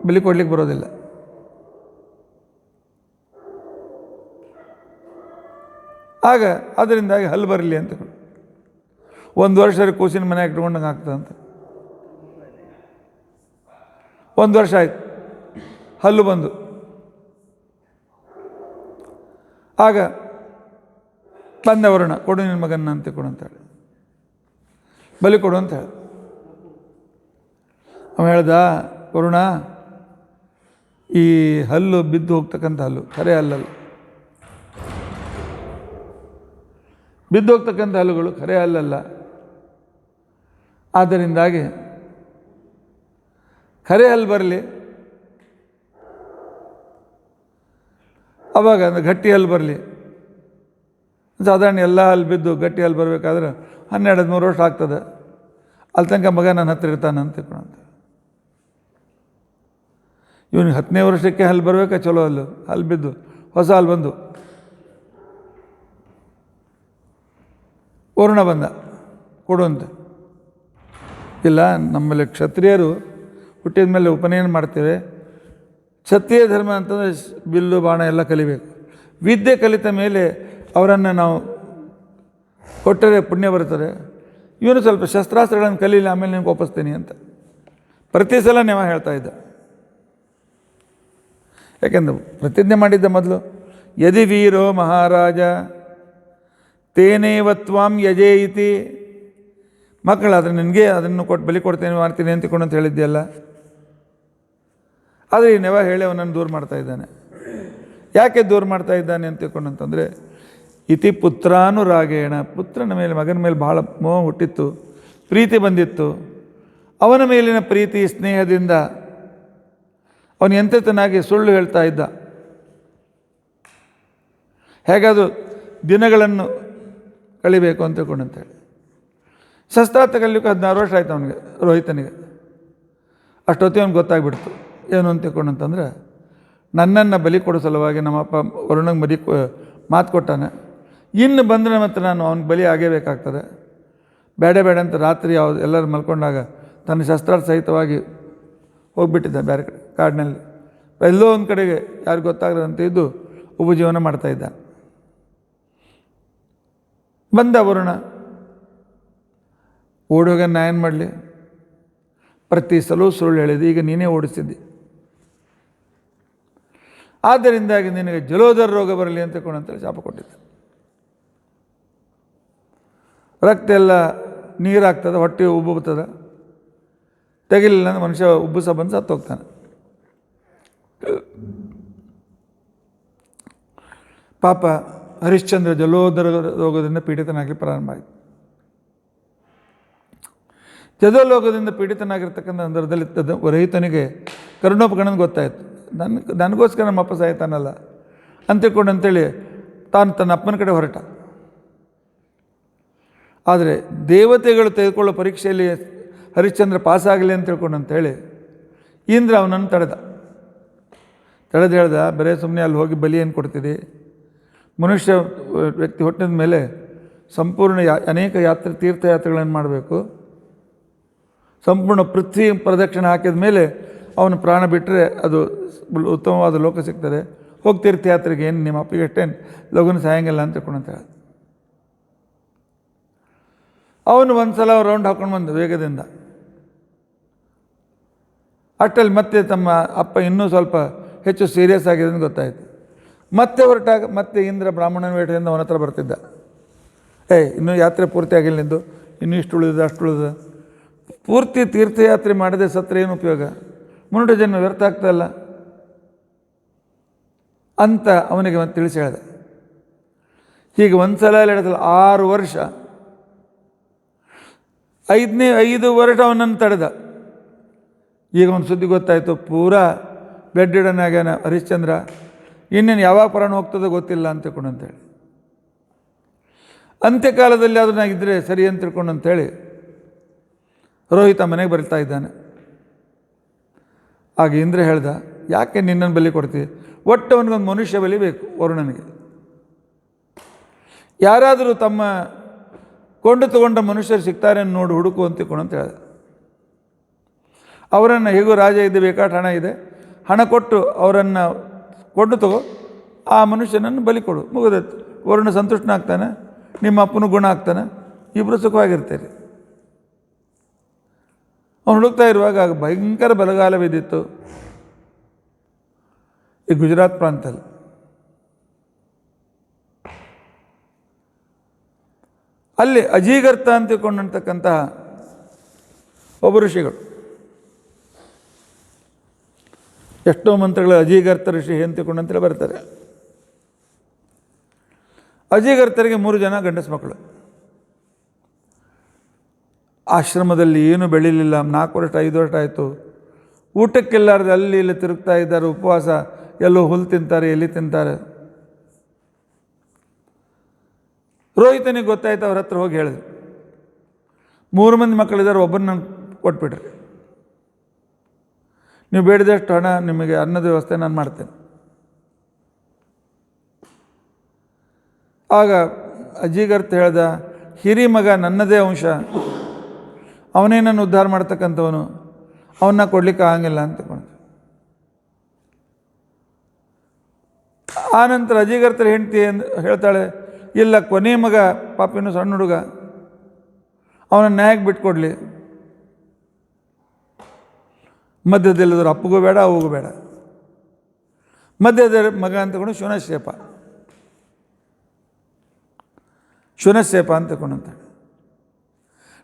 ಬಲಿ ಕೊಡ್ಲಿಕ್ಕೆ ಬರೋದಿಲ್ಲ. ಆಗ ಅದರಿಂದಾಗಿ ಹಲ್ಲು ಬರಲಿ ಅಂತ 1 ವರ್ಷ ಕೂಸಿನ ಮನೆಯಾಗ ಇಟ್ಕೊಂಡಂಗೆ ಆಗ್ತದಂತ. 1 ವರ್ಷ ಆಯ್ತು, ಹಲ್ಲು ಬಂದು. ಆಗ ಬಂದ ವರುಣ, ಕೊಡು ನಿನ್ನ ಮಗನ್ನ ಅಂತ ಕೊಡು ಅಂತೇಳಿ, ಬಲಿ ಕೊಡು ಅಂತ ಹೇಳಿ. ಅವ ಹೇಳ್ದ, ವರುಣ, ಈ ಹಲ್ಲು ಬಿದ್ದು ಹೋಗ್ತಕ್ಕಂಥ ಹಲ್ಲು ಖರೆ ಹಲ್ಲಲ್ಲ, ಬಿದ್ದು ಹೋಗ್ತಕ್ಕಂಥ ಹಲ್ಲುಗಳು ಖರೆ ಹಲ್ಲಲ್ಲ. ಆದ್ದರಿಂದಾಗಿ ಖರೆ ಹಲ್ಲು ಬರಲಿ, ಅವಾಗ ಅಂದರೆ ಗಟ್ಟಿ ಹಲ್ಲು ಬರಲಿ, ಸಾಧಾರಣ ಎಲ್ಲ ಅಲ್ಲಿ ಬಿದ್ದು ಗಟ್ಟಿ ಅಲ್ಲಿ ಬರಬೇಕಾದ್ರೆ 12-13 ವರ್ಷ ಆಗ್ತದೆ. ಅಲ್ಲಿ ತನಕ ಮಗ ನನ್ನ ಹತ್ರ ಇರ್ತಾನೆ ಅಂತ ತಿಳ್ಕೊಳಂತ. ಇವನಿಗೆ 10ನೇ ವರ್ಷಕ್ಕೆ ಅಲ್ಲಿ ಬರಬೇಕಾ ಚಲೋ ಅಲ್ಲಿ ಬಿದ್ದು ಹೊಸ ಅಲ್ಲಿ ಬಂದು ವರುಣ ಬಂದ ಕೊಡುವಂತೆ. ಇಲ್ಲ, ನಮ್ಮಲ್ಲಿ ಕ್ಷತ್ರಿಯರು ಹುಟ್ಟಿದ ಮೇಲೆ ಉಪನಯನ ಮಾಡ್ತೇವೆ. ಕ್ಷತ್ರಿಯ ಧರ್ಮ ಅಂತಂದರೆ ಬಿಲ್ಲು ಬಾಣ ಎಲ್ಲ ಕಲಿಬೇಕು. ವಿದ್ಯೆ ಕಲಿತ ಮೇಲೆ ಅವರನ್ನು ನಾವು ಕೊಟ್ಟರೆ ಪುಣ್ಯ ಬರ್ತದೆ. ಇವನು ಸ್ವಲ್ಪ ಶಸ್ತ್ರಾಸ್ತ್ರಗಳನ್ನು ಕಲೀಲಿ, ಆಮೇಲೆ ನಿನಗೆ ಒಪ್ಪಿಸ್ತೀನಿ ಅಂತ ಪ್ರತಿ ಸಲ ನೀವು ಹೇಳ್ತಾ ಇದ್ದ. ಯಾಕೆಂದ್ರೆ ಪ್ರತಿಜ್ಞೆ ಮಾಡಿದ್ದ ಮೊದಲು, ಯದಿ ವೀರೋ ಮಹಾರಾಜ ತೇನೇವ ತ್ವಾಂ ಯಜೇ ಇತಿ. ಮಕ್ಕಳಾದರೆ ನಿನಗೆ ಅದನ್ನು ಕೊಟ್ಟು ಬಲಿ ಕೊಡ್ತೇನೆ ಮಾಡ್ತೀನಿ ಅಂತಕೊಂಡು ಅಂತ ಹೇಳಿದ್ದೆಲ್ಲ. ಆದರೆ ಈ ನೆವ ಹೇಳಿ ಅವನನ್ನು ದೂರ ಮಾಡ್ತಾ ಇದ್ದಾನೆ. ಯಾಕೆ ದೂರ ಮಾಡ್ತಾ ಇದ್ದಾನೆ ಅಂತ ತಿಳ್ಕೊಂಡಂತಂದರೆ, ಇತಿ ಪುತ್ರಾನುರಾಗೇಣ, ಪುತ್ರನ ಮೇಲೆ ಮಗನ ಮೇಲೆ ಭಾಳ ಮೋಹ ಹುಟ್ಟಿತ್ತು, ಪ್ರೀತಿ ಬಂದಿತ್ತು. ಅವನ ಮೇಲಿನ ಪ್ರೀತಿ ಸ್ನೇಹದಿಂದ ಅವನು ಎಂತೆತನಾಗಿ ಸುಳ್ಳು ಹೇಳ್ತಾ ಇದ್ದ. ಹೇಗಾದರೂ ದಿನಗಳನ್ನು ಕಳಿಬೇಕು ಅಂತ ತಿಳ್ಕೊಂಡಂತೇಳಿ ಶಸ್ತ್ರಾಸ್ತ್ರ ಕಲಿಯಕ್ಕೆ 16 ವರ್ಷ ಆಯಿತು ಅವನಿಗೆ, ರೋಹಿತನಿಗೆ. ಅಷ್ಟೊತ್ತಿಗೆ ಅವ್ನಿಗೆ ಗೊತ್ತಾಗ್ಬಿಡ್ತು ಏನು ಅಂತ ತಿಳ್ಕೊಂಡಂತಂದ್ರೆ, ನನ್ನನ್ನು ಬಲಿ ಕೊಡೋ ಸಲುವಾಗಿ ನಮ್ಮಪ್ಪ ವರುಣಂಗೆ ಮಾತು ಕೊಟ್ಟಾನೆ. ಇನ್ನು ಬಂದರೆ ಮತ್ತು ನಾನು ಅವ್ನಿಗೆ ಬಲಿ ಆಗೇಬೇಕಾಗ್ತದೆ. ಬೇಡ ಅಂತ ರಾತ್ರಿ ಎಲ್ಲರೂ ಮಲ್ಕೊಂಡಾಗ ತನ್ನ ಶಸ್ತ್ರಾಸ್ತ್ರ ಸಹಿತವಾಗಿ ಹೋಗಿಬಿಟ್ಟಿದ್ದ ಬೇರೆ ಕಡೆ ಕಾಡಿನಲ್ಲಿ. ಎಲ್ಲೋ ಒಂದು ಕಡೆಗೆ ಯಾರಿಗೂ ಗೊತ್ತಾಗದಂತ ಇದ್ದು ಉಪಜೀವನ ಮಾಡ್ತಾಯಿದ್ದ. ಬಂದ ವರುಣ, ಓಡೋಗ ನಾ ಏನು ಮಾಡಲಿ, ಪ್ರತಿ ಸಲವೂ ಸುಳ್ಳು ಹೇಳಿದೆ, ಈಗ ನೀನೇ ಓಡಿಸಿದ್ದಿ, ಆದ್ದರಿಂದಾಗಿ ನಿನಗೆ ಜಲೋದರ ರೋಗ ಬರಲಿ ಅಂತ ತಿಳ್ಕೊಂಡಂತೇಳಿ ಶಾಪ ಕೊಟ್ಟಿದ್ದೆ. ರಕ್ತ ಎಲ್ಲ ನೀರಾಗ್ತದೆ, ಹೊಟ್ಟೆ ಉಬ್ಬುತ್ತದೆ, ತೆಗಿಲಿಲ್ಲ ಅಂದ್ರೆ ಮನುಷ್ಯ ಉಬ್ಬುಸ ಬಂದು ಸತ್ತು ಹೋಗ್ತಾನೆ. ಪಾಪ ಹರಿಶ್ಚಂದ್ರ ಜಲೋದರ ರೋಗದಿಂದ ಪೀಡಿತನಾಗಲಿ ಪ್ರಾರಂಭ ಆಯಿತು. ಜಲೋರೋಗದಿಂದ ಪೀಡಿತನಾಗಿರ್ತಕ್ಕಂಥ ಸಂದರ್ಭದಲ್ಲಿ ರೈತನಿಗೆ ಕರುಣೋಪಕರಣ ಗೊತ್ತಾಯಿತು. ನನಗೋಸ್ಕರ ನಮ್ಮ ಅಪ್ಪ ಸಾಯ್ತಾನಲ್ಲ ಅಂತೇಳಿ ತಾನು ತನ್ನ ಅಪ್ಪನ ಕಡೆ ಹೊರಟ. ಆದರೆ ದೇವತೆಗಳು ತೆಗೆದುಕೊಳ್ಳೋ ಪರೀಕ್ಷೆಯಲ್ಲಿ ಹರಿಶ್ಚಂದ್ರ ಪಾಸಾಗಲಿ ಅಂತ ತಿಳ್ಕೊಂಡಂತೇಳಿ ಇಂದ್ರ ಅವನನ್ನು ತಡೆದು ಹೇಳ್ದ, ಬರೀ ಸುಮ್ಮನೆ ಅಲ್ಲಿ ಹೋಗಿ ಬಲಿ ಏನು ಕೊಡ್ತೀರಿ, ಮನುಷ್ಯ ವ್ಯಕ್ತಿ ಹುಟ್ಟಿದ ಮೇಲೆ ಸಂಪೂರ್ಣ ಅನೇಕ ತೀರ್ಥಯಾತ್ರೆಗಳನ್ನು ಮಾಡಬೇಕು. ಸಂಪೂರ್ಣ ಪೃಥ್ವಿ ಪ್ರದಕ್ಷಿಣೆ ಹಾಕಿದ ಮೇಲೆ ಅವನು ಪ್ರಾಣ ಬಿಟ್ಟರೆ ಅದು ಉತ್ತಮವಾದ ಲೋಕ ಸಿಗ್ತದೆ. ಹೋಗಿ ತೀರ್ಥಯಾತ್ರೆಗೆ ಏನು ನಿಮ್ಮ ಅಪ್ಪಿಗೆ ಅಷ್ಟೇನು ಲಗುನ ಸಾಯಂಗಿಲ್ಲ ಅಂತ ತಿಳ್ಕೊಂಡಂತ ಹೇಳ್ದ. ಅವನು ಒಂದು ಸಲ ರೌಂಡ್ ಹಾಕ್ಕೊಂಡು ಬಂದು ವೇಗದಿಂದ. ಅಷ್ಟಲ್ಲಿ ಮತ್ತೆ ತಮ್ಮ ಅಪ್ಪ ಇನ್ನೂ ಸ್ವಲ್ಪ ಹೆಚ್ಚು ಸೀರಿಯಸ್ ಆಗಿದೆ ಅಂತ ಗೊತ್ತಾಯಿತು. ಮತ್ತೆ ಹೊರಟಾಗ ಮತ್ತೆ ಇಂದ್ರ ಬ್ರಾಹ್ಮಣನ ವೇಟದಿಂದ ಅವನ ಹತ್ರ ಬರ್ತಿದ್ದ. ಇನ್ನೂ ಯಾತ್ರೆ ಪೂರ್ತಿ ಆಗಿಲ್ಲ ನಿಂದು, ಇನ್ನೂ ಇಷ್ಟು ಉಳಿದ ಅಷ್ಟು ಉಳಿದ, ಪೂರ್ತಿ ತೀರ್ಥಯಾತ್ರೆ ಮಾಡದೆ ಸತ್ರ ಏನು ಉಪಯೋಗ, ಮನುಷ್ಯ ಜನ್ಮ ವ್ಯರ್ಥ ಆಗ್ತಾಯಿಲ್ಲ ಅಂತ ಅವನಿಗೆ ಮತ್ತೆ ತಿಳಿಸಿ ಹೇಳ್ದ. ಹೀಗೆ ಒಂದು ಸಲ 6 ವರ್ಷ, 5 ವರ್ಷ ಅವನನ್ನು ತಡೆದ. ಈಗ ಒಂದು ಸುದ್ದಿ ಗೊತ್ತಾಯಿತು, ಪೂರಾ ಬೆಡ್ಡಿಡನಾಗ್ಯಾನ ಹರಿಶ್ಚಂದ್ರ, ಇನ್ನೇನು ಯಾವಾಗ ಪ್ರಾಣ ಹೋಗ್ತದೋ ಗೊತ್ತಿಲ್ಲ ಅಂತ ತಿಳ್ಕೊಂಡಂತೇಳಿ, ಅಂತ್ಯಕಾಲದಲ್ಲಿ ಅದನ್ನಾಗಿದ್ದರೆ ಸರಿ ಅಂತ ತಿಳ್ಕೊಂಡಂತೇಳಿ ರೋಹಿತ ಮನೆಗೆ ಬರ್ತಾ ಇದ್ದಾನೆ. ಆಗ ಇಂದ್ರ ಹೇಳ್ದ, ಯಾಕೆ ನಿನ್ನನ್ನು ಬಲಿ ಕೊಡ್ತೀವಿ, ಒಟ್ಟು ಅವನಿಗೊಂದು ಮನುಷ್ಯ ಬಲಿ ಬೇಕು ವರುಣನಿಗೆ. ಯಾರಾದರೂ ತಮ್ಮ ಕೊಂಡು ತಗೊಂಡ ಮನುಷ್ಯರು ಸಿಗ್ತಾರೆ ನೋಡಿ ಹುಡುಕು ಅಂತ ತಿಳ್ಕೊಂಡಂತ ಹೇಳ್ದ. ಅವರನ್ನು ಹೇಗೂ ರಾಜ ಇದೆ, ಬೇಕಾದ ಹಣ ಇದೆ, ಹಣ ಕೊಟ್ಟು ಅವರನ್ನು ಕೊಂಡು ತಗೋ, ಆ ಮನುಷ್ಯನನ್ನು ಬಲಿ ಕೊಡು, ಮುಗಿದತ್ತು. ವರುಣ ಸಂತುಷ್ಟನಾಗ್ತಾನೆ, ನಿಮ್ಮ ಅಪ್ಪನೂ ಗುಣ ಆಗ್ತಾನೆ, ಇಬ್ಬರು ಸುಖವಾಗಿರ್ತೀರಿ. ಅವನು ಹುಡುಕ್ತಾ ಇರುವಾಗ ಆಗ ಭಯಂಕರ ಬಲಗಾಲ ಬಿದ್ದಿತ್ತು ಈ ಗುಜರಾತ್ ಪ್ರಾಂತದಲ್ಲಿ. ಅಲ್ಲಿ ಅಜೀಗರ್ತ ಅಂತ ತಿಳ್ಕೊಂಡಂತಕ್ಕಂತಹ ಒಬ್ಬ ಋಷಿಗಳು, ಎಷ್ಟೋ ಮಂತ್ರಗಳು ಅಜೀಗರ್ತ ಋಷಿ ಅಂತ ತಿಳ್ಕೊಂಡಂತೇಳಿ ಬರ್ತಾರೆ. ಅಜೀಗರ್ತರಿಗೆ 3 ಜನ ಗಂಡಸ ಮಕ್ಕಳು. ಆಶ್ರಮದಲ್ಲಿ ಏನೂ ಬೆಳೀಲಿಲ್ಲ, 4 ವರ್ಷ 5 ವರ್ಷ ಆಯಿತು. ಊಟಕ್ಕೆಲ್ಲಾರ್ದು ಅಲ್ಲಿ ಇಲ್ಲಿ ತಿರುಗ್ತಾ ಇದ್ದಾರೆ, ಉಪವಾಸ, ಎಲ್ಲೋ ಹುಲ್ಲು ತಿಂತಾರೆ, ಎಲ್ಲಿ ತಿಂತಾರೆ. ಪುರೋಹಿತನಿಗೆ ಗೊತ್ತಾಯ್ತು, ಅವ್ರ ಹತ್ರ ಹೋಗಿ ಹೇಳಿದ್ರು, 3 ಮಂದಿ ಮಕ್ಕಳಿದ್ದಾರೆ, ಒಬ್ಬನ ನಂಗೆ ಕೊಟ್ಬಿಟ್ರಿ, ನೀವು ಬೇಡಿದಷ್ಟು ಹಣ ನಿಮಗೆ ಅನ್ನದ ವ್ಯವಸ್ಥೆ ನಾನು ಮಾಡ್ತೇನೆ. ಆಗ ಅಜ್ಜಿಗರ್ತ ಹೇಳ್ದ, ಹಿರಿ ಮಗ ನನ್ನದೇ ಅಂಶ, ಅವನೇ ನನ್ನ ಉದ್ಧಾರ ಮಾಡ್ತಕ್ಕಂಥವನು, ಅವನ್ನ ಕೊಡ್ಲಿಕ್ಕೆ ಆಗಂಗಿಲ್ಲ ಅಂತ ಕೊಂಡು. ಆನಂತರ ಅಜ್ಜಿಗರ್ತರ ಹೆಂಡತಿ ಹೇಳ್ತಾಳೆ, ಇಲ್ಲ ಕೊನೆ ಮಗ ಪಾಪಿನೂ ಸಣ್ಣ ಹುಡುಗ, ಅವನ ನ್ಯಾಯಕ್ಕೆ ಬಿಟ್ಕೊಡ್ಲಿ, ಮಧ್ಯದಲ್ಲಿದ್ರು ಅಪ್ಪಗೂ ಬೇಡ ಅವಗೂ ಬೇಡ, ಮಧ್ಯದ ಮಗ ಅಂತಕೊಂಡು ಶುನಶೇಪ ಅಂತ ತಗೊಂಡಂತಾಳೆ.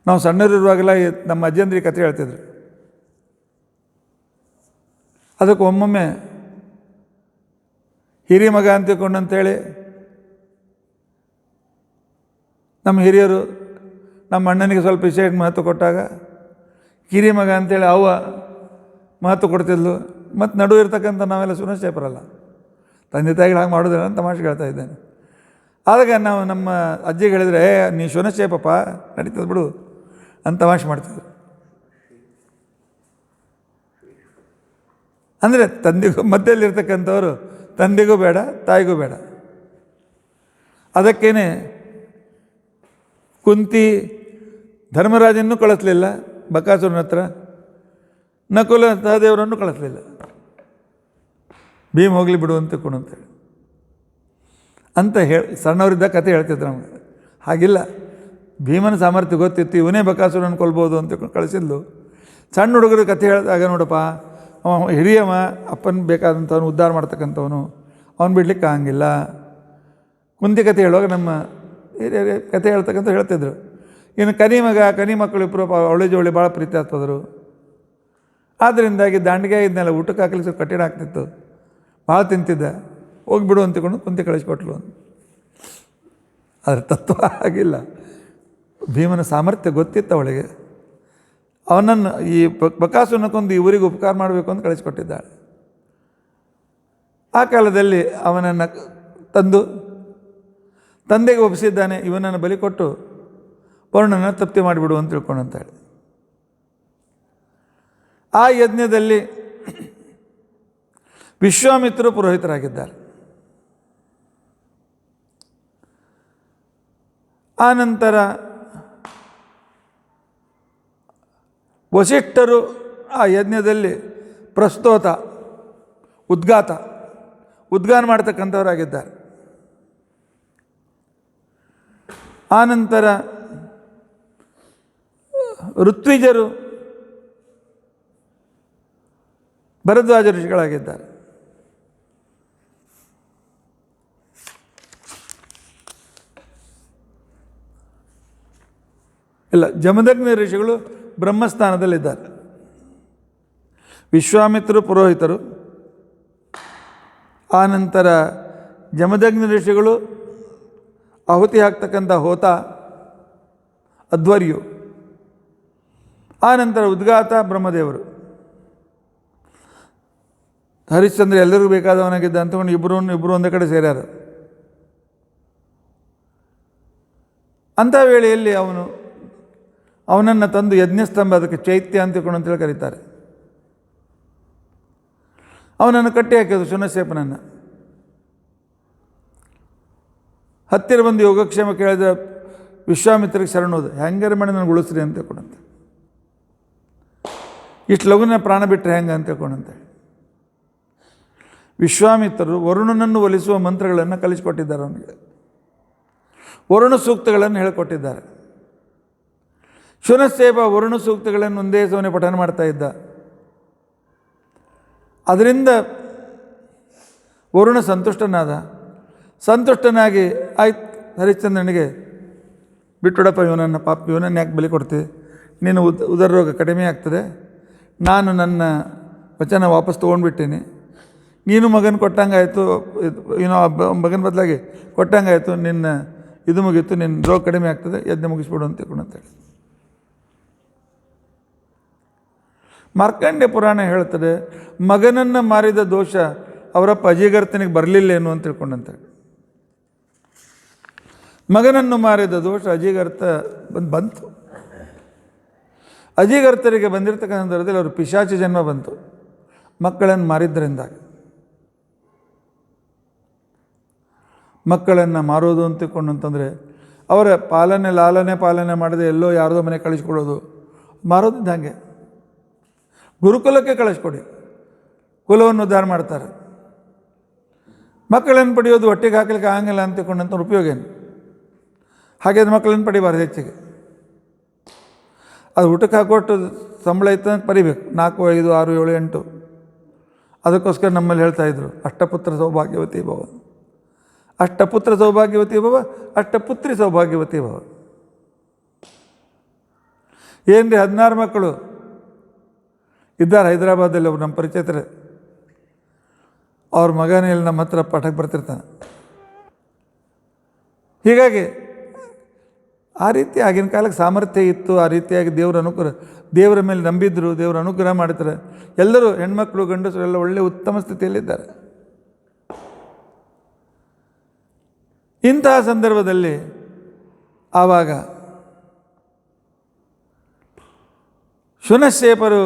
ನಾವು ಸಣ್ಣರಿರುವಾಗೆಲ್ಲ ನಮ್ಮ ಅಜ್ಜಂದ್ರಿಗೆ ಕಥೆ ಹೇಳ್ತಿದ್ರು. ಅದಕ್ಕೆ ಒಮ್ಮೊಮ್ಮೆ ಹಿರಿ ಮಗ ಅಂತಕೊಂಡಂತೇಳಿ ನಮ್ಮ ಹಿರಿಯರು ನಮ್ಮ ಅಣ್ಣನಿಗೆ ಸ್ವಲ್ಪ ವಿಶೇಷ ಮಹತ್ವ ಕೊಟ್ಟಾಗ ಹಿರಿ ಮಗ ಅಂತೇಳಿ ಅವ್ವ ಮಹತ್ವ ಕೊಡ್ತಿದ್ಲು. ಮತ್ತು ನಡು ಇರ್ತಕ್ಕಂಥ ನಾವೆಲ್ಲ ಶುನಶೇಪರಲ್ಲ, ತಂದೆ ತಾಯಿಗಳು ಹಾಗೆ ಮಾಡೋದಿಲ್ಲ ಅಂತ ತಮಾಷೆ ಹೇಳ್ತಾ ಇದ್ದೇನೆ. ಆದಾಗ ನಾವು ನಮ್ಮ ಅಜ್ಜಿಗೆ ಹೇಳಿದರೆ, ನೀ ಶುನಶೇಪಪ್ಪ ನಡೀತದೆ ಬಿಡು ಅಂತ ತಮಾಷೆ ಮಾಡ್ತಿದ್ರು. ಅಂದರೆ ತಂದೆಗೂ ಮಧ್ಯದಲ್ಲಿರ್ತಕ್ಕಂಥವ್ರು ತಂದೆಗೂ ಬೇಡ ತಾಯಿಗೂ ಬೇಡ. ಅದಕ್ಕೇನೆ ಕುಂತಿ ಧರ್ಮರಾಜನೂ ಕಳಿಸ್ಲಿಲ್ಲ ಬಕಾಸುರನ ಹತ್ರ, ನಕುಲ ಸಹದೇವರನ್ನು ಕಳಿಸ್ಲಿಲ್ಲ, ಭೀಮ್ ಹೋಗಲಿ ಬಿಡು ಅಂತ ಕೊಡಂತೇಳಿ ಅಂತ ಸಣ್ಣವರಿದ್ದ ಕತೆ ಹೇಳ್ತಿದ್ರು ನಮಗೆ. ಹಾಗಿಲ್ಲ, ಭೀಮನ ಸಾಮರ್ಥ್ಯ ಗೊತ್ತಿತ್ತು, ಇವನೇ ಬಕಾಸುರನ ಕೊಲ್ಬೋದು ಅಂತ ಕಳಿಸಿದ್ಲು. ಸಣ್ಣ ಹುಡುಗರು ಕತೆ ಹೇಳಿದಾಗ, ನೋಡಪ್ಪ ಅವ ಹಿರಿಯವ, ಅಪ್ಪನ ಬೇಕಾದಂಥವನು ಉದ್ಧಾರ ಮಾಡ್ತಕ್ಕಂಥವನು, ಅವನು ಬಿಡ್ಲಿಕ್ಕೆ ಆಗಂಗಿಲ್ಲ. ಕುಂತಿ ಕತೆ ಹೇಳುವಾಗ ನಮ್ಮ ಹಿರಿಯ ಕತೆ ಹೇಳ್ತಕ್ಕಂಥ ಹೇಳ್ತಿದ್ರು. ಇನ್ನು ಕನಿ ಮಕ್ಕಳು ಇಬ್ಬರು ಅವಳಿ ಜೋಳಿ ಭಾಳ ಪ್ರೀತಿ ಆಗ್ತದರು. ಆದ್ದರಿಂದಾಗಿ ದಾಂಡಿಗೆ ಇದನ್ನೆಲ್ಲ ಊಟಕ್ಕೆ ಹಾಕಲಿಕ್ಕೆ ಕಠಿಣ ಆಗ್ತಿತ್ತು, ಭಾಳ ತಿಂತಿದ್ದ, ಹೋಗಿಬಿಡು ಅಂತಕೊಂಡು ಕುಂತಿ ಕಳಿಸ್ಕೊಟ್ಲು. ಅದರ ತತ್ವ ಆಗಿಲ್ಲ, ಭೀಮನ ಸಾಮರ್ಥ್ಯ ಗೊತ್ತಿತ್ತು ಅವಳಿಗೆ. ಅವನನ್ನು ಈ ಬಕಾಸುರನಕ್ಕೊಂದು ಇವರಿಗೆ ಉಪಕಾರ ಮಾಡಬೇಕು ಅಂತ ಕಳಿಸ್ಕೊಟ್ಟಿದ್ದಾಳೆ. ಆ ಕಾಲದಲ್ಲಿ ಅವನನ್ನು ತಂದು ತಂದೆಗೆ ಒಪ್ಪಿಸಿದ್ದಾನೆ, ಇವನನ್ನು ಬಲಿ ಕೊಟ್ಟು ಪೌರ್ಣನ ತೃಪ್ತಿ ಮಾಡಿಬಿಡು ಅಂತ ತಿಳ್ಕೊಂಡಂತಾಳೆ. ಆ ಯಜ್ಞದಲ್ಲಿ ವಿಶ್ವಾಮಿತ್ರರು ಪುರೋಹಿತರಾಗಿದ್ದಾರೆ. ಆನಂತರ ವಸಿಷ್ಠರು ಆ ಯಜ್ಞದಲ್ಲಿ ಪ್ರಸ್ತೋತ ಉದ್ಗಾನ ಮಾಡ್ತಕ್ಕಂಥವರಾಗಿದ್ದಾರೆ. ಆನಂತರ ಋತ್ವಿಜರು ಭರದ್ವಾಜ ಋಷಿಗಳಾಗಿದ್ದಾರೆ. ಇಲ್ಲ, ಜಮದಗ್ನಿ ಋಷಿಗಳು ಬ್ರಹ್ಮಸ್ಥಾನದಲ್ಲಿದ್ದಾರೆ. ವಿಶ್ವಾಮಿತ್ರರು ಪುರೋಹಿತರು, ಆನಂತರ ಜಮದಗ್ನಿ ಋಷಿಗಳು ಆಹುತಿ ಹಾಕ್ತಕ್ಕಂಥ ಹೋತ ಅಧ್ವರ್ಯು, ಆನಂತರ ಉದ್ಗಾತ ಬ್ರಹ್ಮದೇವರು. ಹರಿಶ್ಚಂದ್ರ ಎಲ್ಲರಿಗೂ ಬೇಕಾದವನಾಗಿದ್ದ ಅಂತಕೊಂಡು ಇಬ್ಬರು ಒಂದೇ ಕಡೆ ಸೇರ್ಯಾರ. ಅಂಥ ವೇಳೆಯಲ್ಲಿ ಅವನನ್ನು ತಂದು ಯಜ್ಞಸ್ತಂಭ, ಅದಕ್ಕೆ ಚೈತ್ಯ ಅಂತೇಳಿ ಕರೀತಾರೆ, ಅವನನ್ನು ಕಟ್ಟಿ ಹಾಕಿದ್ರು ಶುನಶೇಪನನ್ನು. ಹತ್ತಿರ ಬಂದು ಯೋಗಕ್ಷೇಮ ಕೇಳಿದ ವಿಶ್ವಾಮಿತ್ರಿಗೆ ಶರಣೋದು, ಹೆಂಗಾರ ಮಾಡಿ ನನಗೆ ಉಳಿಸ್ರಿ ಅಂತ ಕೊಡಂತೆ, ಇಷ್ಟು ಲಗುನ ಪ್ರಾಣ ಬಿಟ್ಟರೆ ಹೆಂಗೆ ಅಂತ ತಿಳ್ಕೊಂಡಂತೆ. ವಿಶ್ವಾಮಿತ್ರರು ವರುಣನನ್ನು ಒಲಿಸುವ ಮಂತ್ರಗಳನ್ನು ಕಲಿಸಿಕೊಟ್ಟಿದ್ದಾರೆ ಅವನಿಗೆ, ವರುಣ ಸೂಕ್ತಗಳನ್ನು ಹೇಳಿಕೊಟ್ಟಿದ್ದಾರೆ. ಶುನಶೇಪ ವರುಣ ಸೂಕ್ತಗಳನ್ನು ಒಂದೇ ಸಮನೆ ಪಠನ ಮಾಡ್ತಾ ಇದ್ದ. ಅದರಿಂದ ವರುಣ ಸಂತುಷ್ಟನಾಗಿ ಆಯ್ತು, ಹರಿಶ್ಚಂದ್ರನಿಗೆ ಬಿಟ್ಟುಡಪ್ಪ ಇವನನ್ನು, ಇವನನ್ನು ಯಾಕೆ ಬಲಿ ಕೊಡ್ತೀವಿ, ನೀನು ಉದರ ರೋಗ ಕಡಿಮೆ ಆಗ್ತದೆ, ನಾನು ನನ್ನ ವಚನ ವಾಪಸ್ ತೊಗೊಂಡ್ಬಿಟ್ಟೀನಿ, ನೀನು ಮಗನ ಕೊಟ್ಟಂಗಾಯಿತು, ಮಗನ ಬದಲಾಗಿ ಕೊಟ್ಟಂಗಾಯಿತು, ನಿನ್ನ ಇದು ಮುಗೀತು, ನಿನ್ನ ರೋಗ ಕಡಿಮೆ ಆಗ್ತದೆ, ಯಜ್ಞ ಮುಗಿಸ್ಬಿಡು ಅಂತೇಳಿ. ಮಾರ್ಕಂಡ್ಯ ಪುರಾಣ ಹೇಳ್ತದೆ, ಮಗನನ್ನು ಮಾರಿದ ದೋಷ ಅವರಪ್ಪ ಅಜಿಗರ್ತನಿಗೆ ಬರಲಿಲ್ಲೇನು ಅಂತ ತಿಳ್ಕೊಂಡಂತೆ. ಮಗನನ್ನು ಮಾರಿದ ದೋಷ ಅಜಿಗರ್ತ ಬಂತು. ಅಜಿಗರ್ತರಿಗೆ ಬಂದಿರತಕ್ಕಂಥ ಸಂದರ್ಭದಲ್ಲಿ ಅವರು ಪಿಶಾಚಿ ಜನ್ಮ ಬಂತು, ಮಕ್ಕಳನ್ನು ಮಾರಿದ್ದರಿಂದಾಗಿ. ಮಕ್ಕಳನ್ನು ಮಾರೋದು ಅಂತ ತಿಳ್ಕೊಂಡು ಅಂತಂದರೆ ಅವರ ಲಾಲನೆ ಮಾಡದೆ ಎಲ್ಲೋ ಯಾರದೋ ಮನೆ ಕಳಿಸ್ಕೊಡೋದು, ಮಾರೋದಿದ್ದ ಹಾಗೆ. ಗುರುಕುಲಕ್ಕೆ ಕಳಿಸ್ಕೊಡಿ, ಕುಲವನ್ನು ಉದ್ಧಾರ ಮಾಡ್ತಾರೆ. ಮಕ್ಕಳನ್ನು ಪಡೆಯೋದು ಹೊಟ್ಟೆಗೆ ಹಾಕಲಿಕ್ಕೆ ಆಗಂಗಿಲ್ಲ ಅಂತ ತಿಳ್ಕೊಂಡಂಥ ಉಪಯೋಗ ಏನು? ಹಾಗೆ ಅದು ಮಕ್ಕಳನ್ನು ಪಡಿಬಾರ್ದು ಹೆಚ್ಚಿಗೆ. ಅದು ಊಟಕ್ಕೆ ಹಾಕೊಟ್ಟು ಸಂಬಳ ಇತ್ತು ಅಂತ ಪಡಿಬೇಕು, 4, 5, 6, 7, 8. ಅದಕ್ಕೋಸ್ಕರ ನಮ್ಮಲ್ಲಿ ಹೇಳ್ತಾಯಿದ್ರು ಅಷ್ಟಪುತ್ರ ಸೌಭಾಗ್ಯವತಿ ಭವ, ಅಷ್ಟಪುತ್ರ ಸೌಭಾಗ್ಯವತಿ ಭವ, ಅಷ್ಟಪುತ್ರಿ ಸೌಭಾಗ್ಯವತಿ ಭವ. ಏನು ರೀ 16 ಮಕ್ಕಳು ಇದ್ದಾರೆ ಹೈದರಾಬಾದಲ್ಲಿ. ಒಬ್ರು ನಮ್ಮ ಪರಿಚಯತರೆ, ಅವ್ರ ಮಗನೇ ಇಲ್ಲಿ ನಮ್ಮ ಹತ್ರ ಪಾಠಕ್ಕೆ ಬರ್ತಿರ್ತಾನೆ. ಹೀಗಾಗಿ ಆ ರೀತಿ ಆಗಿನ ಕಾಲಕ್ಕೆ ಸಾಮರ್ಥ್ಯ ಇತ್ತು, ಆ ರೀತಿಯಾಗಿ ದೇವರ ಮೇಲೆ ನಂಬಿದ್ರು, ದೇವರ ಅನುಗ್ರಹ ಮಾಡ್ತಾರೆ. ಎಲ್ಲರೂ ಹೆಣ್ಮಕ್ಳು ಗಂಡಸರು ಎಲ್ಲ ಒಳ್ಳೆಯ ಉತ್ತಮ ಸ್ಥಿತಿಯಲ್ಲಿದ್ದಾರೆ. ಇಂತಹ ಸಂದರ್ಭದಲ್ಲಿ ಆವಾಗ ಶುನಶೇಪರು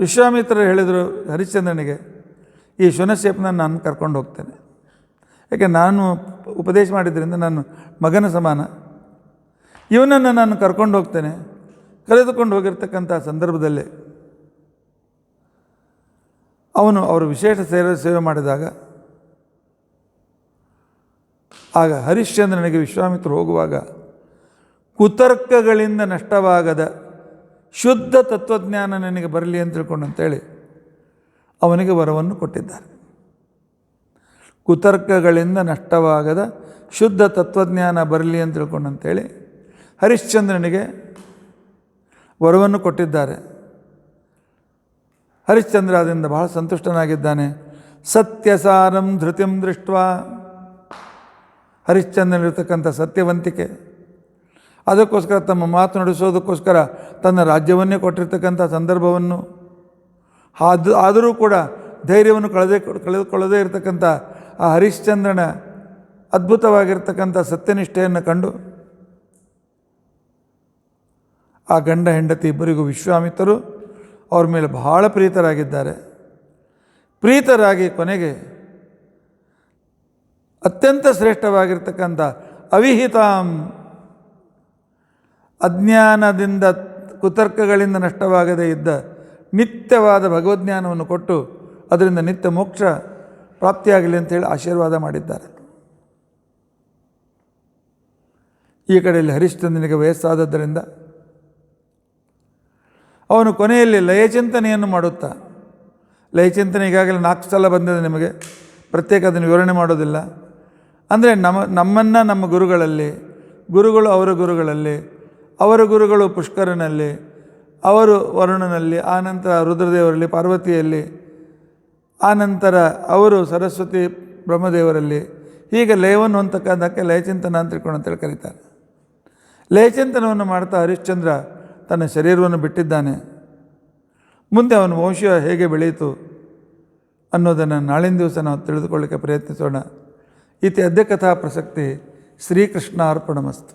ವಿಶ್ವಾಮಿತ್ರರು ಹೇಳಿದರು ಹರಿಶ್ಚಂದ್ರನಿಗೆ, ಈ ಶುನಶೇಪನ ನಾನು ಕರ್ಕೊಂಡು ಹೋಗ್ತೇನೆ, ಯಾಕೆ ನಾನು ಉಪದೇಶ ಮಾಡಿದ್ದರಿಂದ ನಾನು ಮಗನ ಸಮಾನ, ಇವನನ್ನು ನಾನು ಕರ್ಕೊಂಡು ಹೋಗ್ತೇನೆ. ಕರೆದುಕೊಂಡು ಹೋಗಿರ್ತಕ್ಕಂಥ ಸಂದರ್ಭದಲ್ಲಿ ಅವರು ವಿಶೇಷ ಸೇವೆ ಮಾಡಿದಾಗ ಆಗ ಹರಿಶ್ಚಂದ್ರನಿಗೆ ವಿಶ್ವಾಮಿತ್ರರು ಹೋಗುವಾಗ ಕುತರ್ಕಗಳಿಂದ ನಷ್ಟವಾಗದ ಶುದ್ಧ ತತ್ವಜ್ಞಾನ ನನಗೆ ಬರಲಿ ಅಂತ ತಿಳ್ಕೊಂಡು ಅಂತೇಳಿ ಅವನಿಗೆ ವರವನ್ನು ಕೊಟ್ಟಿದ್ದಾರೆ. ಕುತರ್ಕಗಳಿಂದ ನಷ್ಟವಾಗದ ಶುದ್ಧ ತತ್ವಜ್ಞಾನ ಬರಲಿ ಅಂತ ತಿಳ್ಕೊಂಡು ಅಂತೇಳಿ ಹರಿಶ್ಚಂದ್ರನಿಗೆ ವರವನ್ನು ಕೊಟ್ಟಿದ್ದಾರೆ. ಹರಿಶ್ಚಂದ್ರ ಅದರಿಂದ ಬಹಳ ಸಂತುಷ್ಟನಾಗಿದ್ದಾನೆ. ಸತ್ಯಸಾರಂ ಧೃತಿಂ ದೃಷ್ಟ್ವಾ, ಹರಿಶ್ಚಂದ್ರನಿರ್ತಕ್ಕಂಥ ಸತ್ಯವಂತಿಕೆ, ಅದಕ್ಕೋಸ್ಕರ ತಮ್ಮ ಮಾತು ನಡೆಸೋದಕ್ಕೋಸ್ಕರ ತನ್ನ ರಾಜ್ಯವನ್ನೇ ಕೊಟ್ಟಿರ್ತಕ್ಕಂಥ ಸಂದರ್ಭವನ್ನು ಆದರೂ ಕೂಡ ಧೈರ್ಯವನ್ನು ಕಳೆದುಕೊಳ್ಳದೇ ಇರತಕ್ಕಂಥ ಆ ಹರಿಶ್ಚಂದ್ರನ ಅದ್ಭುತವಾಗಿರ್ತಕ್ಕಂಥ ಸತ್ಯನಿಷ್ಠೆಯನ್ನು ಕಂಡು ಆ ಗಂಡ ಹೆಂಡತಿ ಇಬ್ಬರಿಗೂ ವಿಶ್ವಾಮಿತ್ರರು ಅವ್ರ ಮೇಲೆ ಬಹಳ ಪ್ರೀತರಾಗಿದ್ದಾರೆ. ಪ್ರೀತರಾಗಿ ಕೊನೆಗೆ ಅತ್ಯಂತ ಶ್ರೇಷ್ಠವಾಗಿರ್ತಕ್ಕಂಥ ಅವಿಹಿತಾಂ, ಅಜ್ಞಾನದಿಂದ ಕುತರ್ಕಗಳಿಂದ ನಷ್ಟವಾಗದೇ ಇದ್ದ ನಿತ್ಯವಾದ ಭಗವದ್ಜ್ಞಾನವನ್ನು ಕೊಟ್ಟು ಅದರಿಂದ ನಿತ್ಯ ಮೋಕ್ಷ ಪ್ರಾಪ್ತಿಯಾಗಲಿ ಅಂತೇಳಿ ಆಶೀರ್ವಾದ ಮಾಡಿದ್ದಾರೆ. ಈ ಕಡೆಯಲ್ಲಿ ಹರಿಶ್ಚಂದ್ರನಿಗೆ ವಯಸ್ಸಾದದ್ದರಿಂದ ಅವನು ಕೊನೆಯಲ್ಲಿ ಲಯಚಿಂತನೆಯನ್ನು ಮಾಡುತ್ತಾ, ಲಯಚಿಂತನೆ ಈಗಾಗಲೇ 4 ಸಲ ಬಂದಿದೆ ನಿಮಗೆ, ಪ್ರತ್ಯೇಕ ಅದನ್ನು ವಿವರಣೆ ಮಾಡೋದಿಲ್ಲ. ಅಂದರೆ ನಮ್ಮನ್ನು ನಮ್ಮ ಗುರುಗಳಲ್ಲಿ, ಗುರುಗಳು ಅವರ ಗುರುಗಳಲ್ಲಿ, ಅವರ ಗುರುಗಳು ಪುಷ್ಕರನಲ್ಲಿ, ಅವರು ವರುಣನಲ್ಲಿ, ಆನಂತರ ರುದ್ರದೇವರಲ್ಲಿ, ಪಾರ್ವತಿಯಲ್ಲಿ, ಆನಂತರ ಅವರು ಸರಸ್ವತಿ ಬ್ರಹ್ಮದೇವರಲ್ಲಿ, ಹೀಗೆ ಲಯವನ್ನು ಹೊಂದಕ್ಕಂಥಕ್ಕೆ ಲಯಚಿಂತನ ಅಂತ ತಿಳ್ಕೊಂಡು ಕರೀತಾರೆ. ಲಯಚಿಂತನವನ್ನು ಮಾಡ್ತಾ ಹರಿಶ್ಚಂದ್ರ ತನ್ನ ಶರೀರವನ್ನು ಬಿಟ್ಟಿದ್ದಾನೆ. ಮುಂದೆ ಅವನ ವಂಶ ಹೇಗೆ ಬೆಳೆಯಿತು ಅನ್ನೋದನ್ನು ನಾಳಿನ ದಿವಸ ನಾವು ತಿಳಿದುಕೊಳ್ಳಿಕ್ಕೆ ಪ್ರಯತ್ನಿಸೋಣ. ಇತಿ ಅದ್ಯ ಕಥಾ ಪ್ರಸಕ್ತಿ. ಶ್ರೀಕೃಷ್ಣ ಅರ್ಪಣಮಸ್ತು.